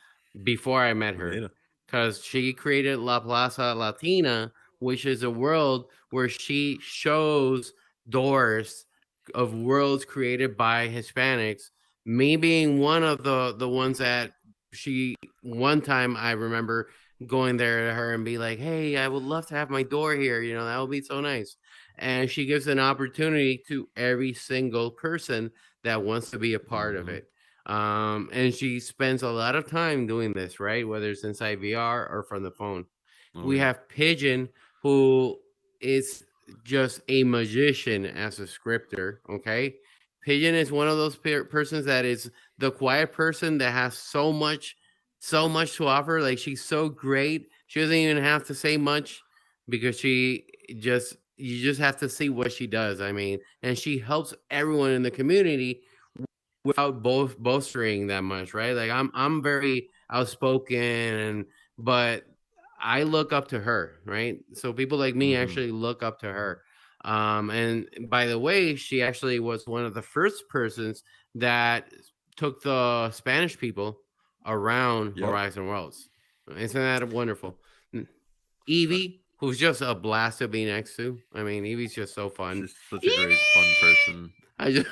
before I met her, Mira. because she created La Plaza Latina, which is a world where she shows doors of worlds created by Hispanics. Me being one of the ones that she, one time I remember going there to her and be like, "Hey, I would love to have my door here. That would be so nice." and she gives an opportunity to every single person that wants to be a part of it. And she spends a lot of time doing this, right? Whether it's inside VR or from the phone. Oh, We yeah. have Pigeon, who is just a magician as a scripter. Okay, Pigeon is one of those persons that is the quiet person that has so much to offer. Like, she's so great, she doesn't even have to say much, because she just you just have to see what she does. I mean, and she helps everyone in the community without both bolstering that much, right? Like, I'm very outspoken, and but I look up to her, right? So people like me actually look up to her. And by the way, she actually was one of the first persons that took the Spanish people around Yep. Horizon Worlds. Isn't that wonderful? Evie, who's just a blast to be next to. I mean, Evie's just so fun. She's such a great, fun person. I just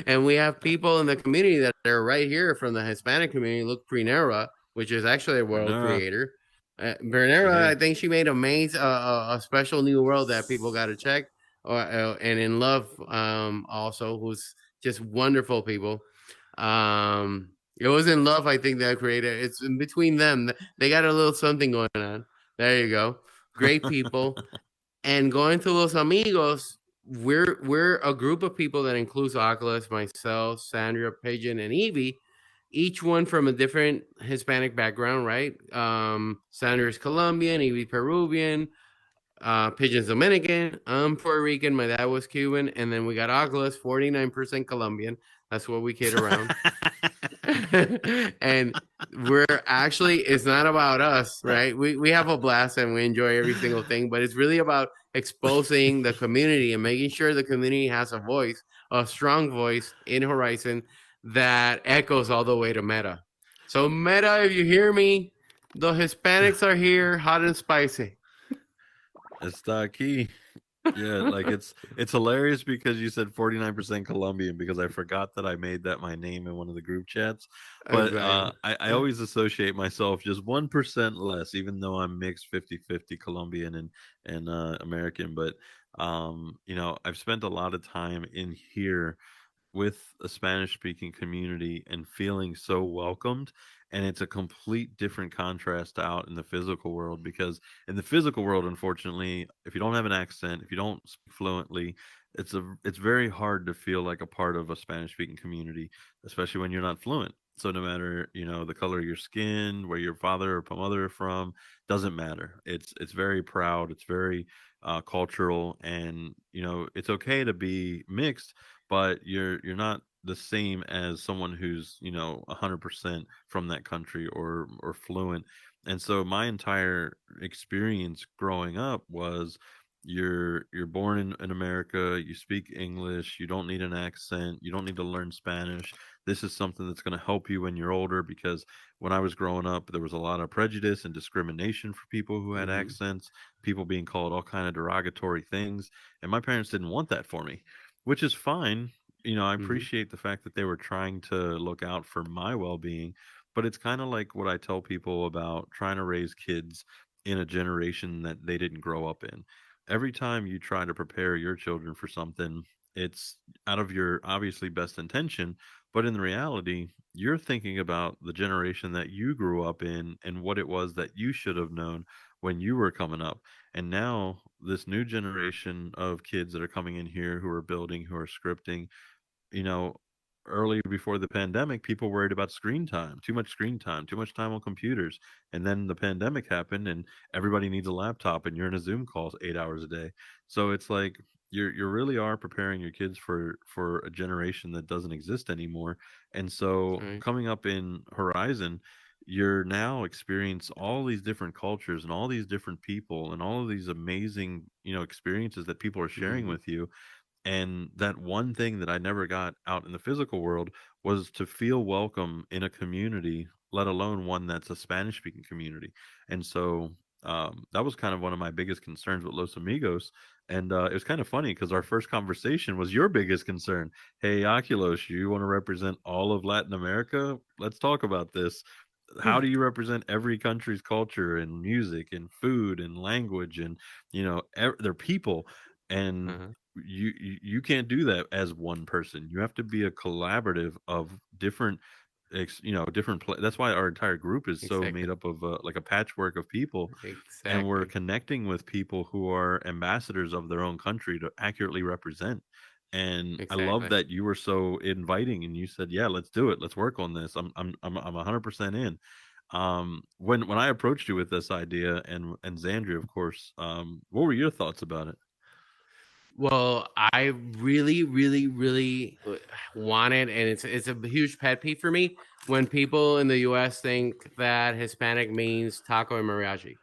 and we have people in the community that are right here from the Hispanic community. Look, Prinera, which is actually a world Bernera. creator. Bernera, Hey. I think she made a special new world that people got to check. And in love, also, who's just wonderful people. It was in love, I think, that created. It's in between them. They got a little something going on. There you go. Great people. And going to Los Amigos, we're a group of people that includes Oculus, myself, Sandra, Pigeon, and Evie, each one from a different Hispanic background, right? Sandra's Colombian, Evie Peruvian, Pigeon's Dominican, I'm Puerto Rican, my dad was Cuban, and then we got Oculus, 49% Colombian. That's what we kid around. And we're actually, it's not about us, right? We have a blast and we enjoy every single thing, but it's really about exposing the community and making sure the community has a voice, a strong voice in Horizon that echoes all the way to Meta. So Meta, if you hear me, the Hispanics are here, hot and spicy. Está aquí. Yeah, like it's hilarious because you said 49% Colombian, because I forgot that I made that my name in one of the group chats. But Exactly. I always associate myself just 1% less, even though I'm mixed 50-50 Colombian and American. But you know, I've spent a lot of time in here with a Spanish speaking community and feeling so welcomed. And it's a complete different contrast to out in the physical world, because in the physical world, unfortunately, if you don't have an accent, if you don't speak fluently, it's very hard to feel like a part of a Spanish speaking community, especially when you're not fluent. So no matter, you know, the color of your skin, where your father or mother are from, doesn't matter. It's very proud. It's very cultural, and you know, it's okay to be mixed, but you're not the same as someone who's, you know, 100% from that country or fluent. And so my entire experience growing up was, you're born in America, you speak English, you don't need an accent, you don't need to learn Spanish. This is something that's going to help you when you're older, because when I was growing up, there was a lot of prejudice and discrimination for people who had accents, people being called all kind of derogatory things, and my parents didn't want that for me, which is fine. You know, I appreciate the fact that they were trying to look out for my well-being, but it's kind of like what I tell people about trying to raise kids in a generation that they didn't grow up in. Every time you try to prepare your children for something, it's out of your obviously best intention, but in reality, you're thinking about the generation that you grew up in and what it was that you should have known when you were coming up. And now, this new generation of kids that are coming in here, who are building, who are scripting, you know, early before the pandemic, people worried about screen time, too much time on computers. And then the pandemic happened and everybody needs a laptop and you're in a Zoom call 8 hours a day. So it's like you really are preparing your kids for a generation that doesn't exist anymore. And so Right. coming up in Horizon, you're now experience all these different cultures and all these different people and all of these amazing, you know, experiences that people are sharing with you. And that one thing that I never got out in the physical world was to feel welcome in a community, let alone one that's a Spanish speaking community. And so that was kind of one of my biggest concerns with Los Amigos. And it was kind of funny because our first conversation was your biggest concern. Hey, Oculos, you want to represent all of Latin America? Let's talk about this. how do you represent every country's culture and music and food and language and their people? And Uh-huh. you can't do that as one person. You have to be a collaborative of different that's why our entire group is so Exactly. made up of like a patchwork of people, and we're Exactly. connecting with people who are ambassadors of their own country to accurately represent. And I love Exactly. that you were so inviting and you said, yeah, let's do it, let's work on this. I'm 100% in. When I approached you with this idea, and Zandria, of course, what were your thoughts about it? Well, I really, really, really wanted, and it's a huge pet peeve for me when people in the U.S. think that Hispanic means taco and mariachi,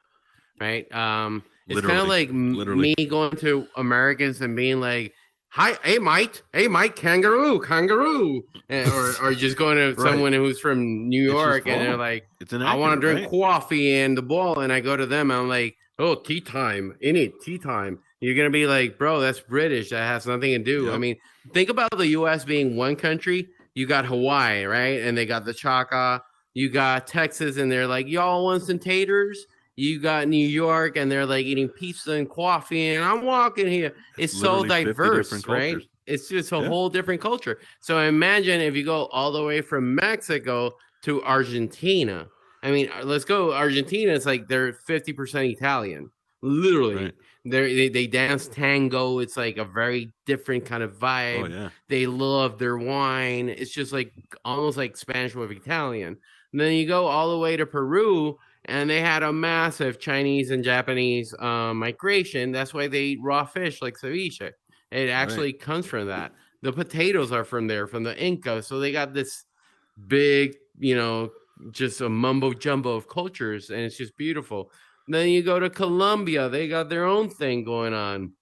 right? It's kind of Literally, like literally. me going to Americans and being like, "Hi, hey, Mike, kangaroo, kangaroo," or just going to Right. someone who's from New It's just York and they're wrong. like, It's "I want to inaccurate, drink right? coffee and the ball," and I go to them and I'm like, "Oh, tea time, in it, tea time." You're gonna be like, "Bro, that's British. That has nothing to do." I Yep. mean, think about the U.S. being one country. You got Hawaii, right, and they got the chaka. You got Texas, and they're like, "Y'all want some taters?" You got New York, and they're like eating pizza and coffee, and I'm walking here. It's It's so literally 50 different diverse, right? cultures. It's just a Yeah. whole different culture. So imagine if you go all the way from Mexico to Argentina. I mean, let's go Argentina. It's like they're 50% Italian, Right. literally. They dance tango. It's like a very different kind of Oh vibe. yeah. They love their wine. It's just like almost like Spanish with Italian. And then you go all the way to Peru, and they had a massive Chinese and Japanese migration. That's why they eat raw fish like ceviche. It Right. actually comes from that. The potatoes are from there, from the Inca. So they got this big, just a mumbo jumbo of cultures, and it's just beautiful. Then you go to Colombia, they got their own thing going on.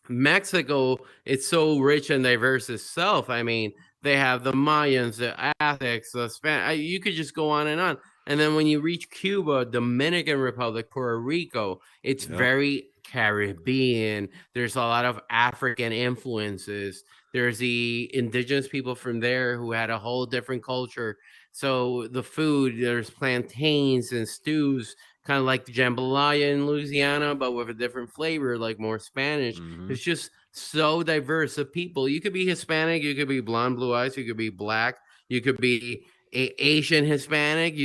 Mexico, it's so rich and diverse itself. I mean, they have the Mayans, the Aztecs, the Spanish. You could just go on and on. And then when you reach Cuba, Dominican Republic, Puerto Rico, it's Yep. very Caribbean. There's a lot of African influences. There's the indigenous people from there who had a whole different culture. So the food, there's plantains and stews, kind of like the jambalaya in Louisiana, but with a different flavor, like more Spanish. Mm-hmm. It's just so diverse of people. You could be Hispanic, you could be blonde, blue eyes, you could be black, you could be Asian Hispanic.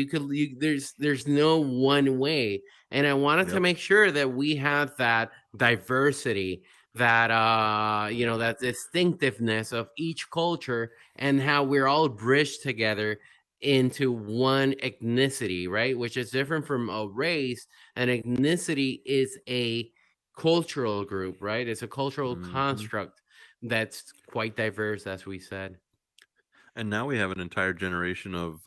There's no one way, and I wanted to Yep. make sure that we have that diversity, that that distinctiveness of each culture, and how we're all bridged together into one ethnicity, right? Which is different from a race. An ethnicity is a cultural group, right? It's a cultural Mm-hmm. construct that's quite diverse, as we said. And now we have an entire generation of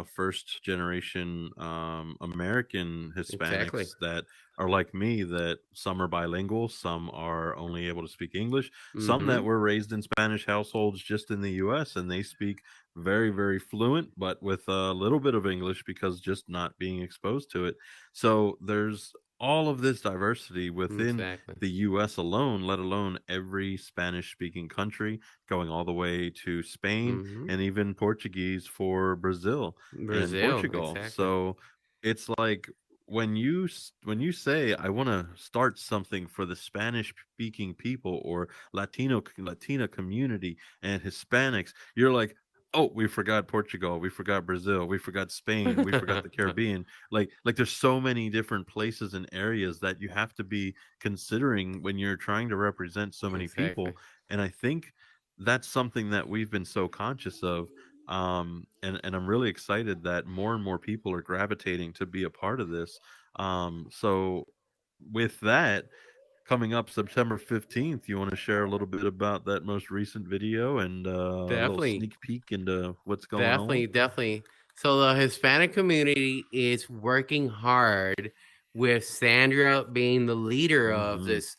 first generation American Exactly. Hispanics that are like me, that some are bilingual, some are only able to speak English, some Mm-hmm. that were raised in Spanish households just in the US, and they speak very, very fluent, but with a little bit of English because just not being exposed to it. So there's all of this diversity within Exactly. the US alone, let alone every Spanish speaking country, going all the way to Spain Mm-hmm. and even Portuguese for Brazil and Brazil, Portugal. exactly. So it's like when you say I want to start something for the Spanish speaking people or Latina community and Hispanics, you're like, oh, we forgot Portugal, we forgot Brazil, we forgot Spain, we forgot the Caribbean. Like there's so many different places and areas that you have to be considering when you're trying to represent so many Exactly. people. And I think that's something that we've been so conscious of. And I'm really excited that more and more people are gravitating to be a part of this. So with that coming up September 15th, you want to share a little bit about that most recent video and a little Definitely. sneak peek into what's going on? Definitely. So the Hispanic community is working hard with Sandra being the leader of Hmm. this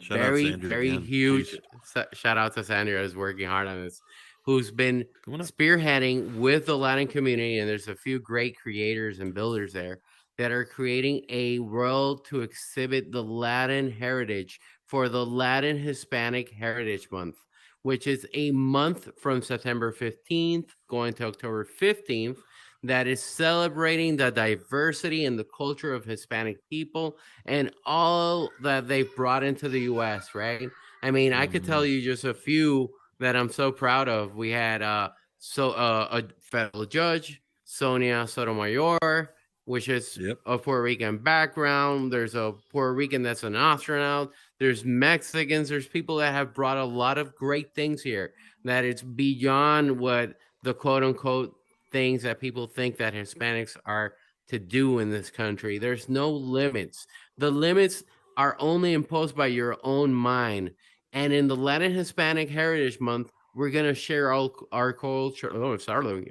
Shout out very, Sandra very again. huge Peace. shout out to Sandra who's working hard on this, who's been Come on up. spearheading with the Latin community. And there's a few great creators and builders there that are creating a world to exhibit the Latin heritage for the Latin Hispanic Heritage Month, which is a month from September 15th going to October 15th. that is celebrating the diversity and the culture of Hispanic people and all that they've brought into the U.S., right? I mean, I could tell you just a few that I'm so proud of. We had a federal judge, Sonia Sotomayor, which is of Puerto Rican background. There's a Puerto Rican that's an astronaut. There's Mexicans. There's people that have brought a lot of great things here. That it's beyond what the quote unquote things that people think that Hispanics are to do in this country. There's no limits. The limits are only imposed by your own mind. And in the Latin Hispanic Heritage Month, we're gonna share all our culture. Oh, sorry,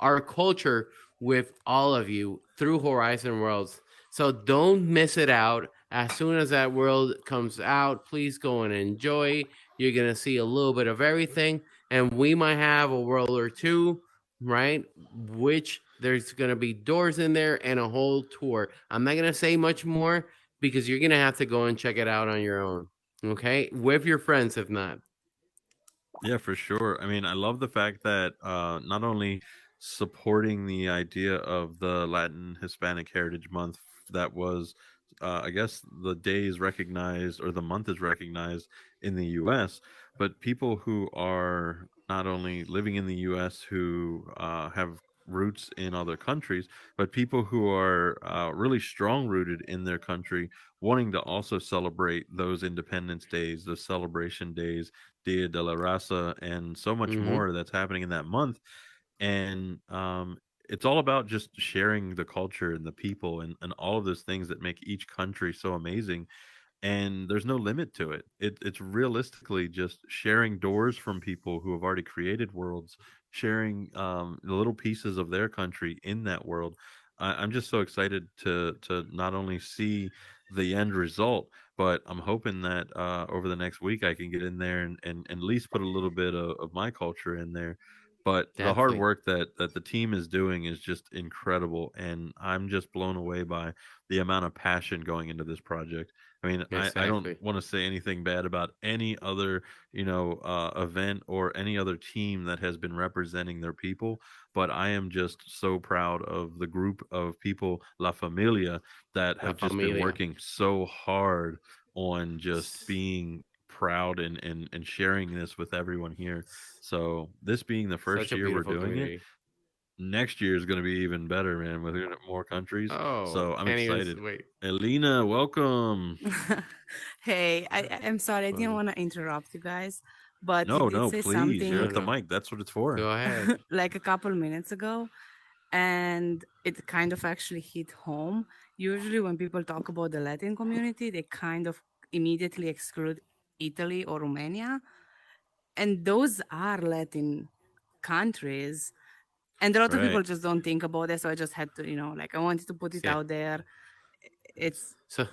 our culture with all of you through Horizon Worlds. So don't miss it out. As soon as that world comes out, please go and enjoy. You're gonna see a little bit of everything, and we might have a world or two, right? Which there's gonna be doors in there and a whole tour. I'm not gonna say much more because you're gonna have to go and check it out on your own. Okay, with your friends, if not. Yeah, for sure. I mean, I love the fact that not only supporting the idea of the Latin Hispanic Heritage Month that was, I guess, the day is recognized or the month is recognized in the U.S., but people who are not only living in the U.S. who have roots in other countries, but people who are really strong rooted in their country, wanting to also celebrate those Independence Days, those celebration days, Dia de la Raza, and so much more that's happening in that month. And it's all about just sharing the culture and the people and all of those things that make each country so amazing. And there's no limit to it. It's realistically just sharing doors from people who have already created worlds, sharing the little pieces of their country in that world. I'm just so excited to not only see the end result, but I'm hoping that over the next week I can get in there and at least put a little bit of my culture in there. But the hard Definitely. work that the team is doing is just incredible, and I'm just blown away by the amount of passion going into this project. I mean, I don't Exactly. want to say anything bad about any other, event or any other team that has been representing their people, but I am just so proud of the group of people, La Familia, that La have just been Familia. working so hard on just being proud and sharing this with everyone here. So this being the Such first a year we're beautiful doing it, community. next year is going to be even better, man, with more countries. Oh, So I'm can't even excited. wait. Elena, welcome. Hey, I'm sorry, I didn't Funny. want to interrupt you guys, but you No, did no, say please. You're No, something at the no. mic. That's what it's for. Go ahead. like a couple minutes ago, and it kind of actually hit home. Usually, when people talk about the Latin community, they kind of immediately exclude Italy or Romania, and those are Latin countries. And a lot of people Right. just don't think about it. So I just had to, like, I wanted to put it Yeah. out there. It's So,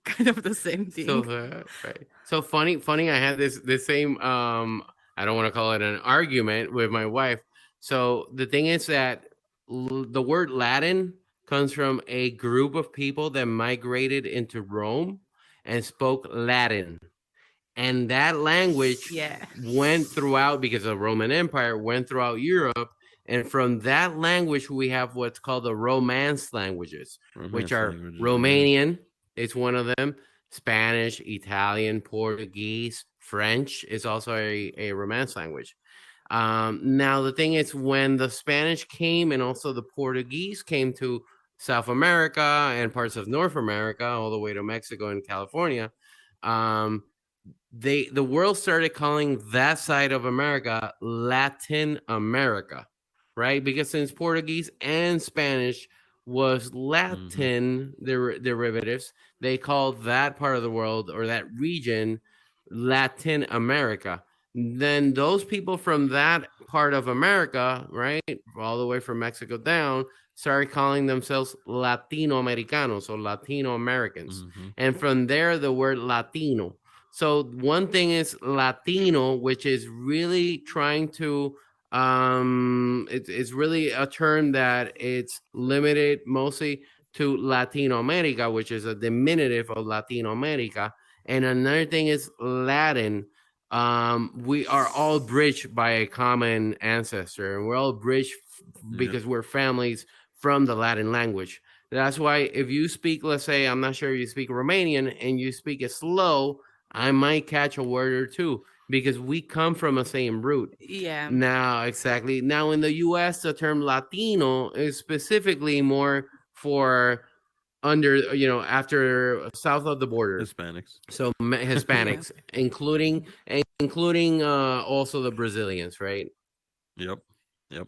kind of the same so thing. right. So funny. I had this same I don't want to call it an argument with my wife. So the thing is that the word Latin comes from a group of people that migrated into Rome and spoke Latin. And that language Yeah. went throughout because the Roman Empire went throughout Europe. And from that language, we have what's called the Romance languages, which Romance are languages. Yeah. Romanian, is one of them, Spanish, Italian, Portuguese, French is also a Romance language. Now, the thing is, when the Spanish came and also the Portuguese came to South America and parts of North America, all the way to Mexico and California, um, the world started calling that side of America Latin America, right? Because since Portuguese and Spanish was Mm-hmm. Latin derivatives, they called that part of the world or that region Latin America. Then those people from that part of America, right, all the way from Mexico down, started calling themselves Latino Americanos or Latino Americans. Mm-hmm. And from there, the word Latino. So one thing is Latino, which is really trying to it's really a term that it's limited mostly to Latino America, which is a diminutive of Latino America. And another thing is Latin. We are all bridged by a common ancestor, and we're all bridged Yeah. because we're families from the Latin language. That's why if you speak, let's say, I'm not sure you speak Romanian and you speak it slow, I might catch a word or two because we come from the same root. Yeah. Now, exactly. Now, in the US, the term Latino is specifically more for under, after south of the border. Hispanics. So Yeah. Hispanics, including also the Brazilians, right? Yep. Yep.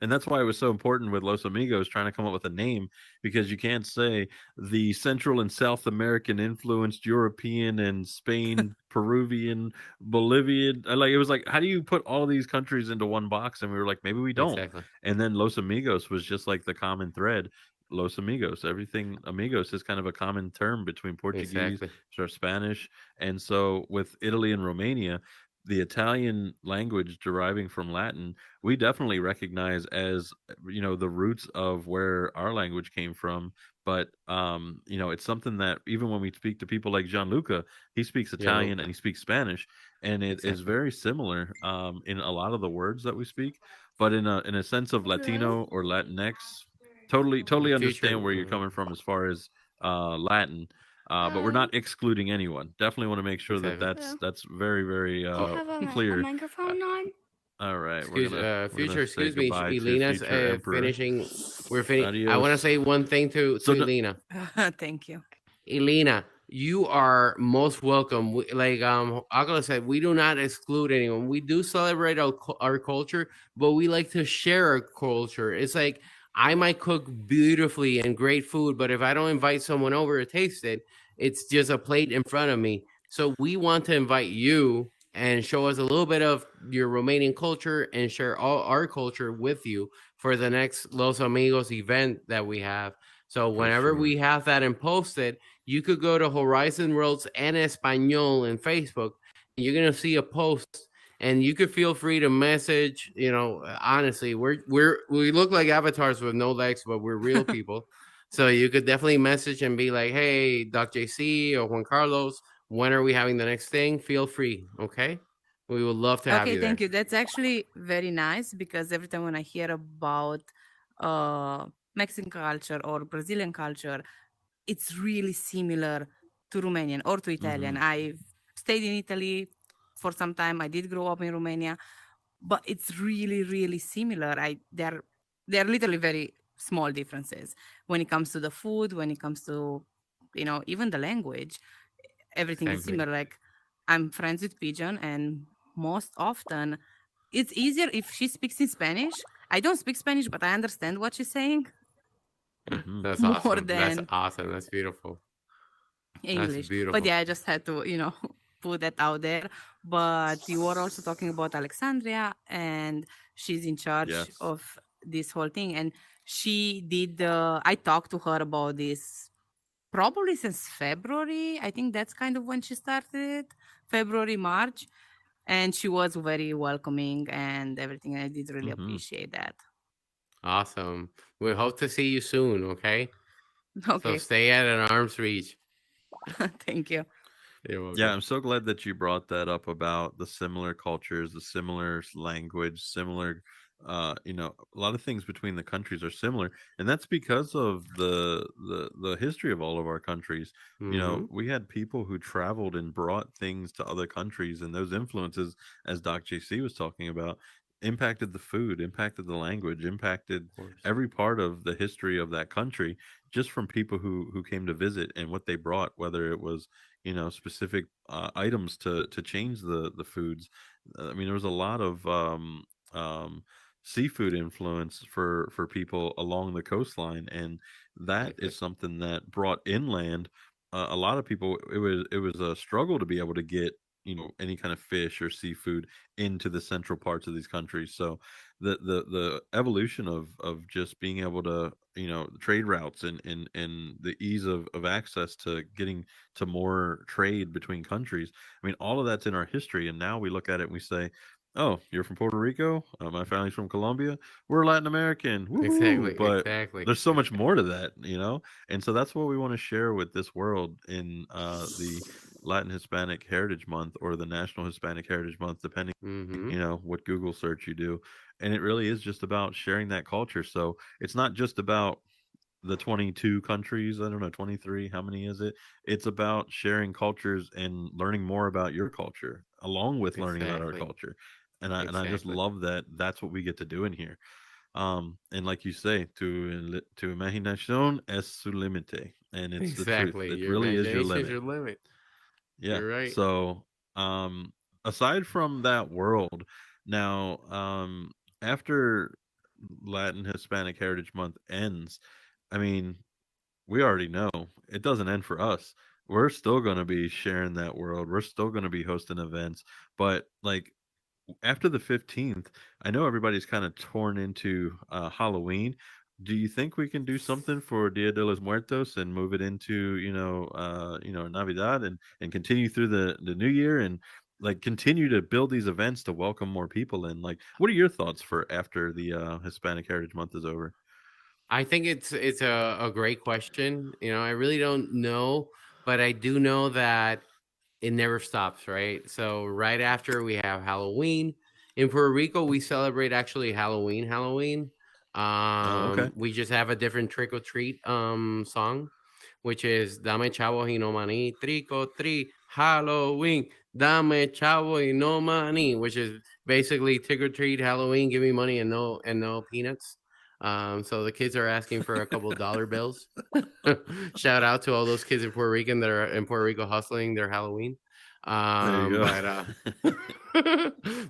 And that's why it was so important with Los Amigos trying to come up with a name, because you can't say the Central and South American influenced European and Spain, Peruvian, Bolivian. Like, it was like, how do you put all these countries into one box? And we were like, maybe we don't. Exactly. And then Los Amigos was just like the common thread. Los Amigos, everything amigos is kind of a common term between Portuguese Exactly. or Spanish. And so with Italy and Romania, the Italian language deriving from Latin, we definitely recognize as, the roots of where our language came from. But it's something that even when we speak to people like Gianluca, he speaks Italian and Gianluca. he speaks Spanish, and it is Exactly. very similar in a lot of the words that we speak. But in a sense of Latino or Latinx, totally Future. understand where you're coming from as far as Latin. But we're not excluding anyone. Definitely want to make sure that Exactly. that's very, very Do you have a clear. microphone on? All right, Excuse, we're gonna future. say Excuse me, goodbye to Elena's future emperor. finishing. We're finishing. I want to Adios. say one thing to So no, Elena. Thank you. Elena, you are most welcome. Like Oculos said, we do not exclude anyone. We do celebrate our culture, but we like to share our culture. It's like I might cook beautifully and great food, but if I don't invite someone over to taste it, it's just a plate in front of me. So we want to invite you and show us a little bit of your Romanian culture and share all our culture with you for the next Los Amigos event that we have. So for whenever sure. we have that and post it, you could go to Horizon Worlds en Español in Facebook, and you're gonna see a post, and you could feel free to message. Honestly, we look like avatars with no legs, but we're real people. So you could definitely message and be like, "Hey, Doc JC or Juan Carlos, when are we having the next thing? Feel free, okay? We would love to have Okay, you thank there." you. That's actually very nice because every time when I hear about uh, Mexican culture or Brazilian culture, it's really similar to Romanian or to Italian. Hmm. I've stayed in Italy for some time. I did grow up in Romania, but it's really, really similar. They're literally very small differences when it comes to the food, when it comes to, even the language. Everything is Exactly. similar. Like I'm friends with Pigeon, and most often it's easier if she speaks in Spanish. I don't speak Spanish, but I understand what she's saying Hmm. That's more awesome. That's than awesome. That's beautiful. That's English. But beautiful. yeah, I just had to, put that out there. But you were also talking about Alexandria, and she's in charge Yes. of this whole thing. And she did, I talked to her about this probably since February. I think that's kind of when she started, February, March. And she was very welcoming and everything. I did really Hmm. appreciate that. Awesome. We hope to see you soon, okay? So Okay. stay at an arm's reach. Thank you. You're Yeah, welcome. I'm so glad that you brought that up about the similar cultures, the similar language, similar, a lot of things between the countries are similar, and that's because of the history of all of our countries. Mm-hmm. We had people who traveled and brought things to other countries, and those influences, as Doc JC was talking about, impacted the food, impacted the language, impacted Of course. every part of the history of that country, just from people who came to visit and what they brought, whether it was specific items to change the foods. I mean, there was a lot of um, seafood influence for people along the coastline, and that Exactly. is something that brought inland. A lot of people, it was a struggle to be able to get any kind of fish or seafood into the central parts of these countries. So the evolution of just being able to trade routes and the ease of access to getting to more trade between countries. I mean, all of that's in our history, and now we look at it and we say, "Oh, you're from Puerto Rico. My family's from Colombia. We're Latin American. Woohoo!" Exactly. But Exactly. there's so much more to that, and so that's what we want to share with this world in the Latin Hispanic Heritage Month or the National Hispanic Heritage Month, depending, Mm-hmm. what Google search you do. And it really is just about sharing that culture. So it's not just about the 22 countries, I don't know, 23, how many is it? It's about sharing cultures and learning more about your culture along with learning about our Exactly. culture. And I just Exactly. love that that's what we get to do in here. And like you say, to imaginación es su límite, and it's the truth. Exactly. It Your really is your imagination is limit. your limit. Yeah. You're right. So, aside from that world, now, after Latin Hispanic Heritage Month ends, I mean, we already know it doesn't end for us. We're still going to be sharing that world. We're still going to be hosting events, but like after the 15th, I know everybody's kind of torn into Halloween. Do you think we can do something for Dia de los Muertos and move it into, Navidad and continue through the new year and like continue to build these events to welcome more people in? Like, what are your thoughts for after the Hispanic Heritage Month is over? I think it's a great question. I really don't know, but I do know that it never stops, right? So right after we have Halloween. In Puerto Rico, we celebrate actually Halloween. Oh, okay. We just have a different trick or treat song, which is Dame chavo y no money, trick or treat, Halloween, Dame chavo y no money, which is basically trick or treat Halloween, give me money and no peanuts. So the kids are asking for a couple dollar bills. Shout out to all those kids in Puerto Rican that are in Puerto Rico hustling their Halloween. There you Um, go. but uh,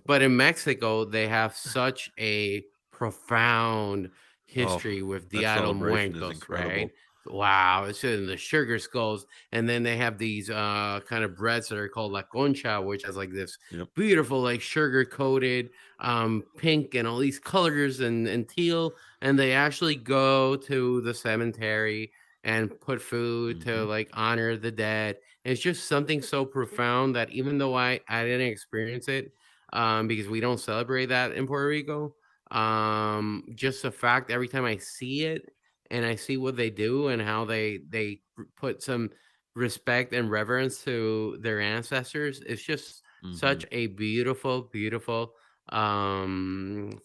but in Mexico, they have such a profound Oh, history with that Dia de los celebration is Muertos, right? incredible. Wow, it's in the sugar skulls, and then they have these kind of breads that are called la concha, which has like this Yep. beautiful like sugar coated pink and all these colors and teal, and they actually go to the cemetery and put food to Hmm. like honor the dead. It's just something so profound that even though I didn't experience it, because we don't celebrate that in Puerto Rico, just the fact every time I see it and I see what they do and how they put some respect and reverence to their ancestors, it's just Hmm. such a beautiful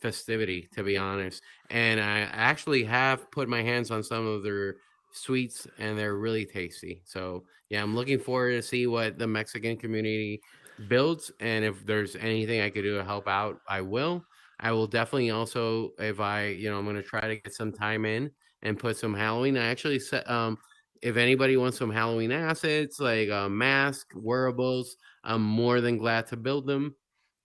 festivity, to be honest. And I actually have put my hands on some of their sweets and they're really tasty. So yeah, I'm looking forward to see what the Mexican community builds, and if there's anything I could do to help out, I will. I will definitely also, if I'm going to try to get some time in and put some Halloween. I actually set if anybody wants some Halloween assets like mask, wearables, I'm more than glad to build them.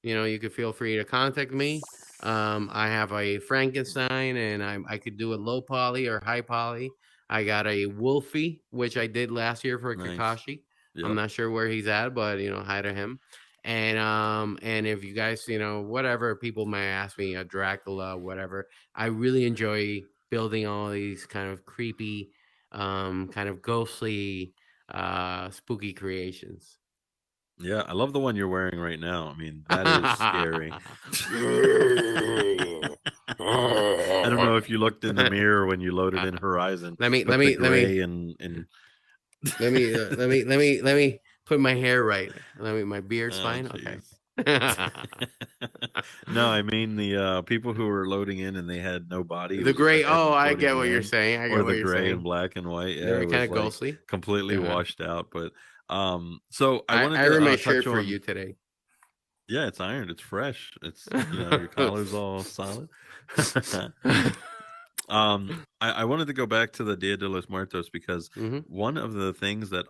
You could feel free to contact me. I have a Frankenstein, and I could do a low poly or high poly. I got a Wolfie, which I did last year for Nice. Kakashi. I'm Yep. not sure where he's at, but hi to him. And if you guys, whatever people may ask me, a Dracula, whatever, I really enjoy building all these kind of creepy, kind of ghostly, spooky creations. Yeah, I love the one you're wearing right now. I mean, that is scary. I don't know if you looked in the mirror when you loaded in Horizon, let me let but the me let me gray and let me put my hair right. My beard's oh fine. Okay. jeez. No, I mean the people who were loading in and they had no body. It The was just a gray. head Oh, I get floating what you're in, saying. I get or what the you're gray and saying. black and white. They Yeah, were it kind was of like ghostly. completely Uh-huh. washed out. But so I I wanted ironed to my touch shirt for on. you today. Yeah, it's ironed. It's fresh. It's your collar's all solid. I wanted to go back to the Dia de los Muertos because Hmm. one of the things that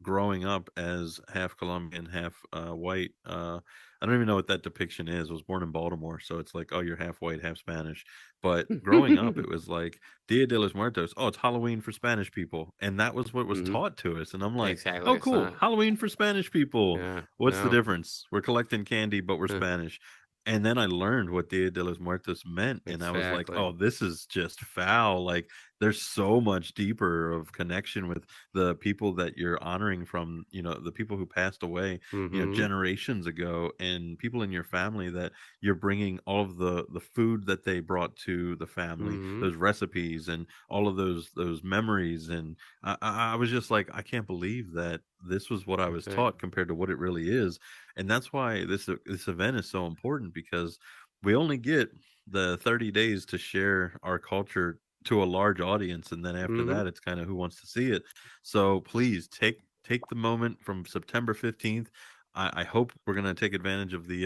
growing up as half Colombian, half white, I don't even know what that depiction is. I was born in Baltimore, so it's like, oh, you're half white, half Spanish. But growing up, it was like Dia de los Muertos. Oh, it's Halloween for Spanish people, and that was what was Hmm. taught to us. And I'm like, Exactly. oh, It's cool, not. Halloween for Spanish people. Yeah. What's the No. difference? We're collecting candy, but we're Spanish. And then I learned what Dia de los Muertos meant, and I was like, Exactly. "Oh, this is just foul! Like there's so much deeper of connection with the people that you're honoring from, the people who passed away, Mm-hmm. generations ago, and people in your family that you're bringing all of the food that they brought to the family, Mm-hmm. those recipes and all of those memories. And I was just like, I can't believe that this was what I was That's it. taught compared to what it really is. And that's why this event is so important, because we only get the 30 days to share our culture to a large audience, and then after Mm-hmm. that it's kind of who wants to see it. So please take the moment from September 15th. I hope we're going to take advantage of the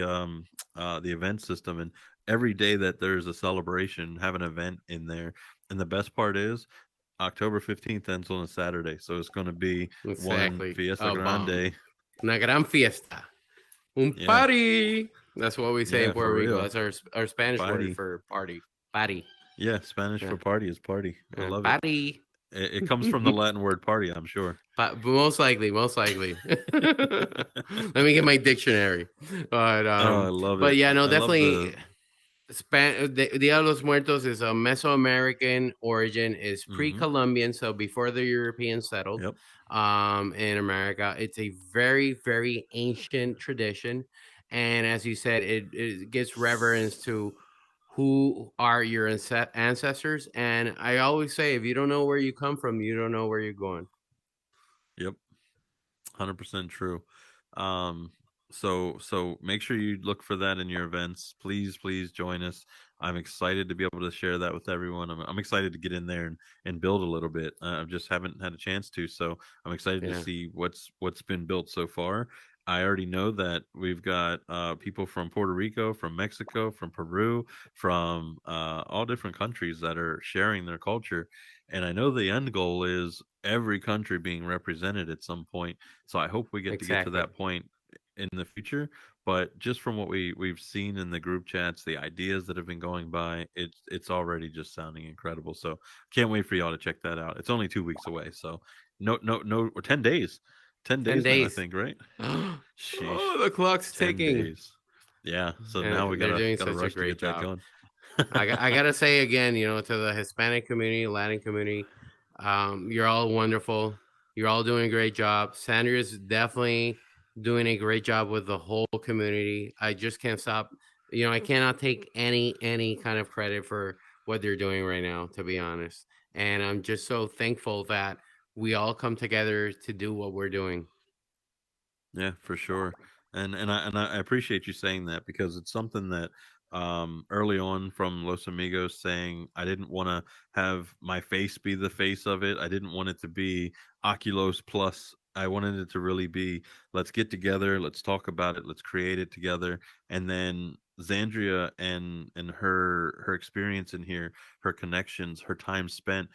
event system, and every day that there's a celebration, have an event in there. And the best part is October 15th ends on a Saturday, so it's going to be one Exactly. fiesta A bomb. grande. Una gran fiesta. Un Yeah, party. That's what we say in yeah, for Puerto Rico. real. That's our Spanish word Party. for party. Party. Yeah, Spanish Yeah. for party is party. I love it. Party. It comes from the Latin word party, I'm sure. But most likely, most likely. Let me get my dictionary. But Oh, um, I love but it. yeah, no, I love the. definitely. Dia de los Muertos is a Mesoamerican origin, is Hmm. pre-Columbian, so before the Europeans settled Yep. in America. It's a very, very ancient tradition, and as you said, it gives reverence to who are your ancestors. And I always say, if you don't know where you come from, you don't know where you're going. Yep. 100% true. Um, so make sure you look for that in your events. Please join us. I'm excited to be able to share that with everyone. I'm excited to get in there and build a little bit. I just haven't had a chance to, so I'm excited to Yeah, see what's been built so far. I already know that we've got people from Puerto Rico, from Mexico, from Peru, from all different countries that are sharing their culture. And I know the end goal is every country being represented at some point, so I hope we get to exactly. that point in the future. But just from what we've seen in the group chats, the ideas that have been going by, it's already just sounding incredible. So can't wait for y'all to check that out. It's only 2 weeks away, so no, or 10 days, 10 now I days. think, right? Sheesh, Oh, the clock's 10 days. ticking. Yeah. So now we And they're doing gotta such a rush to great get that job. going. I gotta say again, to the Hispanic community, Latin community, you're all wonderful. You're all doing a great job. Sandra's definitely doing a great job with the whole community. I just can't stop. I cannot take any kind of credit for what they're doing right now, to be honest. And I'm just so thankful that we all come together to do what we're doing. Yeah, for sure. And I appreciate you saying that, because it's something that early on from Los Amigos saying I didn't want to have my face be the face of it. I didn't want it to be Oculos plus. I wanted it to really be, let's get together, let's talk about it, let's create it together. And then Zandria and her experience in here, her connections, her time spent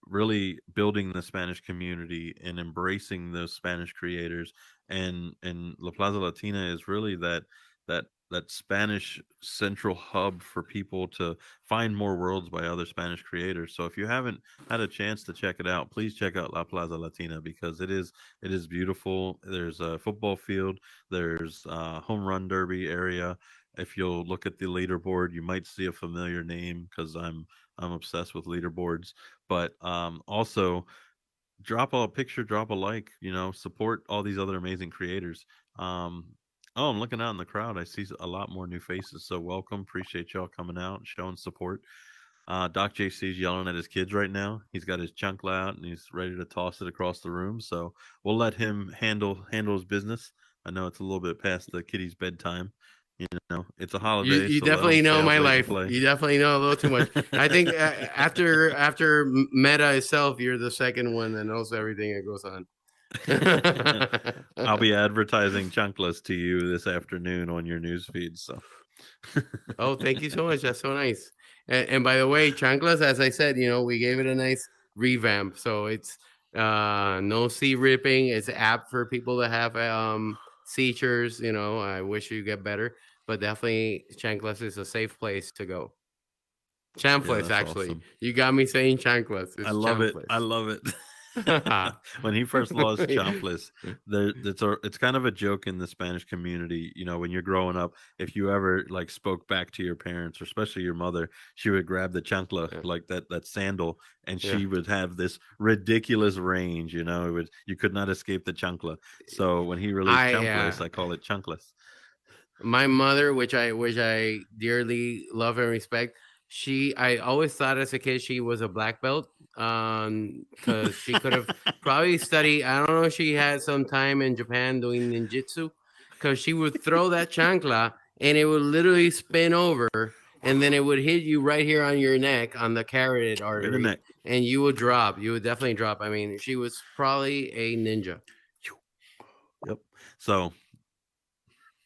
really building the Spanish community and embracing those Spanish creators. And La Plaza Latina is really that Spanish central hub for people to find more worlds by other Spanish creators. So if you haven't had a chance to check it out, please check out La Plaza Latina, because it is beautiful. There's a football field, there's a home run derby area. If you'll look at the leaderboard, you might see a familiar name, because I'm obsessed with leaderboards. But also drop a picture, drop a like, support all these other amazing creators. Oh, I'm looking out in the crowd. I see a lot more new faces. So welcome. Appreciate y'all coming out and showing support. Doc JC's yelling at his kids right now. He's got his chunkla out and he's ready to toss it across the room. So we'll let him handle his business. I know it's a little bit past the kiddies' bedtime. It's a holiday, You so let them definitely stay know up my late and life. play. You definitely know a little too much. I think after Meta itself, you're the second one that knows everything that goes on. I'll be advertising chunkless to you this afternoon on your news feed. So, Oh, thank you so much. That's so nice. And by the way, chanclas, as I said, we gave it a nice revamp. So it's no sea ripping. It's apt for people that have seizures. I wish you get better, but definitely chanclas is a safe place to go. yeah, Chanclas, that's actually. awesome. You got me saying chanclas. I It's love it. I chanclas. love it. When he first lost Chompless, it's kind of a joke in the Spanish community. You know, when you're growing up, if you ever like spoke back to your parents, or especially your mother, she would grab the chancla, Yeah. like that sandal, and Yeah. she would have this ridiculous range. You know, you could not escape the chancla. So when he released Chompless, I call it chunkless. My mother, which I dearly love and respect, I always thought as a kid she was a black belt, because she could have probably studied. I don't know if she had some time in Japan doing ninjutsu, because she would throw that chancla and it would literally spin over, and then it would hit you right here on your neck, on the carotid artery, neck. and you would drop. You would definitely drop. I mean, she was probably a ninja. Yep. So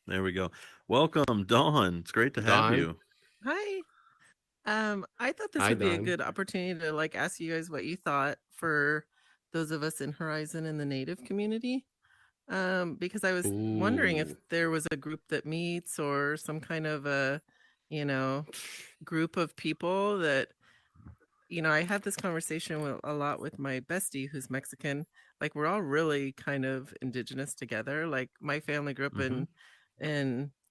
there we go. Welcome, Dawn. It's great to have Dawn. you. Hi. I thought this Hi, would be a Dawn. good opportunity to like ask you guys what you thought for those of us in Horizon in the Native community. Because I was wondering if Ooh. there was a group that meets or some kind of a, group of people that, I had this conversation a lot with my bestie who's Mexican. Like we're all really kind of indigenous together. Like my family grew up in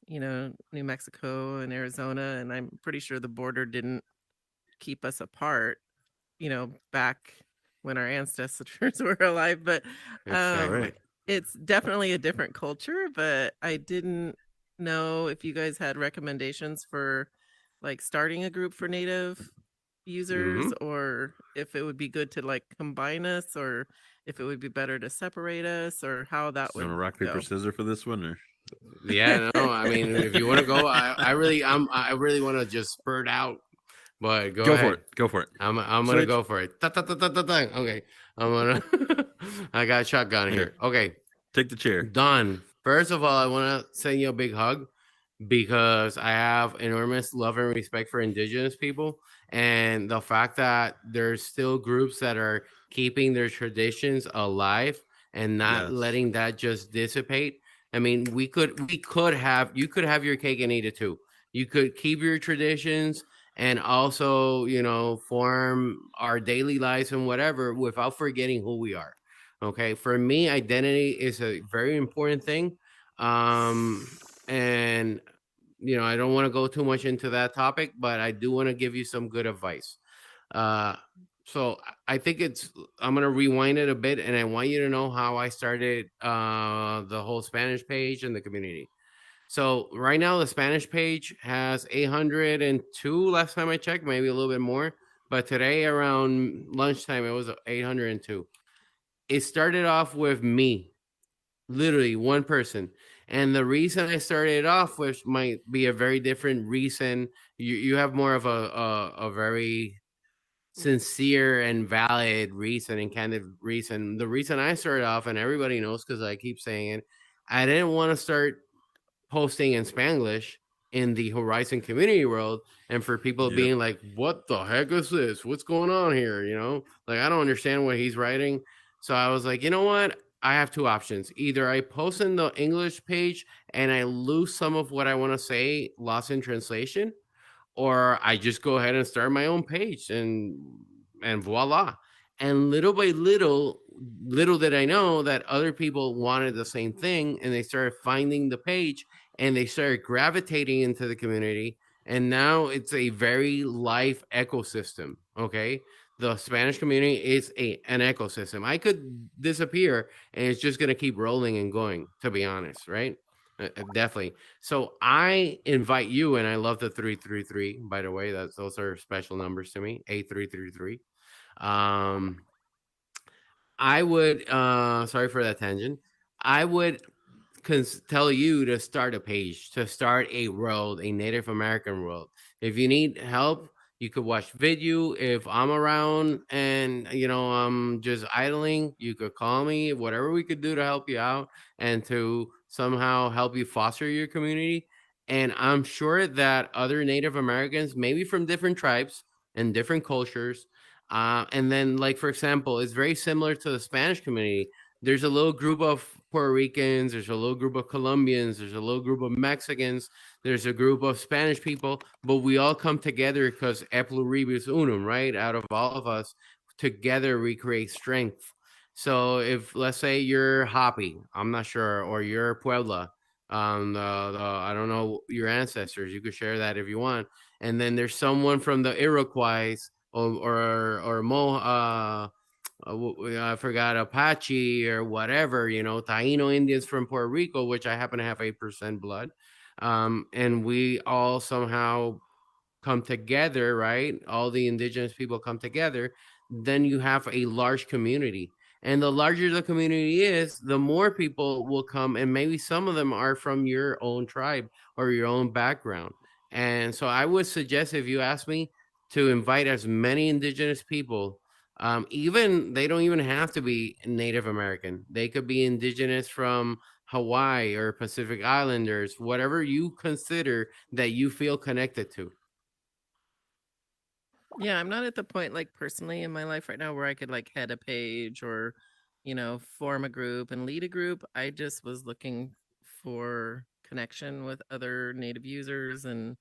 New Mexico and Arizona, and I'm pretty sure the border didn't keep us apart, back when our ancestors were alive. But Exactly. it's definitely a different culture. But I didn't know if you guys had recommendations for like starting a group for Native users, or if it would be good to like combine us, or if it would be better to separate us, or how that You want would to rock paper go. scissors for this one, or Yeah, no, I mean, if you want to go, I really want to just spurt out, but go ahead. for it. Go for it. I'm gonna Switch. go for it. Okay, I'm gonna. I got a shotgun here. Okay, take the chair. Don. First of all, I want to send you a big hug, because I have enormous love and respect for indigenous people, and the fact that there's still groups that are keeping their traditions alive and not letting that just dissipate. I mean, you could have your cake and eat it too. You could keep your traditions and also, form our daily lives and whatever without forgetting who we are. Okay, for me, identity is a very important thing. And I don't want to go too much into that topic, but I do want to give you some good advice. So I think I'm going to rewind it a bit, and I want you to know how I started the whole Spanish page and the community. So right now the Spanish page has 802 last time I checked, maybe a little bit more, but today around lunchtime it was 802. It started off with me, literally one person. And the reason I started off with might be a very different reason. You have more of a very sincere and valid reason and candid reason. The reason I started off, and everybody knows because I keep saying it, I didn't want to start posting in Spanglish in the Horizon community world, and for people being like, what the heck is this? What's going on here? Like, I don't understand what he's writing. So I was like, you know what? I have two options. Either I post in the English page and I lose some of what I want to say, lost in translation, or I just go ahead and start my own page, and voila. And little by little did I know that other people wanted the same thing, and they started finding the page and they started gravitating into the community. And now it's a very live ecosystem. Okay. The Spanish community is an ecosystem. I could disappear and it's just going to keep rolling and going, to be honest. Right. Definitely. So I invite you, and I love the 333. By the way, those are special numbers to me. 8333. I would. Sorry for that tangent. I would tell you to start a page, to start a world, a Native American world. If you need help, you could watch video. If I'm around and I'm just idling, you could call me. Whatever we could do to help you out and to somehow help you foster your community. And I'm sure that other Native Americans, maybe from different tribes and different cultures, and then, like, for example, it's very similar to the Spanish community. There's a little group of Puerto Ricans, there's a little group of Colombians, there's a little group of Mexicans, there's a group of Spanish people, but we all come together because e pluribus unum, right? Out of all of us, together we create strength. So if let's say you're Hopi, I'm not sure, or you're Puebla, I don't know your ancestors. You could share that if you want. And then there's someone from the Iroquois or Mo. I forgot Apache or whatever, Taino Indians from Puerto Rico, which I happen to have 8% blood. And we all somehow come together, right? All the indigenous people come together, then you have a large community. And the larger the community is, the more people will come, and maybe some of them are from your own tribe or your own background. And so I would suggest, if you ask me, to invite as many indigenous people. Even they don't even have to be Native American. They could be indigenous from Hawaii or Pacific Islanders, whatever you consider that you feel connected to. Yeah, I'm not at the point, like, personally in my life right now where I could, like, head a page or, form a group and lead a group. I just was looking for connection with other native users. And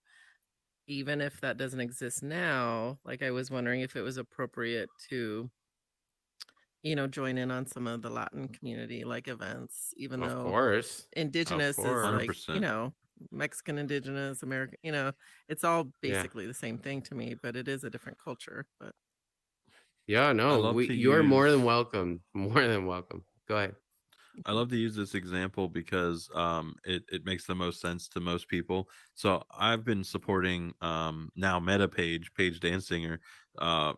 even if that doesn't exist now, like, I was wondering if it was appropriate to, join in on some of the Latin community, like, events, even Of though course. Of indigenous is course. like, 100%. Mexican indigenous, American, it's all Yeah. basically the same thing to me, but it is a different culture. But Yeah, I no, love to you're more than use welcome. More than welcome. Go ahead. I love to use this example because it makes the most sense to most people. So I've been supporting now Meta Paige Dansinger,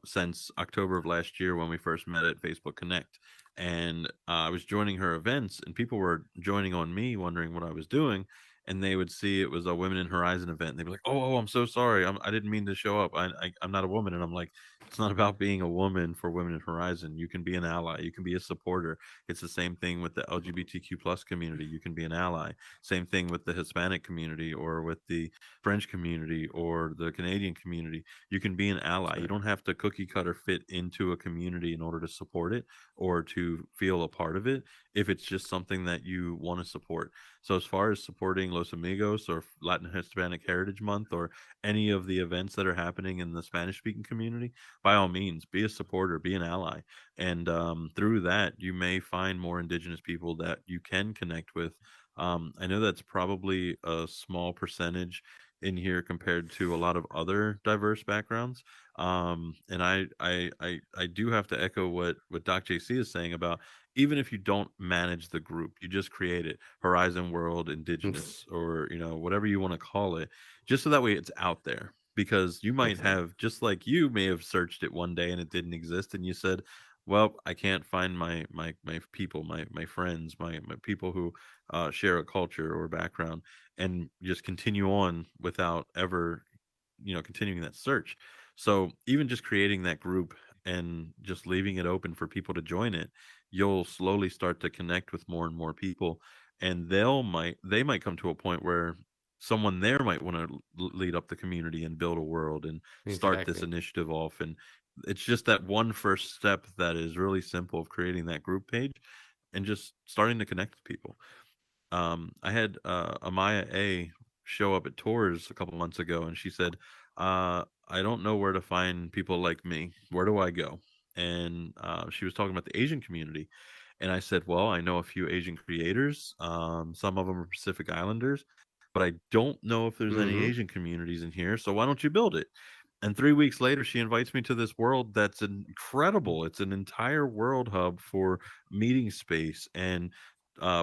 since October of last year when we first met at Facebook Connect. And I was joining her events, and people were joining on me, wondering what I was doing. And they would see it was a Women in Horizon event. And they'd be like, "Oh, I'm so sorry. I didn't mean to show up. I'm not a woman." And I'm like, "It's not about being a woman for Women in Horizon. You can be an ally. You can be a supporter. It's the same thing with the LGBTQ plus community. You can be an ally. Same thing with the Hispanic community or with the French community or the Canadian community. You can be an ally. You don't have to cookie cutter fit into a community in order to support it or to feel a part of it if it's just something that you want to support. So as far as supporting Los Amigos or Latin Hispanic Heritage Month or any of the events that are happening in the Spanish speaking community, by all means, be a supporter, be an ally. And through that, you may find more indigenous people that you can connect with. I know that's probably a small percentage in here compared to a lot of other diverse backgrounds. And I do have to echo what Doc JC is saying about, even if you don't manage the group, you just create it, Horizon World Indigenous, or whatever you want to call it, just so that way it's out there. Because you might Exactly. have, just like you may have searched it one day and it didn't exist, and you said, well, I can't find my people, my friends, my people who share a culture or background, and just continue on without ever continuing that search. So even just creating that group and just leaving it open for people to join it, you'll slowly start to connect with more and more people, and they might come to a point where someone there might want to lead up the community and build a world and start this Exactly. initiative off. And it's just that one first step that is really simple of creating that group page and just starting to connect with people. I had Amaya A show up at tours a couple months ago, and she said, "I don't know where to find people like me. Where do I go?" And she was talking about the Asian community, and I said, "Well, I know a few Asian creators. Some of them are Pacific Islanders, but I don't know if there's any Mm-hmm. Asian communities in here. So why don't you build it?" And 3 weeks later, she invites me to this world that's incredible. It's an entire world hub for meeting space and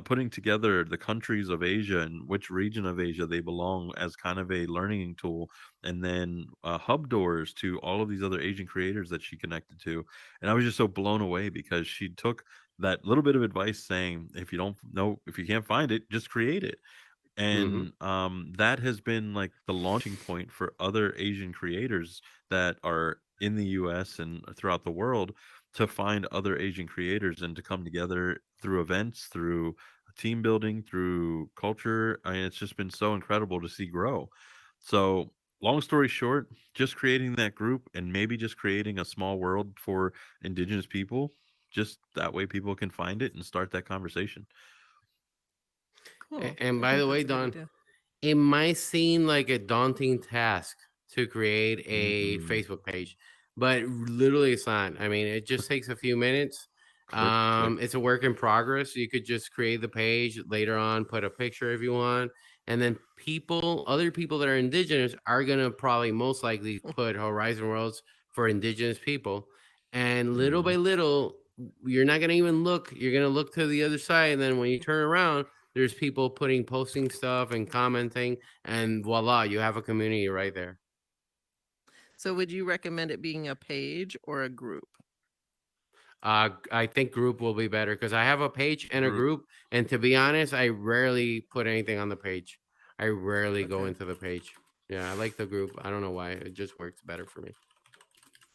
putting together the countries of Asia and which region of Asia they belong as kind of a learning tool, and then hub doors to all of these other Asian creators that she connected to. And I was just so blown away because she took that little bit of advice saying, if you don't know, if you can't find it, just create it. Mm-hmm. And that has been like the launching point for other Asian creators that are in the US and throughout the world to find other Asian creators and to come together through events, through team building, through culture. I mean, it's just been so incredible to see grow. So long story short, just creating that group and maybe just creating a small world for indigenous people, just that way people can find it and start that conversation. cool. And I by think the way, that's a good Don, idea. it might seem like a daunting task to create a Mm-mm. Facebook page, but literally it's not. I mean, it just takes a few minutes. Click. It's a work in progress. You could just create the page later on, put a picture if you want, and then other people that are indigenous are gonna probably most likely put Horizon Worlds for indigenous people, and little by little, you're not gonna even look. You're gonna look to the other side, and then when you turn around, there's people posting stuff and commenting, and voila, you have a community right there. So would you recommend it being a page or a group? I think group will be better because I have a page and a Group. group, and to be honest, I rarely put anything on the page. I rarely go Okay. into the page. Yeah, I like the group. I don't know why. It just works better for me.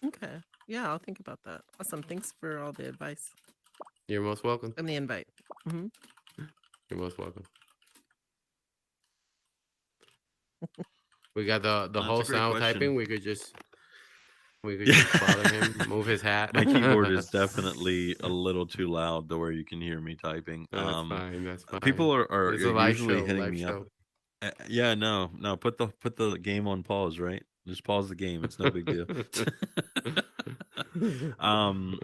Okay. Yeah, I'll think about that. Awesome. Thanks for all the advice You're most welcome. and the invite. Hmm. You're most welcome. We got the That's a host great now question. typing. We could just Yeah. bother him, move his hat. My keyboard is definitely a little too loud to where you can hear me typing. That's fine. That's fine. People are It's a live usually show. hitting Live me up. show. Yeah, no. Put the game on pause, right? Just pause the game. It's no big deal. um,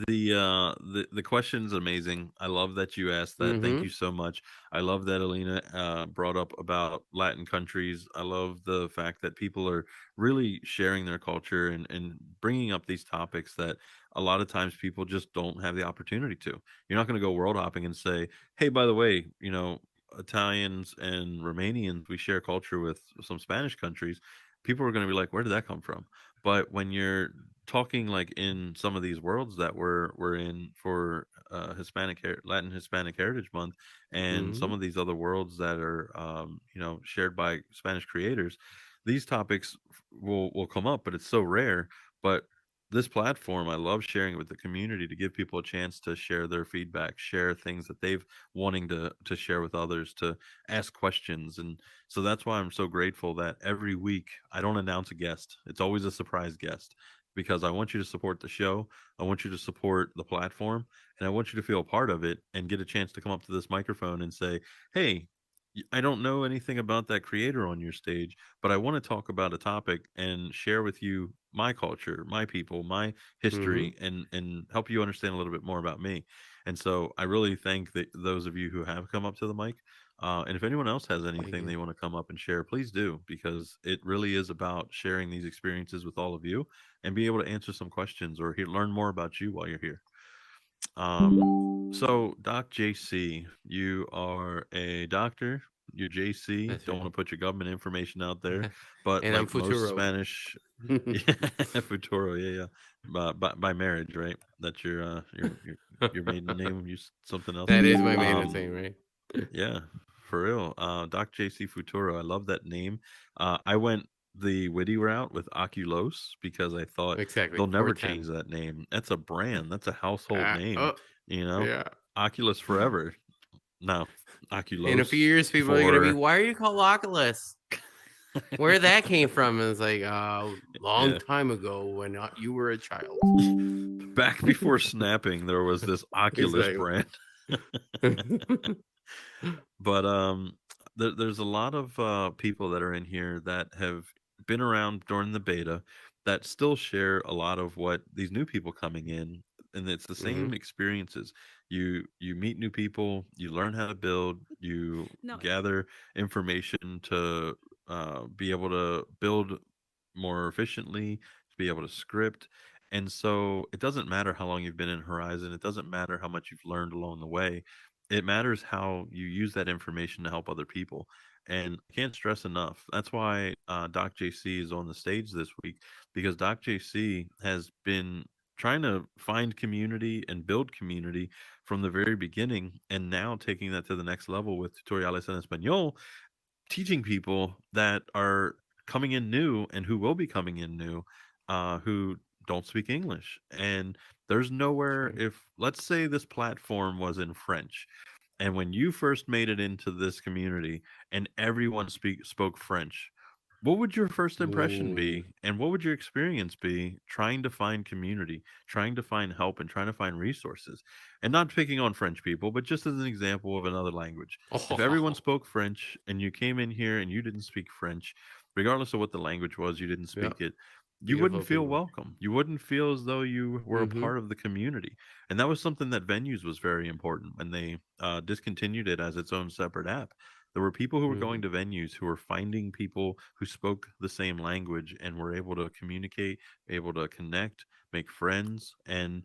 the question's amazing. I love that you asked that. Thank Mm-hmm. you so much. I love that Alina brought up about Latin countries. I love the fact that people are really sharing their culture and bringing up these topics that a lot of times people just don't have the opportunity to. You're not going to go world hopping and say, hey, by the way, Italians and Romanians, we share culture with some Spanish countries. People are going to be like, where did that come from? But when you're talking like in some of these worlds that we're in for Latin Hispanic Heritage Month, and Mm-hmm. some of these other worlds that are shared by Spanish creators, these topics will come up, but it's so rare. But this platform, I love sharing it with the community to give people a chance to share their feedback, share things that they've wanting to share with others, to ask questions. And so that's why I'm so grateful that every week I don't announce a guest. It's always a surprise guest, because I want you to support the show. I want you to support the platform, and I want you to feel a part of it and get a chance to come up to this microphone and say, hey, I don't know anything about that creator on your stage, but I want to talk about a topic and share with you my culture, my people, my Mm-hmm. history, and help you understand a little bit more about me. And so I really thank those of you who have come up to the mic. And if anyone else has Thank anything you. they want to come up and share, please do, because it really is about sharing these experiences with all of you and be able to answer some questions or learn more about you while you're here. So Doc JC, you are a doctor. You're JC. That's Don't right. want to put your government information out there, but And I'm like most Futuro. Spanish, yeah, Futuro, yeah, yeah, by marriage, right? That's your maiden name. You something else? That is my maiden Um, name, right? yeah, for real. Doc JC Futuro. I love that name. I went the witty route with Oculos because I thought Exactly. they'll never 410. change that name. That's a brand. That's a household name. Oh, You know, yeah. Oculus forever. No, In a few Oculos years, people are gonna be, for why are you called Oculus? Where that came from? And it's like a long yeah. time ago when you were a child. Back before snapping, there was this Oculus Exactly. brand. But there's a lot of people that are in here that have been around during the beta that still share a lot of what these new people coming in, and it's the Mm-hmm. same experiences. You meet new people, you learn how to build, you No, gather information to be able to build more efficiently, to be able to script. And so it doesn't matter how long you've been in Horizon, it doesn't matter how much you've learned along the way. It matters how you use that information to help other people. And I can't stress enough. That's why Doc JC is on the stage this week, because Doc JC has been trying to find community and build community from the very beginning, and now taking that to the next level with Tutoriales en Español, teaching people that are coming in new and who will be coming in new, who don't speak English. And there's That's nowhere, right. if let's say this platform was in French, and when you first made it into this community and everyone spoke French, what would your first impression Ooh. be? And what would your experience be trying to find community, trying to find help, and trying to find resources? And not picking on French people, but just as an example of another language. If everyone spoke French and you came in here and you didn't speak French, regardless of what the language was, you didn't Yeah. speak it, you Beautiful wouldn't feel people. welcome. You wouldn't feel as though you were a Mm-hmm. part of the community. And that was something that Venues was very important when they discontinued it as its own separate app. There were people who were Mm-hmm. going to Venues who were finding people who spoke the same language and were able to communicate, able to connect, make friends. And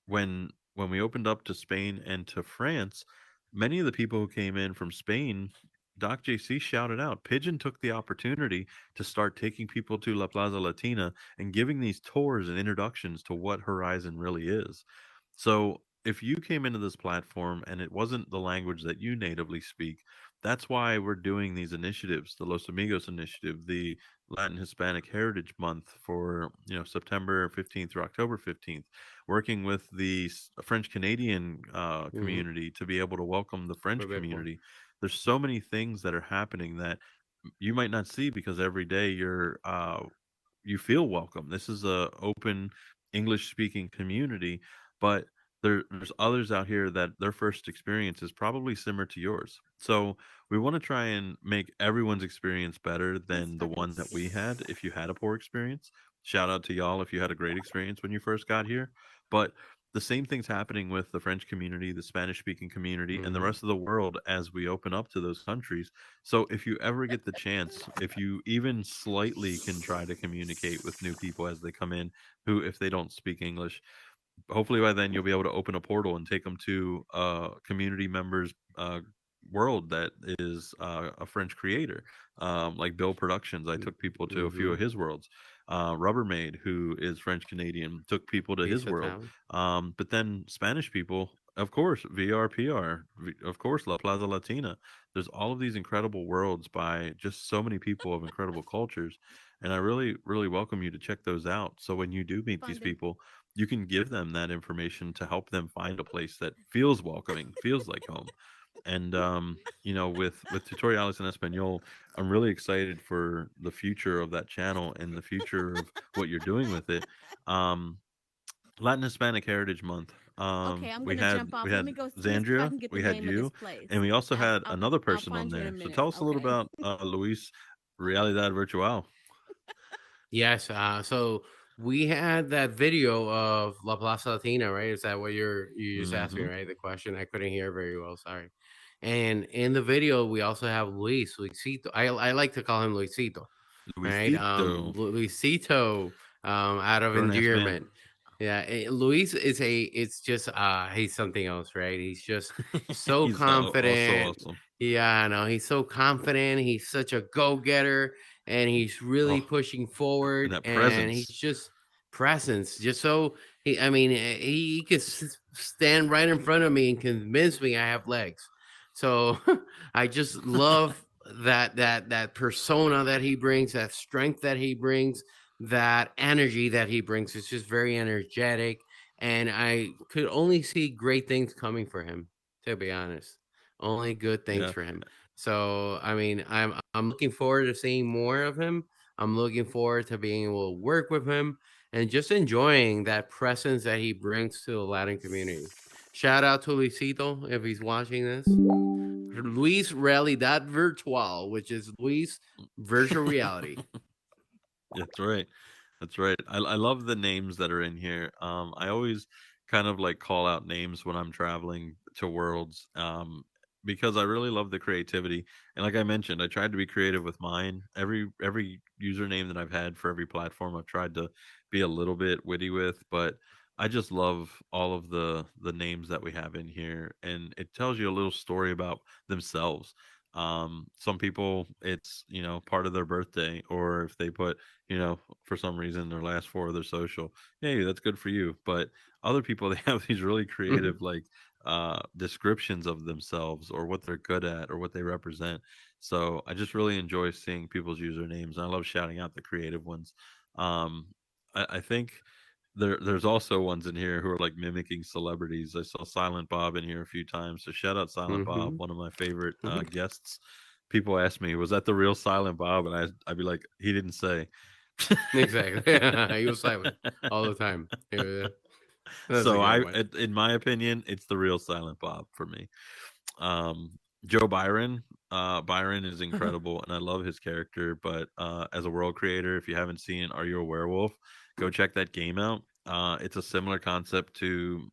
when we opened up to Spain and to France, many of the people who came in from Spain, Doc JC shouted out. Pigeon took the opportunity to start taking people to La Plaza Latina and giving these tours and introductions to what Horizon really is. So if you came into this platform and it wasn't the language that you natively speak, that's why we're doing these initiatives, the Los Amigos initiative, the Latin Hispanic Heritage Month for September 15th through October 15th, working with the French Canadian Mm-hmm. community to be able to welcome the French Quebecois. community. There's so many things that are happening that you might not see because every day you feel welcome. This is a open English speaking community, but there's others out here that their first experience is probably similar to yours. So we want to try and make everyone's experience better than the one that we had if you had a poor experience. Shout out to y'all if you had a great experience when you first got here. But the same thing's happening with the French community, the Spanish speaking community, and the Mm-hmm. rest of the world as we open up to those countries. So if you ever get the chance, if you even slightly can try to communicate with new people as they come in, who, if they don't speak English, hopefully by then you'll be able to open a portal and take them to a community members world that is a French creator, like Bill Productions. I took people to a few Mm-hmm. of his worlds. Rubbermaid, who is French Canadian, took people to his Pizza world. Town. But then Spanish people, of course, VRPR, of course, La Plaza Latina. There's all of these incredible worlds by just so many people of incredible cultures. And I really, really welcome you to check those out. So when you do meet these people, you can give them that information to help them find a place that feels welcoming, feels like home. And with tutoriales in Espanol, I'm really excited for the future of that channel and the future of what you're doing with it. Um, Latin Hispanic Heritage Month. We had Zandria, we had you, and we also had another person on there. So tell us a little about Luis Realidad Virtual. Yes. So we had that video of La Plaza Latina, right? Is that what you just asked me, Mm-hmm. right? The question I couldn't hear very well. Sorry. And in the video, we also have Luisito. I like to call him Luisito, right? Luisito, Luisito, out of grown ass man. endearment. Yeah, Luis is it's just he's something else, right? He's just so He's also confident. awesome. Yeah, I know. He's so confident. He's such a go-getter and he's really Oh, pushing and forward that and he's presence. just presence. Just so I mean, he could stand right in front of me and convince me I have legs. So I just love that persona that he brings, that strength that he brings, that energy that he brings. It's just very energetic, and I could only see great things coming for him. To be honest, only good things Yeah. for him. So I mean, I'm looking forward to seeing more of him. I'm looking forward to being able to work with him and just enjoying that presence that he brings to the Latin community. Shout out to Luisito if he's watching this. Luis Realidad Virtual, which is Luis Virtual Reality. That's right. That's right. I love the names that are in here. I always kind of like call out names when I'm traveling to worlds, because I really love the creativity. And like I mentioned, I tried to be creative with mine. Every username that I've had for every platform, I've tried to be a little bit witty with, but I just love all of the names that we have in here, and it tells you a little story about themselves. Some people, it's part of their birthday, or if they put for some reason their last four of their social, hey, that's good for you. But other people, they have these really creative like descriptions of themselves or what they're good at or what they represent. So I just really enjoy seeing people's usernames, and I love shouting out the creative ones. I think there's also ones in here who are like mimicking celebrities. I saw Silent Bob in here a few times, so shout out Silent Bob, Mm-hmm. one of my favorite guests. People ask me, was that the real Silent Bob? And I'd be like, he didn't say. Exactly. He was silent all the time. That's a So good one. in my opinion, it's the real Silent Bob for me. Joe Byron, Byron is incredible, and I love his character. But as a world creator, if you haven't seen Are You a Werewolf, go check that game out. It's a similar concept to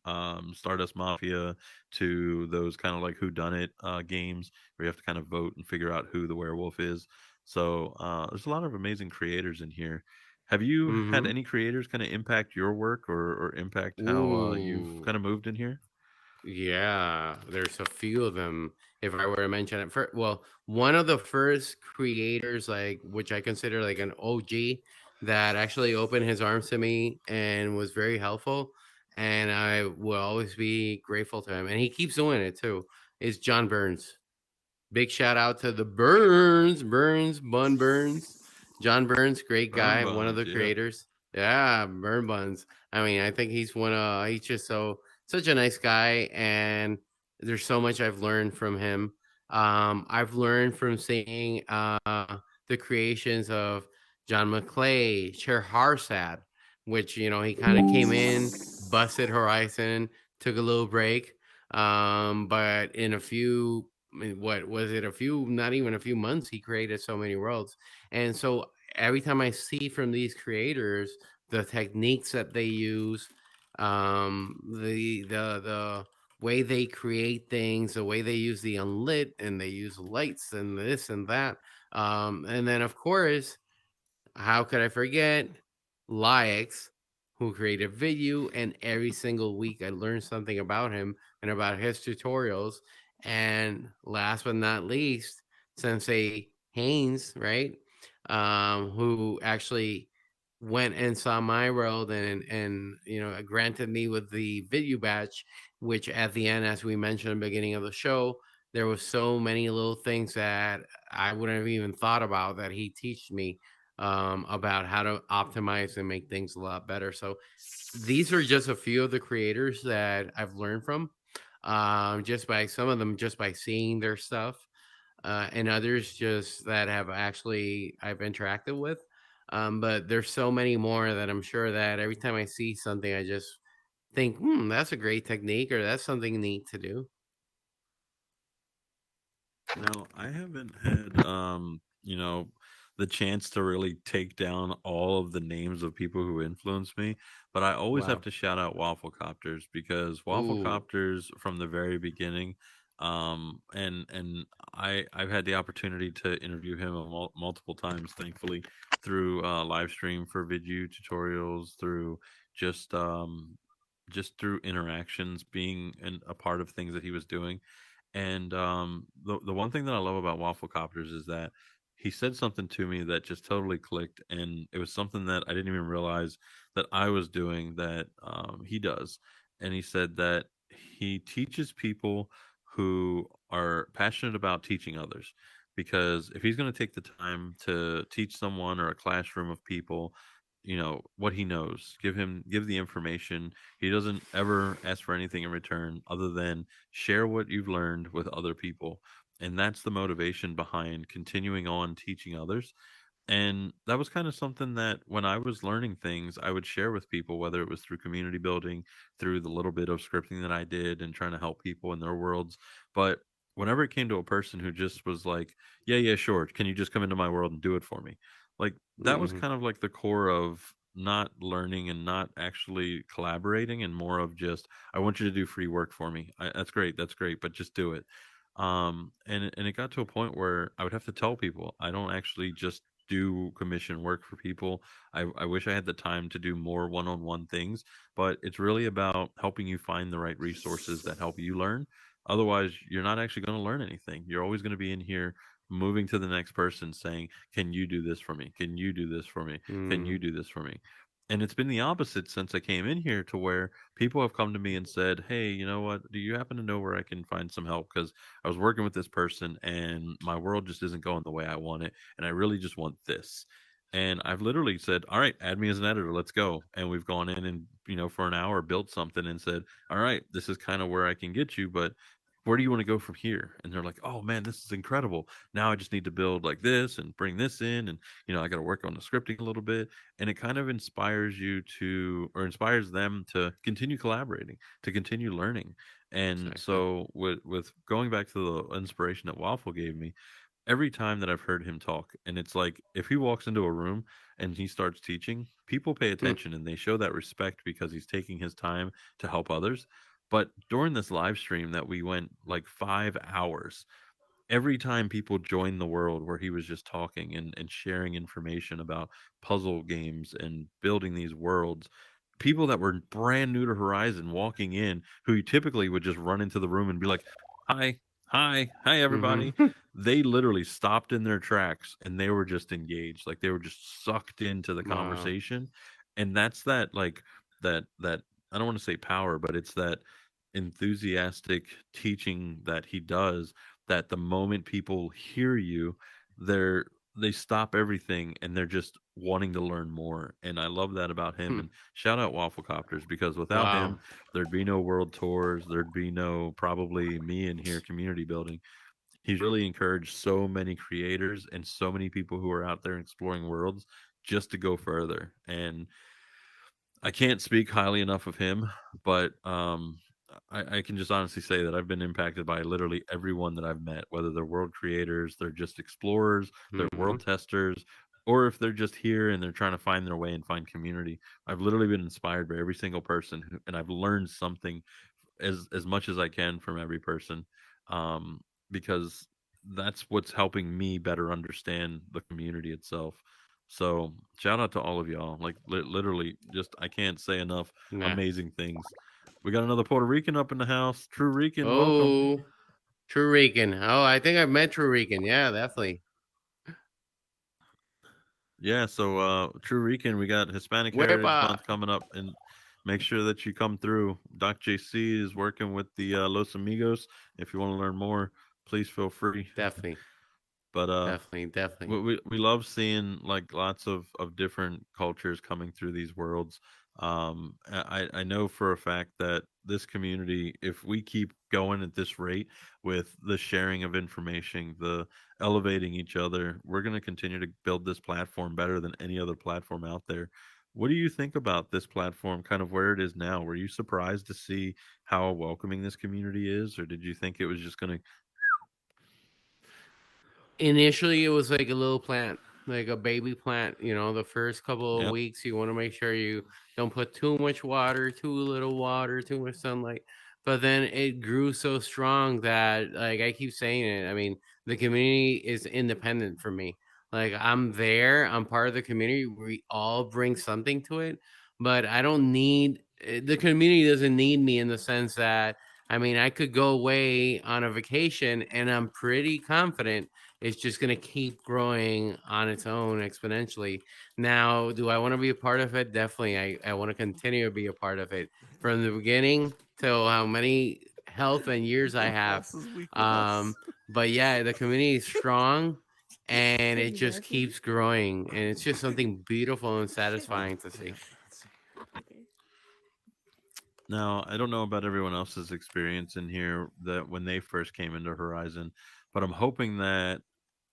Stardust Mafia, to those kind of like Who Done It games where you have to kind of vote and figure out who the werewolf is. So there's a lot of amazing creators in here. Have you had Mm-hmm. any creators kind of impact your work, or impact how you've Ooh. kind of moved in here? Yeah, there's a few of them. If I were to mention it, well, one of the first creators, like which I consider like an OG, that actually opened his arms to me and was very helpful, and I will always be grateful to him. And he keeps doing it too. Is John Burns. Big shout out to the Bun Burns, John Burns, great Burn guy, one of buns, the yeah. creators. Yeah, Burn Buns. I mean, I think he's just such a nice guy, and there's so much I've learned from him. I've learned from seeing the creations of John McClay, Cher Harsad, which he kind of came in, busted Horizon, took a little break, but in a few what was it, a few, not even a few months, he created so many worlds. And so every time I see from these creators the techniques that they use, the way they create things, the way they use the unlit, and they use lights and this and that, and then of course, how could I forget Lix, who created video, and every single week I learned something about him and about his tutorials. And last but not least, Sensei Haynes, right? Who actually went and saw my world, and granted me with the video batch, which at the end, as we mentioned at the beginning of the show, there was so many little things that I wouldn't have even thought about that he teach me, about how to optimize and make things a lot better. So these are just a few of the creators that I've learned from, just by some of them, just by seeing their stuff, and others just that have actually I've interacted with. But there's so many more that I'm sure that every time I see something, I just think, that's a great technique, or that's something neat to do. Now, I haven't had the chance to really take down all of the names of people who influenced me, but I always have Wow. to shout out Waffle Copters, because Waffle Ooh. Copters from the very beginning, and I've had the opportunity to interview him multiple times, thankfully, through live stream for video tutorials, through just um just through interactions, being a part of things that he was doing. And the one thing that I love about Waffle Copters is that he said something to me that just totally clicked, and it was something that I didn't even realize that I was doing, that he does. And he said that he teaches people who are passionate about teaching others, because if he's going to take the time to teach someone or a classroom of people, what he knows, give the information. He doesn't ever ask for anything in return other than share what you've learned with other people. And that's the motivation behind continuing on teaching others. And that was kind of something that when I was learning things, I would share with people, whether it was through community building, through the little bit of scripting that I did and trying to help people in their worlds. But whenever it came to a person who just was like, yeah, yeah, sure, can you just come into my world and do it for me? Like, that was Mm-hmm. kind of like the core of not learning and not actually collaborating, and more of just, I want you to do free work for me. That's great, but just do it. And it got to a point where I would have to tell people I don't actually just do commission work for people. I wish I had the time to do more one-on-one things, but it's really about helping you find the right resources that help you learn. Otherwise, you're not actually going to learn anything. You're always going to be in here moving to the next person saying, can you do this for me? Can you do this for me? Can Mm-hmm. you do this for me? And it's been the opposite since I came in here, to where people have come to me and said, hey, you know what? Do you happen to know where I can find some help? Because I was working with this person and my world just isn't going the way I want it. And I really just want this. And I've literally said, all right, add me as an editor. Let's go. And we've gone in and, for an hour built something and said, all right, this is kind of where I can get you. But where do you want to go from here? And they're like, oh man, this is incredible. Now I just need to build like this and bring this in. And, I got to work on the scripting a little bit. And it kind of inspires you to, or inspires them to continue collaborating, to continue learning. And Exactly. so with going back to the inspiration that Waffle gave me, every time that I've heard him talk, and it's like if he walks into a room and he starts teaching, people pay Hmm. attention and they show that respect because he's taking his time to help others. But during this live stream that we went like 5 hours, every time people joined the world where he was just talking and sharing information about puzzle games and building these worlds, people that were brand new to Horizon walking in, who you typically would just run into the room and be like, hi, hi, everybody. Hmm. They literally stopped in their tracks and they were just engaged. Like they were just sucked into the Wow. conversation. And that's that, like, that, I don't want to say power, but it's that enthusiastic teaching that he does, that the moment people hear you, they stop everything and they're just wanting to learn more. And I love that about him. Hmm. And shout out Wafflecopters, because without Wow. him, there'd be no world tours, there'd be no probably me in here community building. He's really encouraged so many creators and so many people who are out there exploring worlds just to go further. And I can't speak highly enough of him, but I can just honestly say that I've been impacted by literally everyone that I've met, whether they're world creators, they're just explorers, they're Hmm. world testers, or if they're just here and they're trying to find their way and find community. I've literally been inspired by every single person, and I've learned something as much as I can from every person, because that's what's helping me better understand the community itself. So shout out to all of y'all. Like literally, just I can't say enough Nah. amazing things. We got another Puerto Rican up in the house. True Rican, welcome. Oh, True Rican. Oh, I think I've met True Rican. Yeah, definitely. Yeah, so True Rican, we got Hispanic Heritage Wepa. Month coming up, and make sure that you come through. Doc JC is working with the Los Amigos. If you want to learn more, please feel free. Definitely. But Definitely. Definitely. we love seeing like lots of different cultures coming through these worlds. I know for a fact that this community, if we keep going at this rate with the sharing of information, the elevating each other, we're going to continue to build this platform better than any other platform out there. What do you think about this platform, kind of where it is now? Were you surprised to see how welcoming this community is, or did you think it was just going to? Initially, it was like a little plant, like a baby plant. The first couple of Yep. weeks, you want to make sure you don't put too much water, too little water, too much sunlight. But then it grew so strong that, like I keep saying it, I mean, the community is independent from me. Like I'm there, I'm part of the community. We all bring something to it, but I don't need the community doesn't need me in the sense that, I mean, I could go away on a vacation and I'm pretty confident it's just going to keep growing on its own exponentially. Now, do I want to be a part of it? Definitely. I want to continue to be a part of it from the beginning till how many health and years I have. But yeah, the community is strong and it just keeps growing. And it's just something beautiful and satisfying to see. Now, I don't know about everyone else's experience in here that when they first came into Horizon, but I'm hoping that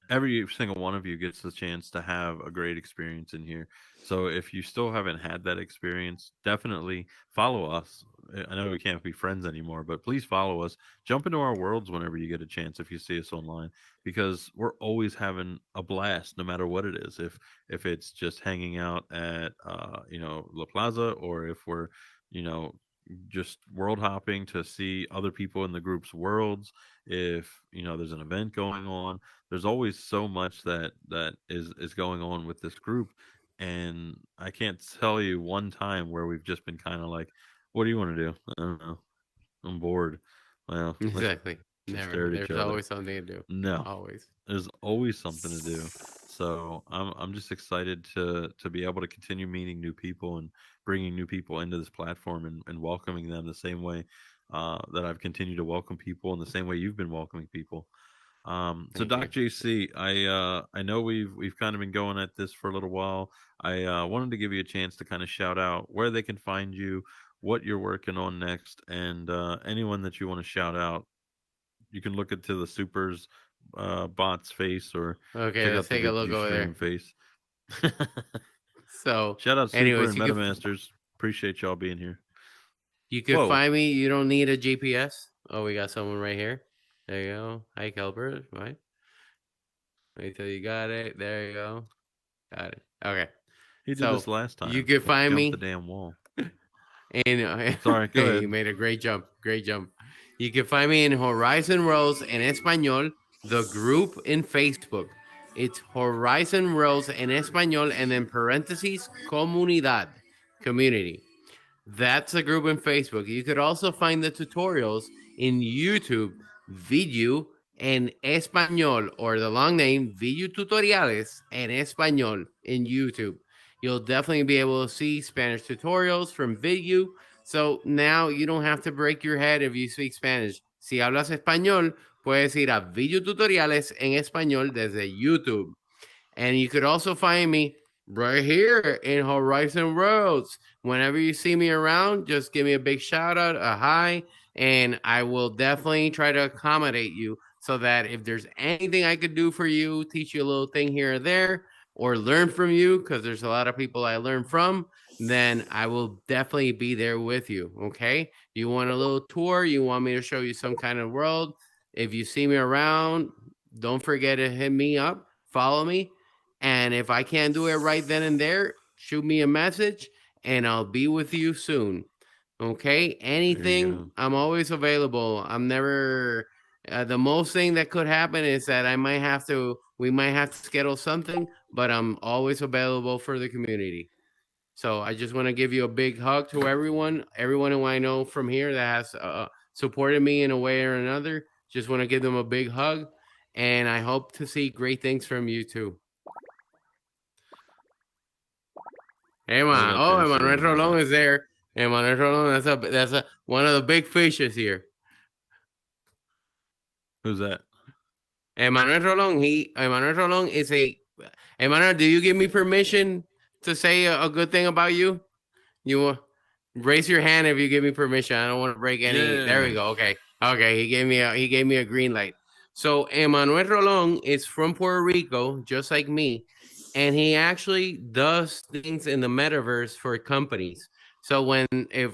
every single one of you gets the chance to have a great experience in here. So if you still haven't had that experience, definitely follow us. I know we can't be friends anymore, but please follow us. Jump into our worlds whenever you get a chance if you see us online, because we're always having a blast no matter what it is. If it's just hanging out at La Plaza, or if we're, you know, just world hopping to see other people in the group's worlds, if there's an event going on, there's always so much that is going on with this group. And I can't tell you one time where we've just been kind of like, what do you want to do? I don't know, I'm bored. Well, let's Exactly. stare Never. at each There's other. always something to do. No, Always. there's always something to do. So I'm just excited to be able to continue meeting new people and bringing new people into this platform, and welcoming them the same way that I've continued to welcome people, in the same way you've been welcoming people. So Thank you. Doc JC, I know we've kind of been going at this for a little while. I wanted to give you a chance to kind of shout out where they can find you, what you're working on next, and anyone that you want to shout out. you can look into the Super's bot's face or Okay, check let's out the take a look Victory over there. Stream face. So, Shout out Super anyways, and MetaMasters. Appreciate y'all being here. you could Whoa. find me. You don't need a GPS. Oh, we got someone right here. There you go. Hi, Kelbert. Right. Wait till you got it. There you go. Got it. Okay. He did So this last time. you could find Jump me. the damn wall. And Sorry, go ahead. You made a great jump. Great jump. You can find me in Horizon Rose en Español, the group in Facebook. It's Horizon Rose en Español and then parentheses comunidad, community. That's a group in Facebook. You could also find the tutorials in YouTube, video en español, or the long name, video tutoriales en español in YouTube. You'll definitely be able to see Spanish tutorials from video. So now you don't have to break your head if you speak Spanish. Si hablas español, puedes ir a video tutoriales en español desde YouTube. And you could also find me right here in Horizon Roads. Whenever you see me around, just give me a big shout out, a hi, and I will definitely try to accommodate you so that if there's anything I could do for you, teach you a little thing here or there, or learn from you, because there's a lot of people I learn from, then I will definitely be there with you. Okay. You want a little tour? You want me to show you some kind of world? If you see me around, don't forget to hit me up, follow me. And if I can't do it right then and there, shoot me a message and I'll be with you soon. Okay? Anything, I'm always available. I'm never, the most thing that could happen is that we might have to schedule something, but I'm always available for the community. So I just want to give you a big hug to everyone who I know from here that has supported me in a way or another. Just want to give them a big hug. And I hope to see great things from you too. Hey man, Emmanuel Rolón is there. Emmanuel Rolón, that's one of the big fishes here. Who's that? Emmanuel Rolón is Emmanuel, do you give me permission to say a good thing about you? You raise your hand if you give me permission. I don't want to break any. Yeah. There we go. Okay. He gave me a green light. So Emmanuel Rolón is from Puerto Rico, just like me. And he actually does things in the metaverse for companies. So if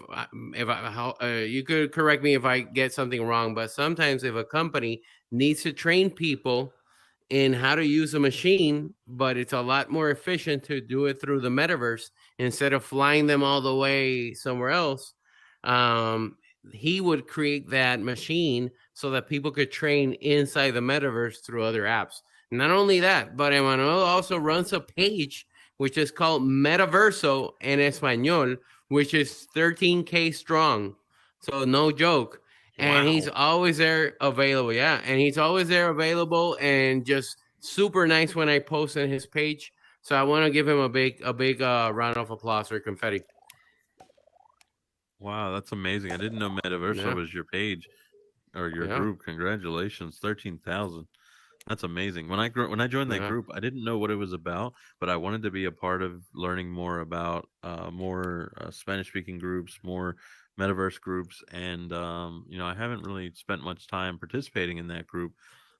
you could correct me if I get something wrong, but sometimes if a company needs to train people in how to use a machine, but it's a lot more efficient to do it through the metaverse instead of flying them all the way somewhere else, he would create that machine so that people could train inside the metaverse through other apps. Not only that, but Emmanuel also runs a page which is called Metaverso en Español, which is 13K strong. So no joke. And he's always there available. Yeah. And he's always there available and just super nice when I post on his page. So I want to give him a big round of applause or confetti. Wow, that's amazing. I didn't know Metaverso was your page or your group. Congratulations. 13,000. That's amazing. When I joined that group, I didn't know what it was about, but I wanted to be a part of learning more about more Spanish-speaking groups, more metaverse groups, and I haven't really spent much time participating in that group,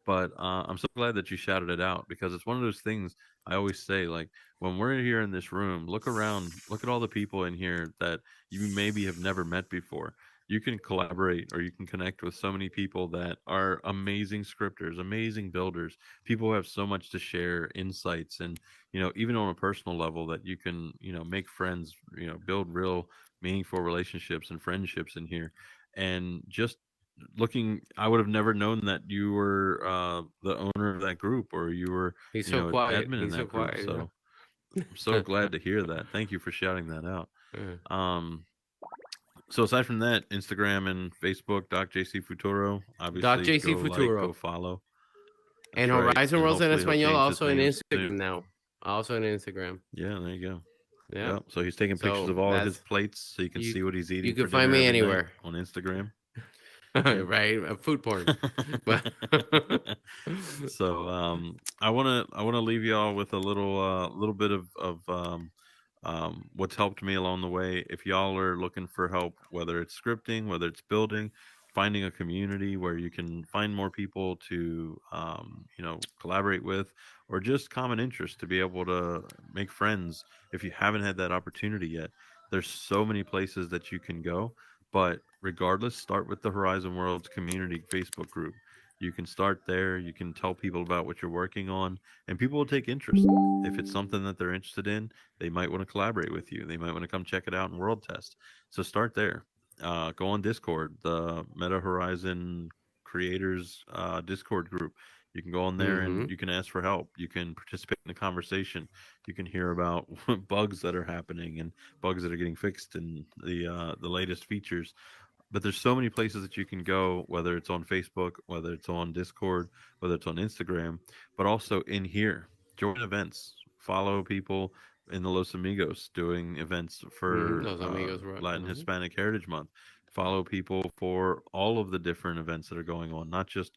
but I'm so glad that you shouted it out because it's one of those things I always say, like when we're here in this room, look around, look at all the people in here that you maybe have never met before. You can collaborate or you can connect with so many people that are amazing scripters, amazing builders, people who have so much to share, insights, and even on a personal level that you can make friends, build real meaningful relationships and friendships in here. And just looking, I would have never known that you were the owner of that group or you were admin in that group. So I'm so glad to hear that. Thank you for shouting that out. So aside from that, Instagram and Facebook, Doc JC Futuro. Obviously, Doc JC Futuro. Go follow. That's and Horizon Rose en Español also on Instagram now. Also on Instagram. Yeah, there you go. Yeah. Yep. So he's taking pictures of all of his plates so you can see what he's eating. You can find me anywhere on Instagram. Right, food porn. So I wanna leave y'all with a little bit of what's helped me along the way. If y'all are looking for help, whether it's scripting, whether it's building, finding a community where you can find more people to collaborate with, or just common interest to be able to make friends if you haven't had that opportunity yet. There's so many places that you can go, but regardless, start with the Horizon Worlds community Facebook group. You can start there. You can tell people about what you're working on, and people will take interest. If it's something that they're interested in, they might want to collaborate with you. They might want to come check it out and world test. So start there. Go on Discord, the Meta Horizon creators Discord group. You can go on there and Mm-hmm. you can ask for help. You can participate in the conversation. You can hear about bugs that are happening and bugs that are getting fixed and the latest features. But there's so many places that you can go, whether it's on Facebook, whether it's on Discord, whether it's on Instagram, but also in here. Join events, follow people in the Los Amigos doing events Mm-hmm. for Those amigos were. Latin Mm-hmm. Hispanic Heritage Month. Follow people for all of the different events that are going on, not just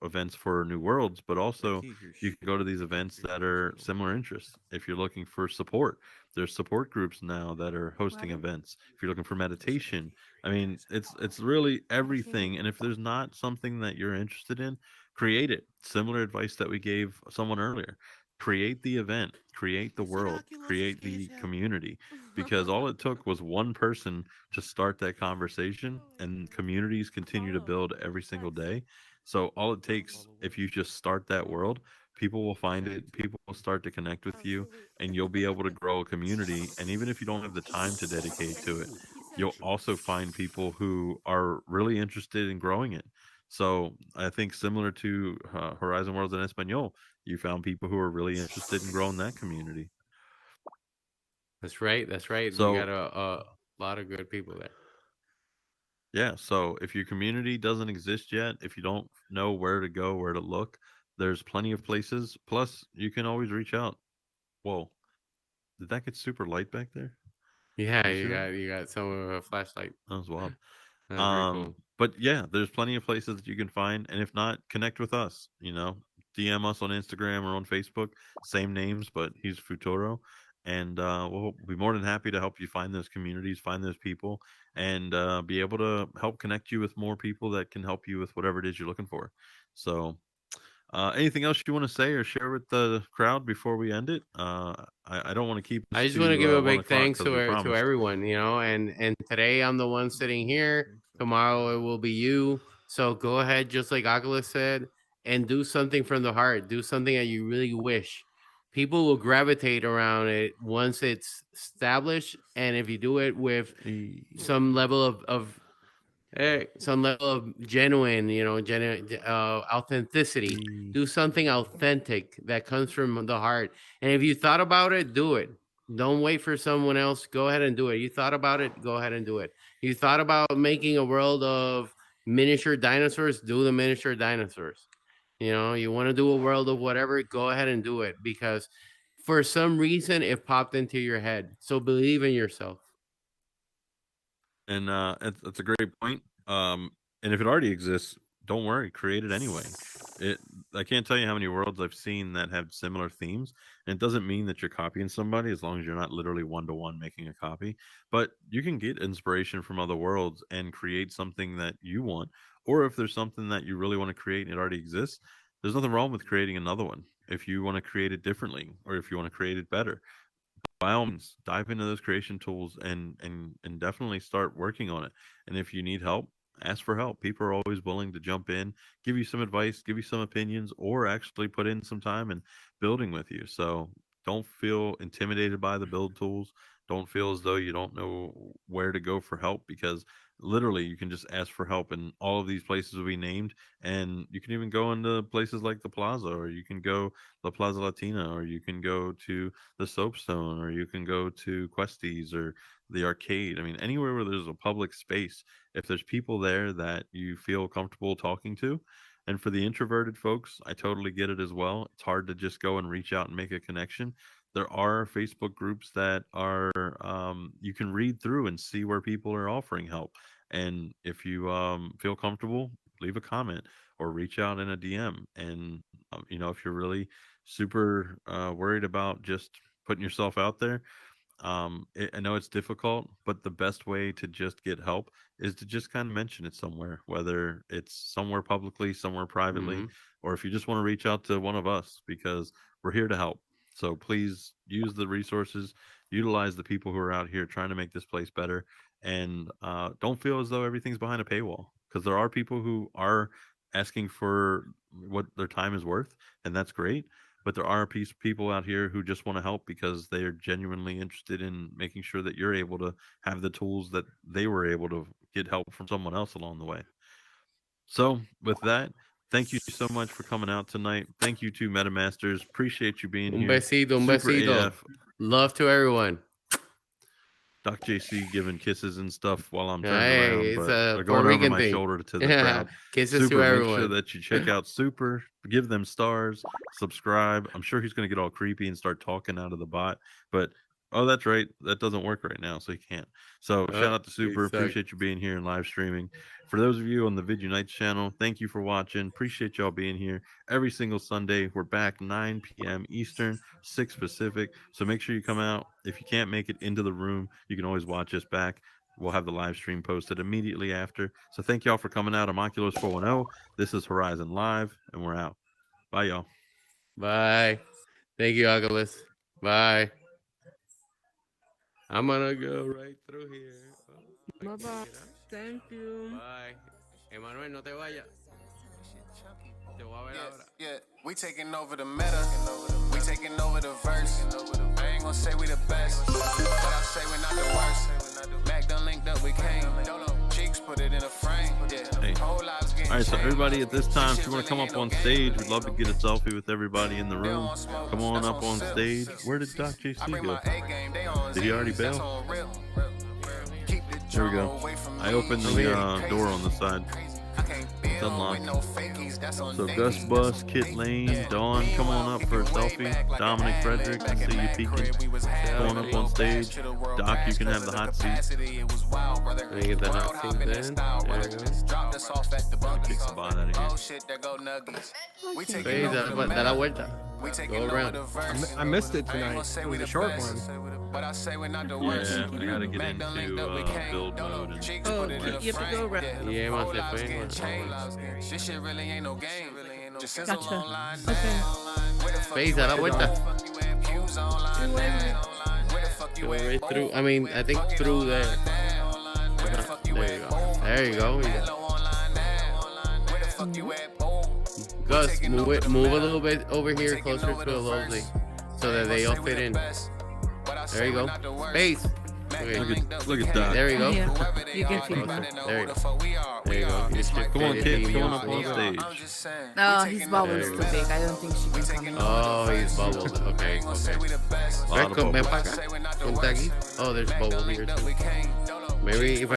events for New Worlds, but also you can go to these events that are similar interests. If you're looking for support, there's support groups now that are hosting events. If you're looking for meditation, I mean, it's really everything. And if there's not something that you're interested in, create it. Similar advice that we gave someone earlier. Create the event, create the world, create the community. Because all it took was one person to start that conversation, and communities continue to build every single day. So all it takes, if you just start that world, people will find it, people will start to connect with you, and you'll be able to grow a community. And even if you don't have the time to dedicate to it, you'll also find people who are really interested in growing it. So I think similar to Horizon Worlds in Espanol, you found people who are really interested in growing that community. That's right. That's right. You got So a lot of good people there. yeah, so if your community doesn't exist yet, if you don't know where to go, where to look, there's plenty of places. Plus, you can always reach out. Whoa, did that get super light back there? Yeah, Did you see that? you got some of a flashlight. That was wild. That's very cool. But yeah, there's plenty of places that you can find, and if not, connect with us. DM us on Instagram or on Facebook, same names, but he's Futuro, and we'll be more than happy to help you find those communities, find those people, and be able to help connect you with more people that can help you with whatever it is you're looking for. So, anything else you want to say or share with the crowd before we end it? I don't want to keep I us just want to to give a 1 o'clock big thanks because we to promised. everyone, and today I'm the one sitting here. Tomorrow it will be you. So go ahead, just like Oculus said, and do something from the heart. Do something that you really wish. People will gravitate around it once it's established, and if you do it with some level of some level of genuine, genuine authenticity. Do something authentic that comes from the heart. And if you thought about it, do it. Don't wait for someone else. Go ahead and do it. You thought about it, go ahead and do it. You thought about making a world of miniature dinosaurs, do the miniature dinosaurs. You want to do a world of whatever, go ahead and do it because for some reason it popped into your head. So believe in yourself. And it's a great point. And if it already exists, don't worry, create it anyway. It I can't tell you how many worlds I've seen that have similar themes. And it doesn't mean that you're copying somebody as long as you're not literally one to one making a copy. But you can get inspiration from other worlds and create something that you want. Or if there's something that you really want to create and it already exists, there's nothing wrong with creating another one. If you want to create it differently or if you want to create it better, by all means dive into those creation tools and definitely start working on it. And if you need help, ask for help. People are always willing to jump in, give you some advice, give you some opinions, or actually put in some time and building with you. So don't feel intimidated by the build tools. Don't feel as though you don't know where to go for help, because literally you can just ask for help in all of these places we named. And you can even go into places like the plaza, or you can go La Plaza Latina, or you can go to the Soapstone, or you can go to Questies or the arcade. I mean, anywhere where there's a public space, if there's people there that you feel comfortable talking to. And for the introverted folks, I totally get it as well. It's hard to just go and reach out and make a connection. There are Facebook groups that are you can read through and see where people are offering help. And if you feel comfortable, leave a comment or reach out in a DM. And if you're really super worried about just putting yourself out there, I know it's difficult, but the best way to just get help is to just kind of mention it somewhere, whether it's somewhere publicly, somewhere privately, or if you just want to reach out to one of us, because we're here to help. So please use the resources, utilize the people who are out here trying to make this place better, and don't feel as though everything's behind a paywall, because there are people who are asking for what their time is worth, and that's great. But there are people out here who just want to help because they are genuinely interested in making sure that you're able to have the tools that they were able to get help from someone else along the way. So, with that, thank you so much for coming out tonight. Thank you to MetaMasters. Appreciate you being Un here. besito, un Super besito. AF. Love to everyone. Doc JC giving kisses and stuff while I'm turning Hey, around, it's but a they're Puerto going over Rican my thing. shoulder to the Yeah, crowd. kisses to Super. Make sure everyone. that you check out Super. Give them stars. Subscribe. I'm sure he's going to get all creepy and start talking out of the bot. But oh, that's right. That doesn't work right now, so he can't. So shout out to Super. exactly. Appreciate you being here and live streaming. For those of you on the Vid Unites channel, thank you for watching. Appreciate y'all being here every single Sunday. We're back 9 p.m. Eastern, 6 Pacific. So make sure you come out. If you can't make it into the room, you can always watch us back. We'll have the live stream posted immediately after. So thank y'all for coming out. I'm Oculos 410. This is Horizon Live, and we're out. Bye, y'all. Bye. Thank you, Oculus. Bye. I'm gonna go right through here. Bye bye. Thank you. Bye. Emanuel, no te vayas. Te voy a ver ahora. Yeah, we taking over the meta. We taking over the verse. I ain't gonna say we the best, but I say we're not the worst. Mac done linked up with Kane. Cheeks put it in a frame. Hey. Whole lives getting All right, so changed. everybody at this time, if you want to come up on stage, we'd love to get a selfie with everybody in the room. Come on up on stage. Where did Doc JC go? Did he already bail? Here we go. I opened the door on the side. It's unlocked. So Gus Bus, Kit Lane, Dawn, come on up for a selfie. Dominic Frederick, I see you peeking. Come on up on stage. Doc, you can have the hot seat. Let me get the hot seat then. There we go. Kick the bot out of here. Hey, da la vuelta. Go around. I missed it tonight. It was a short one. Yeah, I gotta get into build mode. And Oh, you have to go around. Yeah, man, se fue. This shit really ain't no game. Just Gotcha. Face, da la vuelta. Go right through. I mean, I think through there. There you go. There you go. Gus, move a little bit over here, closer to the lovely, so that they all fit in. There you go. Space. Okay. Look at that. There you go. Yeah, you can feel Okay. that. There you go. There you go. You should Come on, fit kid. it Come in on up on your- stage. No, his bubble is too big. I don't think she can come in. Oh, he's bubbled. Okay. A lot of Ven bubbles. para acá. Ponte aquí. Oh, there's bubble here too. Maybe if